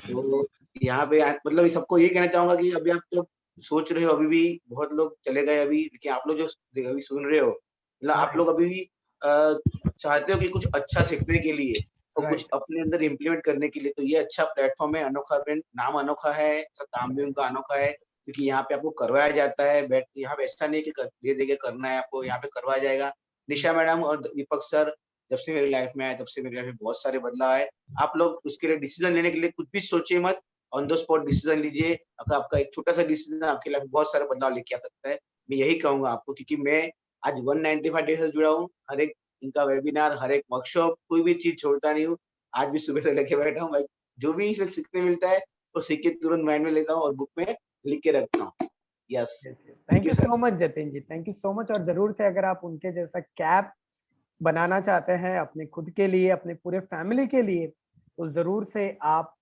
तो यहाँ पे मतलब ये सबको ये कहना चाहूंगा कि अभी आप जो सोच रहे हो, अभी भी बहुत लोग चले गए अभी, लेकिन आप लोग जो अभी सुन रहे हो, मतलब आप लोग अभी भी चाहते हो कि कुछ अच्छा सीखने के लिए और कुछ अपने अंदर इम्प्लीमेंट करने के लिए, तो ये अच्छा प्लेटफॉर्म है अनोखा ब्रांड। नाम अनोखा है, काम भी उनका अनोखा है, क्योंकि यहाँ पे आपको करवाया जाता है। बैठ यहाँ पे ऐसा नहीं कि दे दे के करना है आपको, यहाँ पे करवाया जाएगा। निशा मैडम और दीपक सर जब से मेरी लाइफ में आए, तब से मेरी लाइफ में बहुत सारे बदलाव आए। आप लोग उसके लिए डिसीजन लेने के लिए कुछ भी सोचिए मत, ऑन द स्पॉट डिसीजन लीजिए। अगर आपका एक छोटा सा डिसीजन आपके लाइफ में बहुत सारे बदलाव लेके आ सकता है। मैं यही कहूंगा आपको, क्योंकि मैं आज 195 डे से जुड़ा हूँ। हर एक इनका वेबिनार, हर एक वर्कशॉप, कोई भी चीज छोड़ता नहीं हूँ। आज भी सुबह से लेके बैठा हूँ भाई, जो भी इसमें सीखने मिलता है वो सीख के तुरंत माइंड में लेता हूँ और बुक में लिख के रखता हूँ। Yes, thank you sir. So much Jatin ji, thank you so much. और जरूर से अगर आप उनके जैसा कैप बनाना चाहते हैं अपने खुद के लिए, अपने पूरे फैमिली के लिए, तो जरूर से आप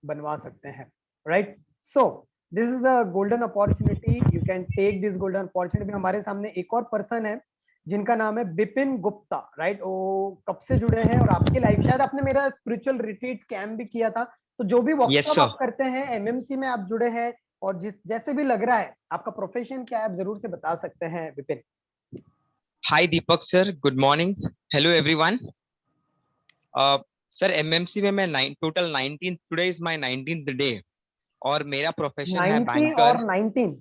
बनवा सकते हैं, right. So this is the golden opportunity, you can take this golden opportunity. हमारे सामने एक और पर्सन है जिनका नाम है बिपिन गुप्ता, राइट। वो कब से जुड़े हैं और आपकी लाइफ, शायद आपने मेरा स्पिरिचुअल रिट्रीट कैंप भी किया था, तो जो भी वर्कशॉप आप करते हैं, एमएमसी में आप जुड़े हैं, और जिस जैसे भी लग रहा है आपका प्रोफेशन क्या है, आप जरूर से बता सकते हैं Vipin. Hi Deepak sir, good morning, hello everyone. Sir MMC में मैं total 19, today is my 19th day और मेरा प्रोफेशन है 90 बैंकर। और 19?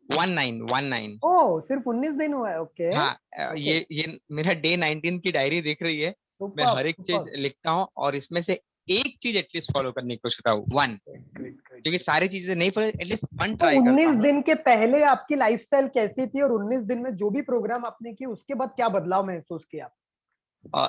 19 ओह, सिर्फ 19 दिन हुआ है, ओके। हाँ, ओके, ये मेरा डे 19 की डायरी दिख रही है। मैं सुपर हर एक चीज सुपर, लिखता हूँ और इसमें से एक चीज एटलीस्ट फॉलो करने की कोशिश करता हूँ, वन। Great great. क्योंकि सारी चीजें नहीं फॉलो, एटलीस्ट वन तो ट्राई करता 19 हूँ। दिन के पहले आपकी लाइफस्टाइल कैसी थी, और 19 दिन में जो भी प्रोग्राम आपने किए उसके बाद क्या बदलाव महसूस किया?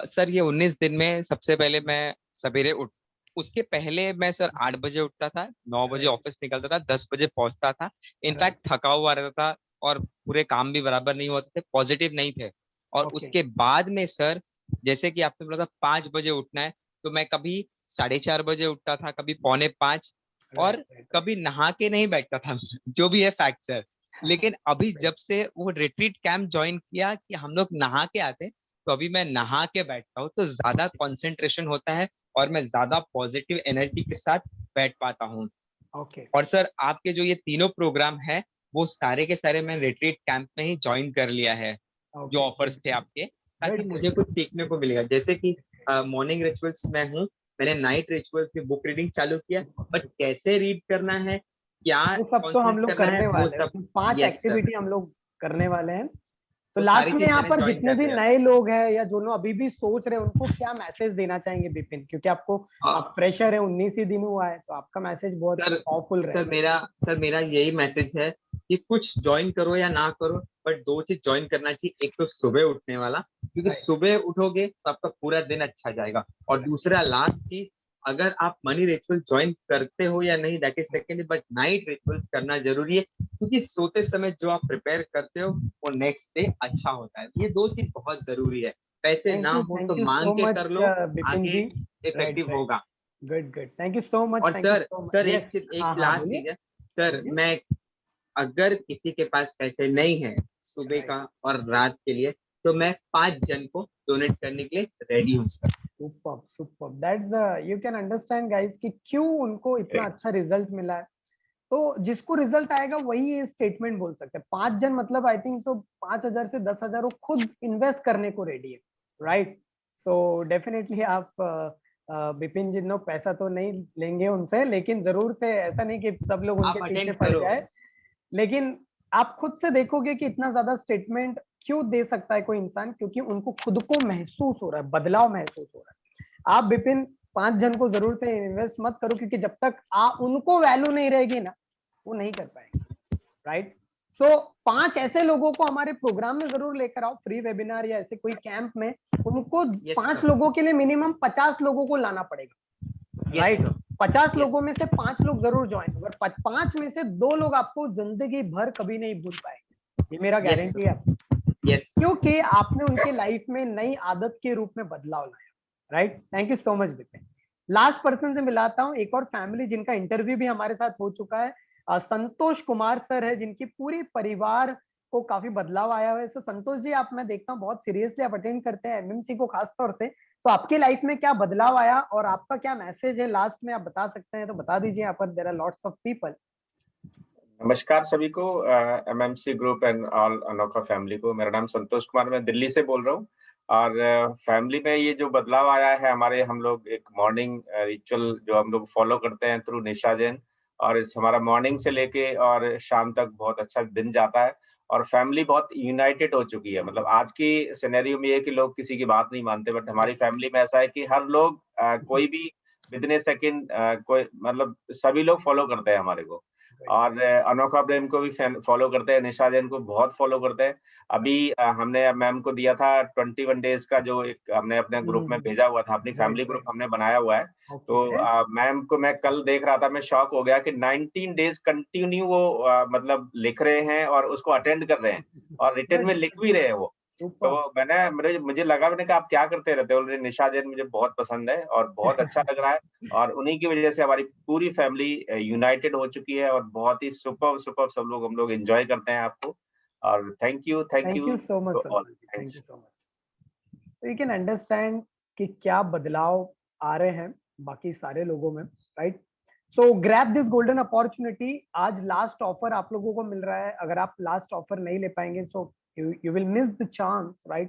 सर ये 19 दिन में सबसे पहले मैं सवेरे उठ, उसके पहले मैं सर 8 बजे उठता था, 9 बजे ऑफिस निकलता था, 10 बजे पहुंचता था। इनफैक्ट थका हुआ रहता था और पूरे काम भी बराबर नहीं होते थे, पॉजिटिव नहीं थे। और ओके, उसके बाद में सर, जैसे कि आपने बोला था 5 बजे उठना है, तो मैं कभी 4:30 बजे उठता था, कभी 4:45, राइट और राइट कभी नहा के नहीं बैठता था जो भी है फैक्ट सर। लेकिन अभी राइट। जब से वो रिट्रीट कैंप ज्वाइन किया कि हम लोग नहा के आते, तो अभी मैं नहा के बैठता हूँ तो ज्यादा कंसंट्रेशन होता है और मैं ज्यादा पॉजिटिव एनर्जी के साथ बैठ पाता हूँ। ओके और सर आपके जो ये तीनों प्रोग्राम है, वो सारे के सारे मैं रिट्रीट कैंप में ही ज्वाइन कर लिया है, जो ओके, ऑफर्स थे आपके, ताकि गुड मुझे गुड। कुछ सीखने को मिलेगा। जैसे कि मॉर्निंग रिचुअल्स में हूँ, मैंने नाइट रिचुअल्स की बुक रीडिंग चालू किया, बट कैसे रीड करना है, क्या वो सब तो हम कॉन्सेंट्रेट लोग करना है, करने वो वाले हैं, सब। उसमें 5 यस सर, एक्टिविटी हम लोग करने वाले हैं। तो वो लास्ट सारी में चीज यहाँ मैंने पर ज्वाइन जितने कर भी लिया। नए लोग हैं या जो लोग अभी भी सोच रहे हैं, उनको क्या मैसेज देना चाहेंगे विपिन? क्योंकि आपको, आप फ्रेशर है, 19 ही दिन हुआ है, तो आपका मैसेज बहुत सर पावरफुल सर रहेगा। मेरा सर मेरा यही मैसेज है कि कुछ ज्वाइन करो या ना करो, बट दो चीज ज्वाइन करना चाहिए। एक तो सुबह उठने वाला, क्योंकि राइट सुबह उठोगे तो आपका पूरा दिन अच्छा जाएगा। और दूसरा लास्ट चीज, अगर आप मनी रिचुअल ज्वाइन करते हो या नहीं that is second, but night rituals करना जरूरी है, क्योंकि सोते समय जो आप प्रिपेयर करते हो वो नेक्स्ट डे अच्छा होता है। ये दो चीज बहुत जरूरी है। पैसे ना हो थैंक तो यू मांग सो के कर मच लो, विपिन आगे जी। राइट इफेक्टिव राइट, होगा। Good good, thank you so much, और thank you sir so much. Sir yes, एक चीज, एक हाँ हाँ, लास्ट बोलिए चीज है सर, बोलिए। मैं, अगर किसी के पास पैसे नहीं है सुबह राइट, का और रात के लिए, तो मैं 5 जन को डोनेट करने के लिए रेडी हूँ sir. Superb superb, that's the, you can understand guys कि क्यों उनको इतना अच्छा रिजल्ट मिला है। तो जिसको रिजल्ट आएगा वही ये स्टेटमेंट बोल सकते हैं। 5 जन मतलब आई थिंक तो 5,000 से 10,000 वो खुद इन्वेस्ट करने को रेडी है, राइट। सो डेफिनेटली आप विपिन जी लोग पैसा तो नहीं लेंगे उनसे, लेकिन जरूर से ऐसा नहीं कि सब लोग उनके आप पीछे अटेंड पड़ करो। जाए, लेकिन आप खुद से देखोगे कि इतना ज्यादा स्टेटमेंट क्यों दे सकता है कोई इंसान, क्योंकि उनको खुद को महसूस हो रहा है, बदलाव महसूस हो रहा है। आप विपिन 5 जन को जरूर से इन्वेस्ट मत करो, क्योंकि जब तक उनको वैल्यू नहीं रहेगी ना, वो नहीं कर पाएंगे, राइट। सो 5 ऐसे लोगों को हमारे प्रोग्राम में जरूर लेकर आओ, फ्री वेबिनार या ऐसे कोई कैंप में। उनको यस 5 सर, लोगों के लिए मिनिमम 50 लोगों को लाना पड़ेगा, यस राइट। सर, 50 लोगों यस में से 5 लोग जरूर ज्वाइन, अगर 5 में से 2 लोग आपको जिंदगी भर कभी नहीं भूल पाएंगे, ये मेरा यस गारंटी है, यस। क्योंकि आपने उनके लाइफ में नई आदत के रूप में बदलाव लाया, right. Thank you so much Vipin. Last person से मिलाता हूँ, एक और फैमिली जिनका इंटरव्यू भी हमारे साथ हो चुका है। संतोष कुमार सर है, जिनकी पूरी परिवार को काफी बदलाव आया हुआ है। सो संतोष जी, आप, मैं देखता हूँ बहुत सीरियसली आप अटेंड करते हैं एमएमसी को खास तौर से, तो आपके लाइफ में क्या बदलाव आया और आपका क्या मैसेज है लास्ट में आप बता सकते हैं तो बता दीजिए। यहाँ पर there are lots of people. नमस्कार सभी को, MMC group and all Anokha family को। मेरा नाम संतोष कुमार, मैं दिल्ली से बोल रहा हूँ। और फैमिली में ये जो बदलाव आया है हमारे, हम लोग एक मॉर्निंग रिचुअल जो हम लोग फॉलो करते हैं थ्रू निशा जैन, और हमारा मॉर्निंग से लेके और शाम तक बहुत अच्छा दिन जाता है और फैमिली बहुत यूनाइटेड हो चुकी है। मतलब आज की सिनेरियो में ये है कि लोग किसी की बात नहीं मानते, बट हमारी फैमिली में ऐसा है कि हर लोग कोई भी विदिन ए सेकेंड कोई मतलब सभी लोग फॉलो करते हैं हमारे को। और अनोखा ब्रेम को भी फॉलो करते हैं, निशा जैन को बहुत फॉलो करते हैं। अभी हमने मैम को दिया था 21 डेज का, जो एक हमने अपने ग्रुप में भेजा हुआ था, अपनी फैमिली ग्रुप हमने बनाया हुआ है। तो मैम को मैं कल देख रहा था, मैं शॉक हो गया कि 19 डेज कंटिन्यू वो मतलब लिख रहे हैं और उसको अटेंड कर रहे हैं और रिटर्न में लिख भी रहे हैं वो। तो मुझे लगा, मैंने कहा आप क्या करते रहते हो? निशा जैन मुझे बहुत पसंद है और बहुत अच्छा लग रहा है, और उन्हीं की वजह से हमारी पूरी फैमिली यूनाइटेड हो चुकी है और बहुत ही सुपर सुपर सब लोग हम लोग एंजॉय करते हैं आपको। और thank you Thank you so much, to all. Santosh. Thank you so much. So you can understand कि क्या बदलाव आ रहे हैं बाकी सारे लोगों में, right? So grab this golden opportunity. आज लास्ट ऑफर आप लोगों को मिल रहा है। अगर आप लास्ट ऑफर नहीं ले पाएंगे so you will miss the chance, right?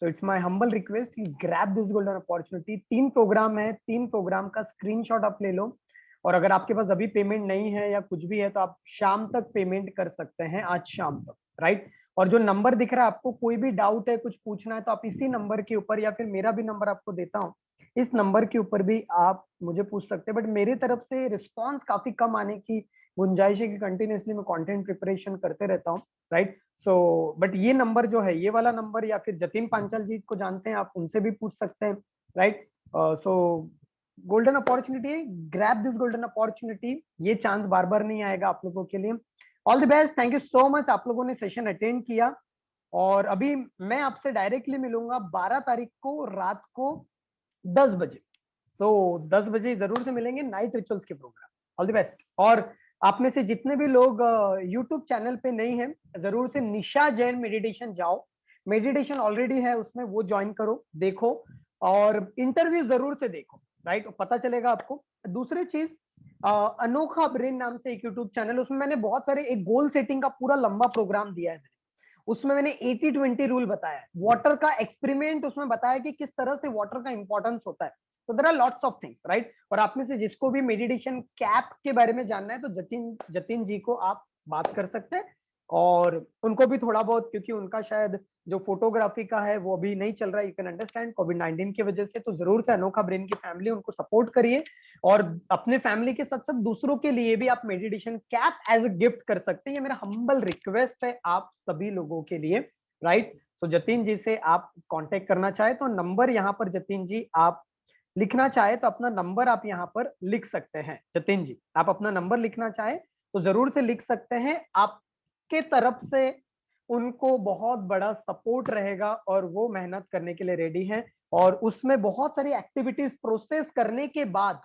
So it's my humble request, grab this golden opportunity. 3 program है, 3 प्रोग्राम का स्क्रीनशॉट आप ले लो, और अगर आपके पास अभी पेमेंट नहीं है या कुछ भी है तो आप शाम तक पेमेंट कर सकते हैं, आज शाम तक, राइट? और जो नंबर दिख रहा है आपको, कोई भी डाउट है, कुछ पूछना है तो आप इसी नंबर के ऊपर, या फिर मेरा भी नंबर आपको देता हूँ, इस नंबर के ऊपर भी आप मुझे पूछ सकते हैं। बट मेरी तरफ से रिस्पांस काफी कम आने की गुंजाइश है कि कंटिन्यूअसली मैं कंटेंट प्रिपरेशन करते रहता हूँ, राइट? सो बट ये नंबर जो है, ये वाला नंबर, या फिर जतिन पांचाल जी को जानते हैं आप, उनसे भी पूछ सकते हैं, right? So golden opportunity, grab this golden opportunity. ये चांस बार बार नहीं आएगा आप लोगों के लिए। All the best, thank you so much, आप लोगों ने सेशन अटेंड किया। और अभी मैं आपसे डायरेक्टली मिलूंगा 12 तारीख को रात को 10 बजे। तो 10 बजे जरूर से मिलेंगे, नाइट रिचुअल्स के प्रोग्राम। All the best. और आप में से जितने भी लोग यूट्यूब चैनल पे नहीं हैं, जरूर से निशा जैन मेडिटेशन जाओ, मेडिटेशन ऑलरेडी है उसमें, वो ज्वाइन करो, देखो, और इंटरव्यू जरूर से देखो, राइट? पता चलेगा आपको। दूसरी चीज, अनोखा ब्रेन नाम से एक यूट्यूब चैनल, उसमें मैंने बहुत सारे एक गोल सेटिंग का पूरा लंबा प्रोग्राम दिया है। उसमें मैंने 80-20 रूल बताया है, वाटर का एक्सपेरिमेंट उसमें बताया कि किस तरह से वाटर का इंपॉर्टेंस होता है। तो there are lots of things, right? और आप में से जिसको भी मेडिटेशन कैप के बारे में जानना है तो जतिन जी को आप बात कर सकते हैं, और उनको भी थोड़ा बहुत, क्योंकि उनका शायद जो फोटोग्राफी का है वो अभी नहीं चल रहा है, यू कैन अंडरस्टैंड, कोविड-19 की वजह से। तो जरूर से अनोखा ब्रेन की फैमिली, उनको सपोर्ट करिए, और अपने फैमिली के साथ साथ दूसरों के लिए भी आप meditation camp as a gift कर सकते हैं। ये मेरा हम्बल रिक्वेस्ट है आप सभी लोगों के लिए, राइट? तो जतिन जी से आप कांटेक्ट करना चाहे तो नंबर यहाँ पर, जतिन जी आप लिखना चाहे तो अपना नंबर आप यहाँ पर लिख सकते हैं। जतिन जी, आप अपना नंबर लिखना चाहे तो जरूर से लिख सकते हैं। आपके तरफ से उनको बहुत बड़ा सपोर्ट रहेगा और वो मेहनत करने के लिए रेडी हैं, और उसमें बहुत सारी एक्टिविटीज प्रोसेस करने के बाद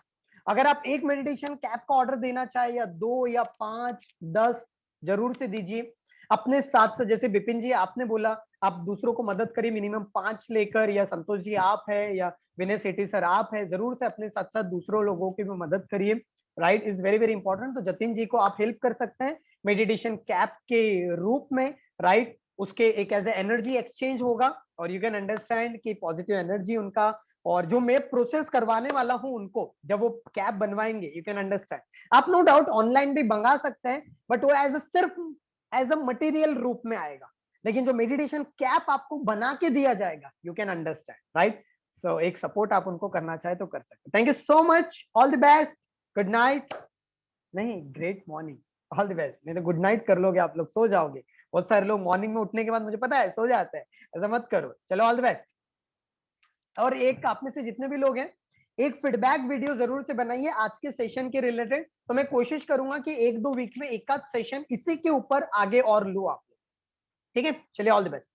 अगर आप एक मेडिटेशन कैप का ऑर्डर देना चाहे, या 2 या 5 10, जरूर से दीजिए अपने साथ से। जैसे विपिन जी आपने बोला आप दूसरों को मदद करिए मिनिमम 5 लेकर, या संतोष जी आप है, या विनय सेठी सर आप है, जरूर से अपने साथ साथ दूसरों लोगों की भी मदद करिए, right? Is very very important. तो जतिन जी को आप हेल्प कर सकते हैं मेडिटेशन कैप के रूप में, राइट? उसके एक एज ए एनर्जी एक्सचेंज होगा, और यू कैन अंडरस्टैंड कि पॉजिटिव एनर्जी उनका, और जो मैं प्रोसेस करवाने वाला हूं उनको जब वो कैप बनवाएंगे, यू कैन अंडरस्टैंड। आप नो डाउट ऑनलाइन भी मंगा सकते हैं, बट वो एज अ सिर्फ एज अ मटेरियल रूप में आएगा, लेकिन जो मेडिटेशन कैप आपको बना के दिया जाएगा, यू कैन अंडरस्टैंड, राइट? सो एक सपोर्ट आप उनको करना चाहे तो कर सकते हैं। Thank you so much, all the best, good night, नहीं great morning, all the best. नहीं तो गुड नाइट कर लोगे आप लोग, सो जाओगे। बहुत सारे लोग मॉर्निंग में उठने के बाद मुझे पता है सो जाते हैं, ऐसा मत करो। चलो ऑल द बेस्ट। और एक आप में से जितने भी लोग हैं, एक फीडबैक वीडियो जरूर से बनाइए आज के सेशन के रिलेटेड। तो मैं कोशिश करूंगा कि 1-2 वीक में एक आध सेशन इसी के ऊपर आगे और लूं आप लोग, ठीक है? चलिए ऑल द बेस्ट।